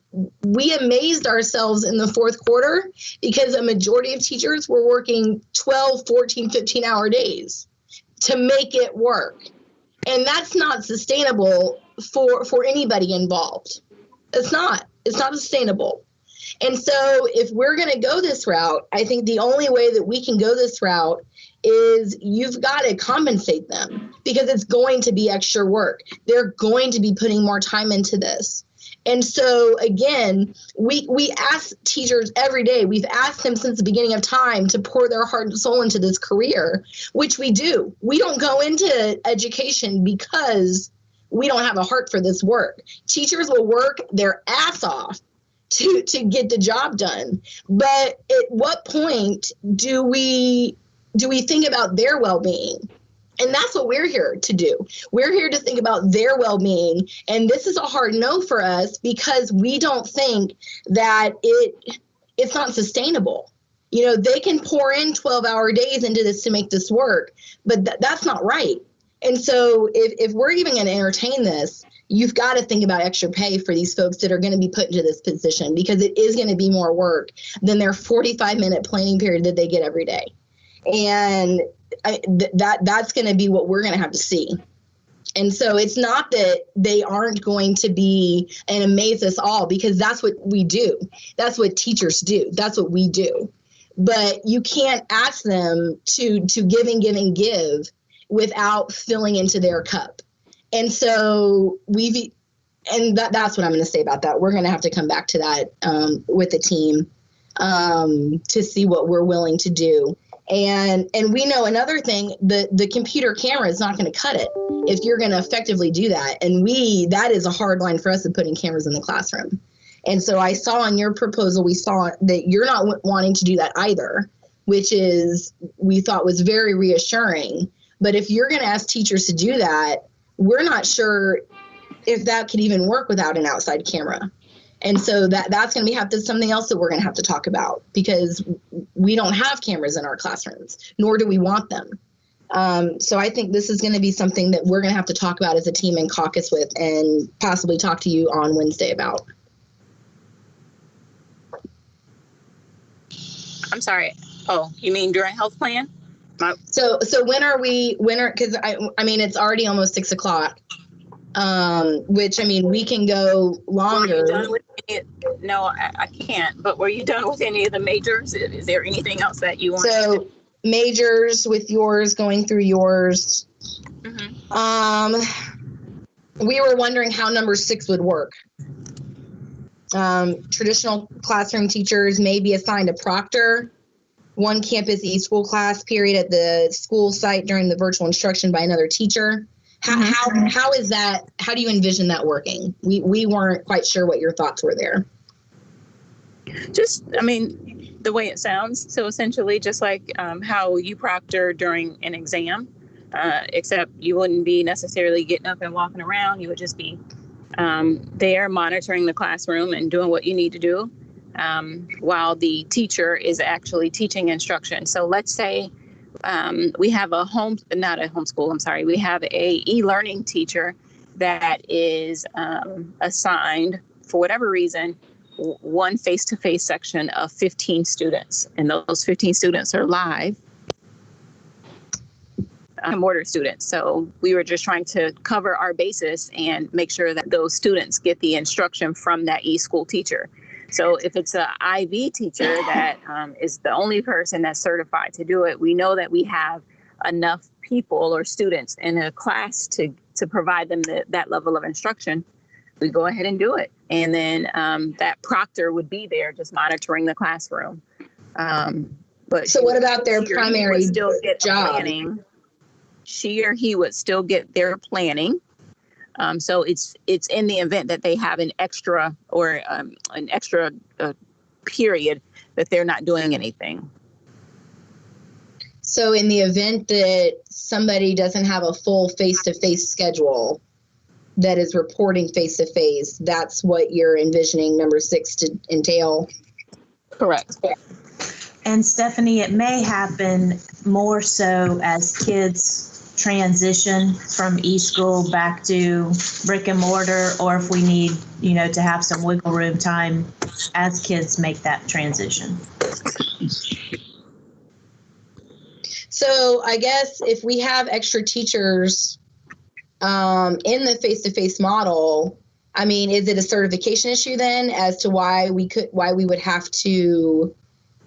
We amazed ourselves in the fourth quarter because a majority of teachers were working 12, 14, 15-hour days to make it work. And that's not sustainable for anybody involved. It's not sustainable. And so if we're going to go this route, I think the only way that we can go this route is you've got to compensate them because it's going to be extra work. They're going to be putting more time into this. And so, again, we ask teachers every day. We've asked them since the beginning of time to pour their heart and soul into this career, which we do. We don't go into education because we don't have a heart for this work. Teachers will work their ass off to get the job done. But at what point do we think about their well-being? And that's what we're here to do. We're here to think about their well-being. And this is a hard no for us because we don't think that it's not sustainable. You know, they can pour in 12-hour days into this to make this work, but that's not right. And so if we're even going to entertain this, you've got to think about extra pay for these folks that are going to be put into this position, because it is going to be more work than their 45-minute planning period that they get every day. And that's going to be what we're going to have to see. And so it's not that they aren't going to be and amaze us all, because that's what we do. That's what teachers do. That's what we do. But you can't ask them to give without filling into their cup. And so that's what I'm going to say about that. We're going to have to come back to that with the team to see what we're willing to do. And we know another thing, the computer camera is not going to cut it if you're going to effectively do that. And that is a hard line for us of putting cameras in the classroom. And so I saw in your proposal, we saw that you're not wanting to do that either, which we thought was very reassuring. But if you're going to ask teachers to do that, we're not sure if that could even work without an outside camera. And so that's going to be something else that we're going to have to talk about, because we don't have cameras in our classrooms, nor do we want them. So I think this is going to be something that we're going to have to talk about as a team and caucus with, and possibly talk to you on Wednesday about. I'm sorry. Oh, you mean during health plan? So because I mean, it's already almost 6 o'clock, which, I mean, we can go longer. No, I can't, but were you done with any of the majors? Is there anything else that you want? So majors with yours, going through yours. Mm-hmm. We were wondering how number 6 would work. Traditional classroom teachers may be assigned a proctor, one campus e-school class period at the school site during the virtual instruction by another teacher. How is that? How do you envision that working? We weren't quite sure what your thoughts were there. Just, I mean, the way it sounds. So essentially just like how you proctor during an exam, except you wouldn't be necessarily getting up and walking around. You would just be there monitoring the classroom and doing what you need to do while the teacher is actually teaching instruction. So let's say we have we have a e-learning teacher that is assigned, for whatever reason, one face-to-face section of 15 students, and those 15 students are live mortar students. So we were just trying to cover our basis and make sure that those students get the instruction from that e-school teacher. So if it's an IV teacher that is the only person that's certified to do it, we know that we have enough people or students in a class to provide them that level of instruction. We go ahead and do it. And then that proctor would be there just monitoring the classroom. But so what about their primary job? Planning. She or he would still get their planning. So it's in the event that they have an extra period that they're not doing anything. So in the event that somebody doesn't have a full face-to-face schedule that is reporting face-to-face, that's what you're envisioning number 6 to entail? Correct. And Stephanie, it may happen more so as kids transition from e-school back to brick and mortar, or if we need, to have some wiggle room time as kids make that transition. So I guess if we have extra teachers in the face-to-face model, I mean, is it a certification issue then as to why we would have to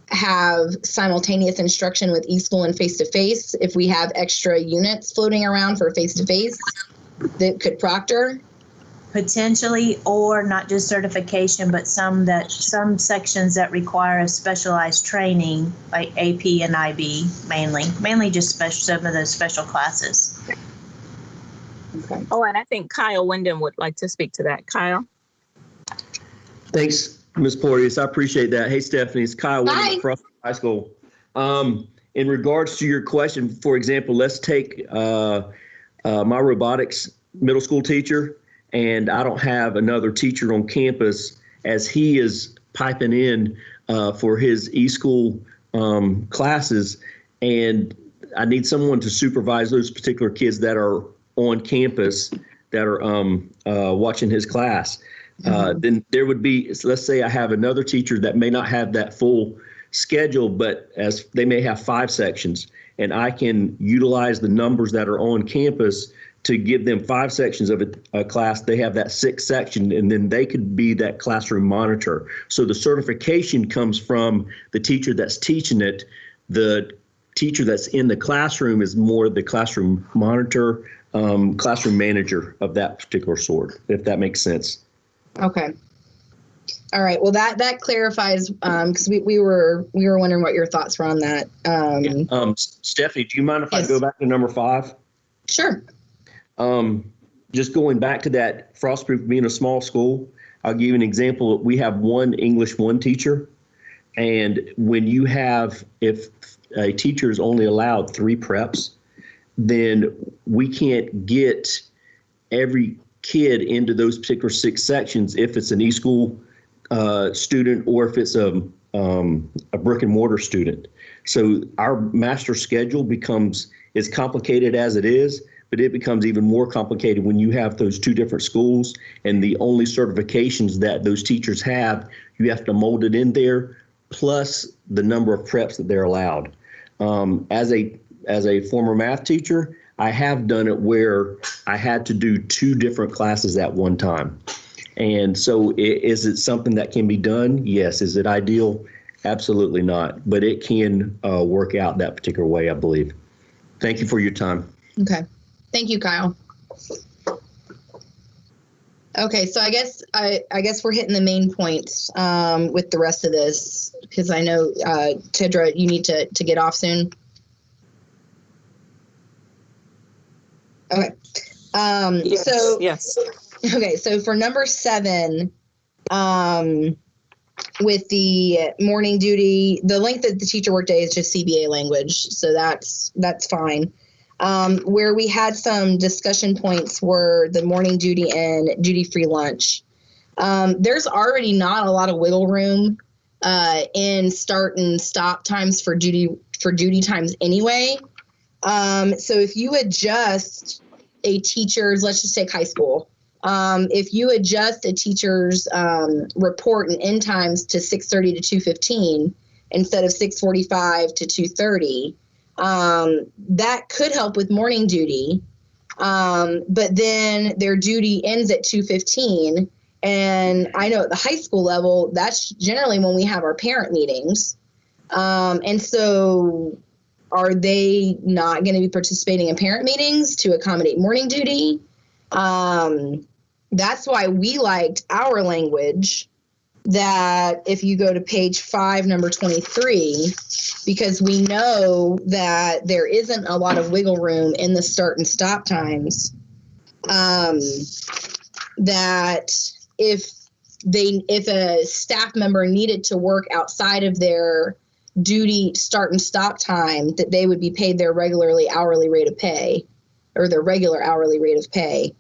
have simultaneous instruction with e-school and face-to-face if we have extra units floating around for face-to-face that could proctor? Potentially, or not just certification, but some sections that require a specialized training, like AP and IB mainly just some of those special classes. Okay. Oh, and I think Kyle Wyndham would like to speak to that. Kyle? Thanks, Ms. Porteous. I appreciate that. Hey, Stephanie, it's Kyle Wyndham from high school. In regards to your question, for example, let's take my robotics middle school teacher, and I don't have another teacher on campus as he is piping in for his e-school classes, and I need someone to supervise those particular kids that are on campus that are watching his class. Then there would be, let's say I have another teacher that may not have that full schedule, but as they may have 5 sections, and I can utilize the numbers that are on campus to give them 5 sections of a class. They have that 6th section, and then they could be that classroom monitor. So the certification comes from the teacher that's teaching it. The teacher that's in the classroom is more the classroom monitor, classroom manager of that particular sort, if that makes sense. Okay. All right. Well, that clarifies, because we were wondering what your thoughts were on that. Stephanie, do you mind if Yes. I go back to number 5? Sure. Just going back to that Frostproof being a small school, I'll give you an example. We have one English 1 teacher, and when you have, if a teacher is only allowed 3 preps, then we can't get every kid into those particular 6 sections if it's an e-school student or if it's a brick and mortar student. So our master schedule becomes as complicated as it is, but it becomes even more complicated when you have those 2 different schools, and the only certifications that those teachers have, you have to mold it in there, plus the number of preps that they're allowed. As a former math teacher, I have done it where I had to do 2 different classes at one time. And so is it something that can be done? Yes. Is it ideal? Absolutely not. But it can work out that particular way, I believe. Thank you for your time. Okay. Thank you, Kyle. Okay, so I guess we're hitting the main points with the rest of this, because I know Tedra, you need to get off soon. Okay. Yes. Okay, so for number 7, with the morning duty, the length of the teacher workday is just CBA language, so that's fine. Where we had some discussion points were the morning duty and duty-free lunch. There's already not a lot of wiggle room in start and stop times for duty times anyway. So if you adjust a teacher's, let's just take high school. If you adjust a teacher's report and end times to 6:30 to 2:15 instead of 6:45 to 2:30, that could help with morning duty. But then their duty ends at 2:15. And I know at the high school level, that's generally when we have our parent meetings. And so are they not going to be participating in parent meetings to accommodate morning duty? That's why we liked our language, that if you go to page 5, number 23, because we know that there isn't a lot of wiggle room in the start and stop times, that if a staff member needed to work outside of their duty start and stop time, that they would be paid their regularly hourly rate of pay, or their regular hourly rate of pay,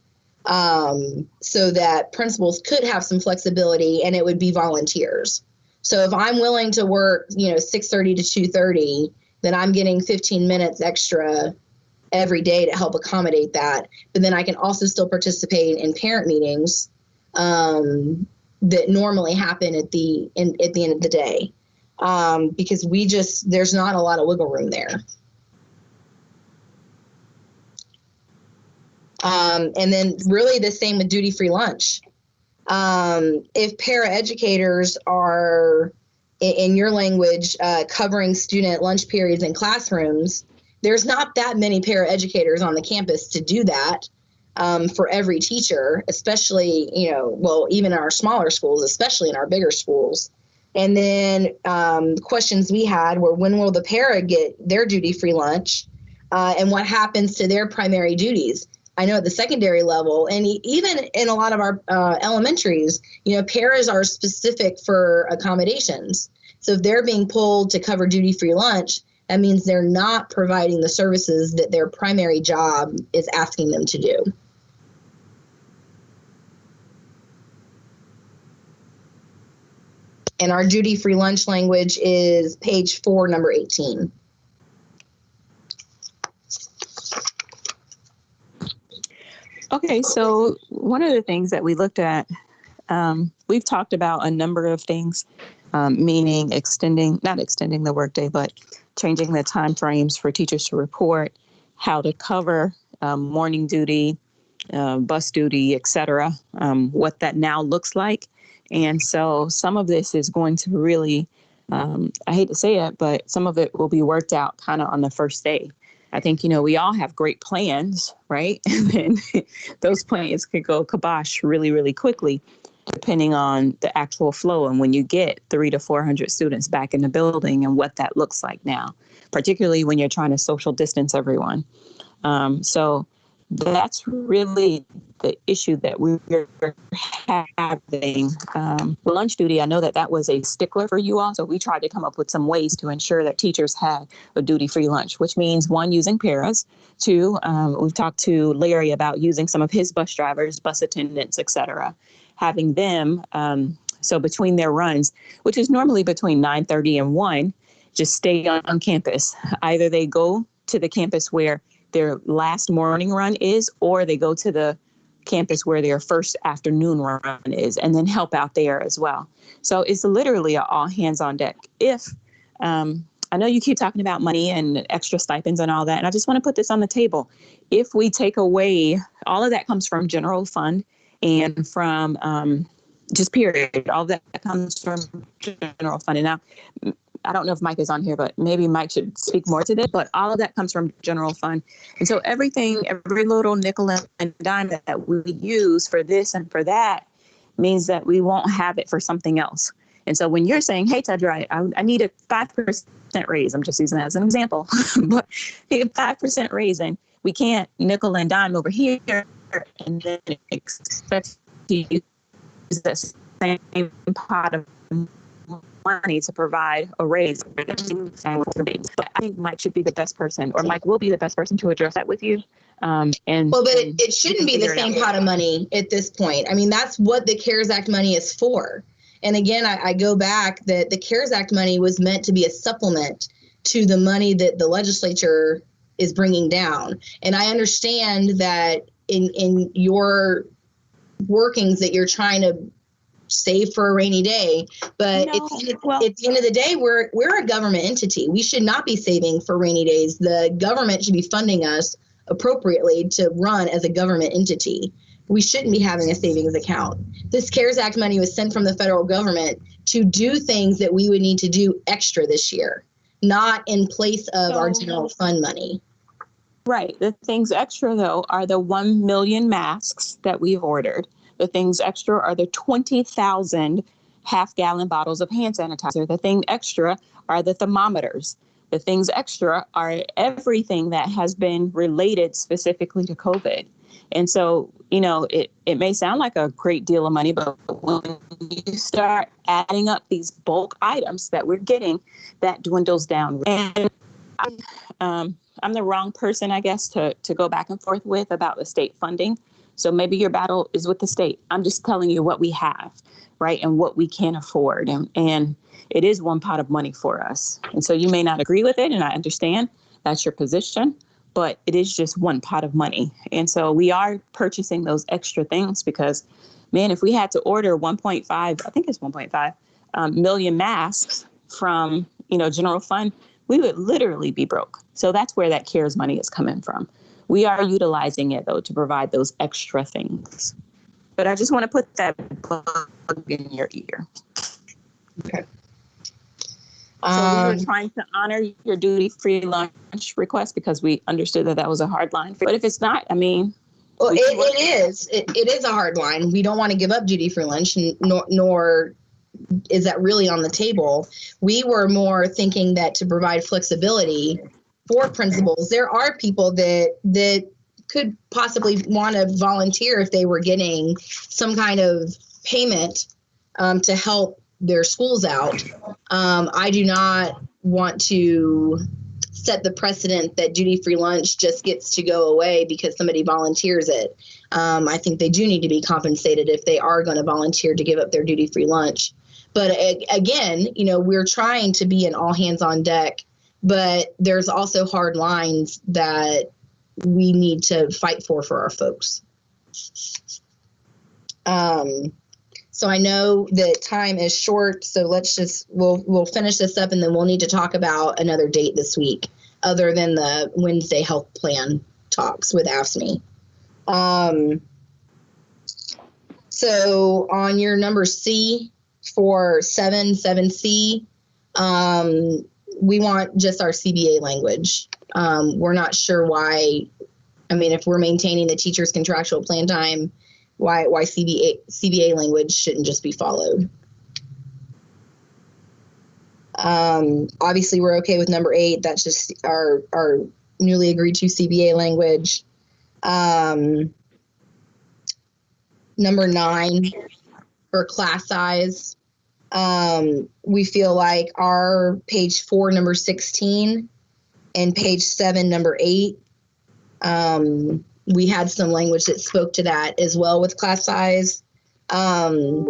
so that principals could have some flexibility, and it would be volunteers. So if I'm willing to work, 6:30 to 2:30, then I'm getting 15 minutes extra every day to help accommodate that. But then I can also still participate in parent meetings that normally happen at the end of the day. Because there's not a lot of wiggle room there. And then really the same with duty-free lunch. If paraeducators are, in your language, covering student lunch periods in classrooms, there's not that many paraeducators on the campus to do that for every teacher, especially, even in our smaller schools, especially in our bigger schools. And then questions we had were, when will the para get their duty-free lunch, and what happens to their primary duties? I know at the secondary level, and even in a lot of our elementaries, paras are specific for accommodations. So if they're being pulled to cover duty-free lunch, that means they're not providing the services that their primary job is asking them to do. And our duty-free lunch language is page 4, number 18. Okay, so one of the things that we looked at, we've talked about a number of things, meaning not extending the workday, but changing the time frames for teachers to report, how to cover morning duty, bus duty, et cetera, what that now looks like. And so some of this is going to really, I hate to say it, but some of it will be worked out kind of on the first day. I think, we all have great plans, right? And then those plans could go kibosh really, really quickly, depending on the actual flow and when you get 300 to 400 students back in the building and what that looks like now, particularly when you're trying to social distance everyone. So that's really the issue that we're having. Lunch duty, I know that was a stickler for you all. So we tried to come up with some ways to ensure that teachers had a duty-free lunch, which means 1, using paras. 2, we've talked to Larry about using some of his bus drivers, bus attendants, et cetera, having them, so between their runs, which is normally between 9:30 and 1, just stay on campus. Either they go to the campus where their last morning run is, or they go to the campus where their first afternoon run is, and then help out there as well. So it's literally an all hands on deck. If, I know you keep talking about money and extra stipends and all that, and I just want to put this on the table. If we take away, all of that comes from general fund and from just period, all that comes from general fund. And now, I don't know if Mike is on here, but maybe Mike should speak more to this, but all of that comes from general fund. And so every little nickel and dime that we use for this and for that means that we won't have it for something else. And so when you're saying, hey, Tedra, I need a 5% raise, I'm just using that as an example, but a 5% raise, and we can't nickel and dime over here and then expect to use that same pot of money to provide a raise. But I think Mike should be the best person, or Mike will be the best person to address that with you. But it shouldn't be the same pot of money at this point. I mean, that's what the CARES Act money is for. And again, I go back that the CARES Act money was meant to be a supplement to the money that the legislature is bringing down. And I understand that in your workings that you're trying to save for a rainy day, but at the end of the day, we're a government entity. We should not be saving for rainy days. The government should be funding us appropriately to run as a government entity. We shouldn't be having a savings account. This CARES Act money was sent from the federal government to do things that we would need to do extra this year, not in place of our general fund money. Right. The things extra, though, are the 1 million masks that we've ordered. The things extra are the 20,000 half-gallon bottles of hand sanitizer. The thing extra are the thermometers. The things extra are everything that has been related specifically to COVID. And so, it may sound like a great deal of money, but when you start adding up these bulk items that we're getting, that dwindles down. And I'm the wrong person, I guess, to go back and forth with about the state funding. So maybe your battle is with the state. I'm just telling you what we have, right, and what we can afford. And it is one pot of money for us. And so you may not agree with it, and I understand that's your position, but it is just one pot of money. And so we are purchasing those extra things because, man, if we had to order 1.5 million masks from, general fund, we would literally be broke. So that's where that CARES money is coming from. We are utilizing it, though, to provide those extra things. But I just want to put that bug in your ear. Okay. So we were trying to honor your duty-free lunch request because we understood that was a hard line. But if it's not, I mean... Well, it is. It is a hard line. We don't want to give up duty-free lunch, nor is that really on the table. We were more thinking that to provide flexibility for principals, there are people that could possibly want to volunteer if they were getting some kind of payment to help their schools out. I do not want to set the precedent that duty-free lunch just gets to go away because somebody volunteers it. I think they do need to be compensated if they are going to volunteer to give up their duty-free lunch. But again, we're trying to be an all hands on deck, but there's also hard lines that we need to fight for our folks. So I know that time is short, so we'll finish this up, and then we'll need to talk about another date this week other than the Wednesday health plan talks with AFSCME. So on your number C for 7C, we want just our CBA language. We're not sure why. I mean, if we're maintaining the teacher's contractual plan time, why CBA language shouldn't just be followed. Obviously, we're okay with number 8. That's just our newly agreed to CBA language. Number 9 for class size. We feel like our page 4, number 16, and page 7, number 8, we had some language that spoke to that as well with class size. While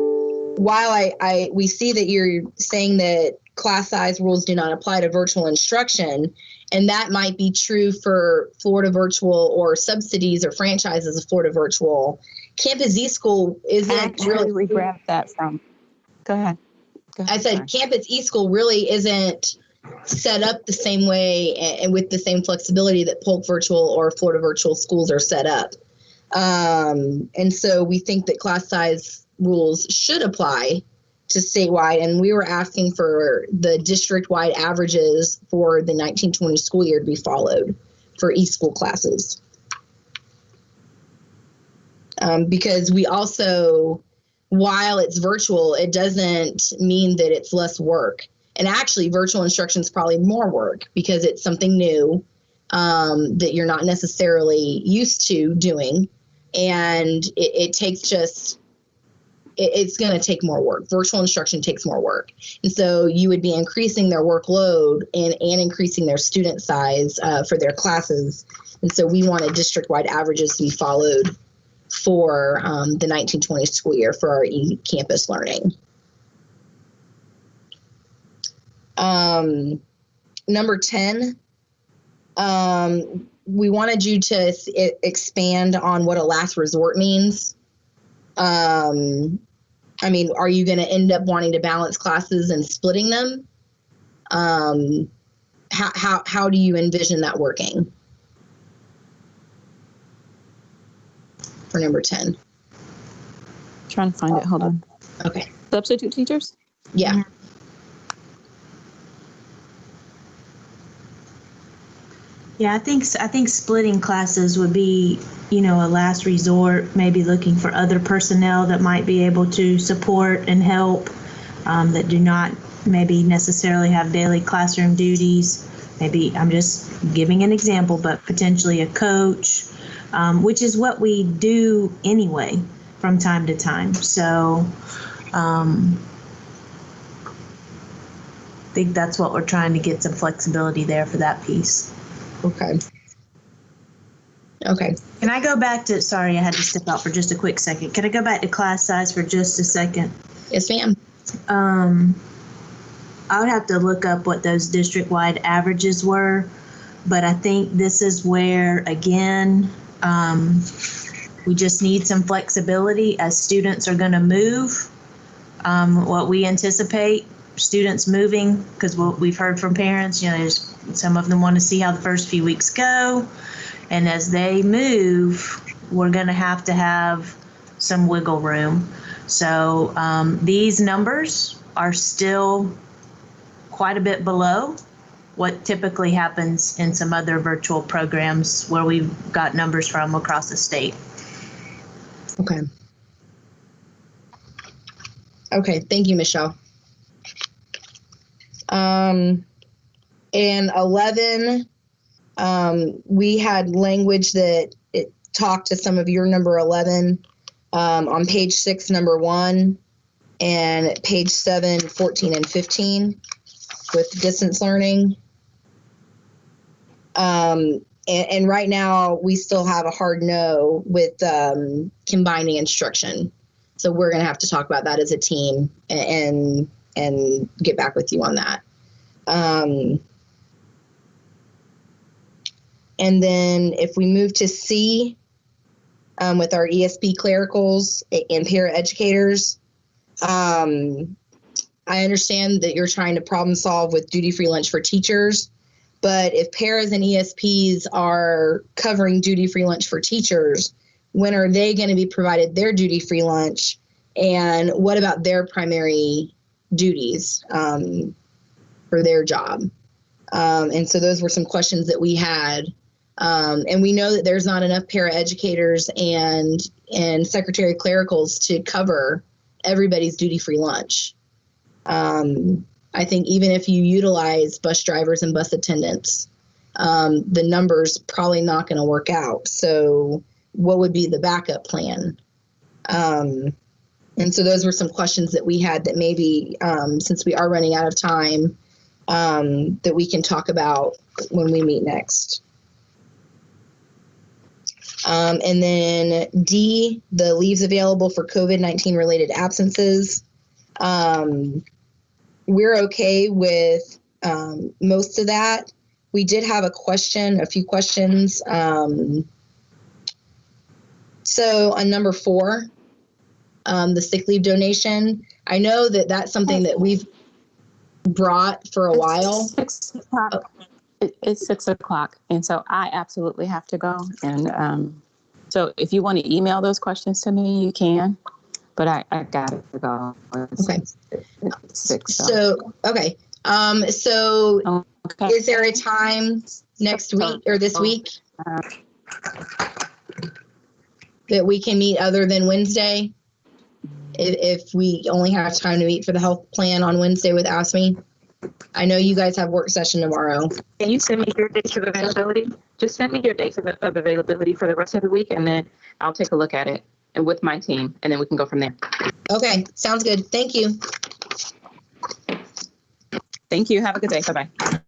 we see that you're saying that class size rules do not apply to virtual instruction, and that might be true for Florida Virtual or subsidies or franchises of Florida Virtual, Campus eSchool isn't Actually, we grabbed that from. Go ahead. I said Campus eSchool really isn't set up the same way and with the same flexibility that Polk Virtual or Florida Virtual schools are set up. And so we think that class size rules should apply to statewide, and we were asking for the district-wide averages for the 1920 school year to be followed for eSchool classes. Because we also, while it's virtual, it doesn't mean that it's less work. And actually, virtual instruction is probably more work because it's something new that you're not necessarily used to doing. And it takes it's going to take more work. Virtual instruction takes more work. And so you would be increasing their workload and increasing their student size for their classes. And so we wanted district-wide averages to be followed for the 1920 school year for our e-campus learning. Number 10, we wanted you to expand on what a last resort means. I mean, are you going to end up wanting to balance classes and splitting them? How do you envision that working? For number 10. Trying to find it. Hold on. Okay. Substitute teachers? Yeah. Yeah, I think splitting classes would be, a last resort, maybe looking for other personnel that might be able to support and help that do not maybe necessarily have daily classroom duties. Maybe I'm just giving an example, but potentially a coach, which is what we do anyway from time to time. So I think that's what we're trying to get some flexibility there for that piece. Okay. Can I go back to, sorry, I had to step out for just a quick second. Can I go back to class size for just a second? Yes, ma'am. I would have to look up what those district-wide averages were, but I think this is where, again, we just need some flexibility as students are going to move. What we anticipate, students moving, because what we've heard from parents, there's some of them want to see how the first few weeks go. And as they move, we're going to have some wiggle room. So these numbers are still quite a bit below what typically happens in some other virtual programs where we've got numbers from across the state. Okay, thank you, Michelle. And 11, we had language that it talked to some of your number 11 on page 6, number 1, and page 7, 14, and 15 with distance learning. And right now we still have a hard no with combining instruction. So we're going to have to talk about that as a team and get back with you on that. And then if we move to C, with our ESP clericals and paraeducators, I understand that you're trying to problem solve with duty-free lunch for teachers, but if paras and ESPs are covering duty-free lunch for teachers, when are they going to be provided their duty-free lunch? And what about their primary duties for their job? And so those were some questions that we had. And we know that there's not enough paraeducators and secretary clericals to cover everybody's duty-free lunch. I think even if you utilize bus drivers and bus attendants, the number's probably not going to work out. So what would be the backup plan? And so those were some questions that we had that maybe, since we are running out of time, that we can talk about when we meet next. And then D, the leaves available for COVID-19 related absences. We're okay with most of that. We did have a few questions. So on number 4, the sick leave donation, I know that that's something that we've brought for a while. 6 o'clock. It's 6 o'clock. And so I absolutely have to go. And so if you want to email those questions to me, you can. But I got to go. Okay. 6. So, okay. So is there a time next week or this week that we can meet other than Wednesday? If we only have time to meet for the health plan on Wednesday with ASME? I know you guys have work session tomorrow. Can you send me your dates of availability? Just send me your dates of availability for the rest of the week, and then I'll take a look at it and with my team, and then we can go from there. Okay, sounds good. Thank you. Thank you. Have a good day. Bye-bye.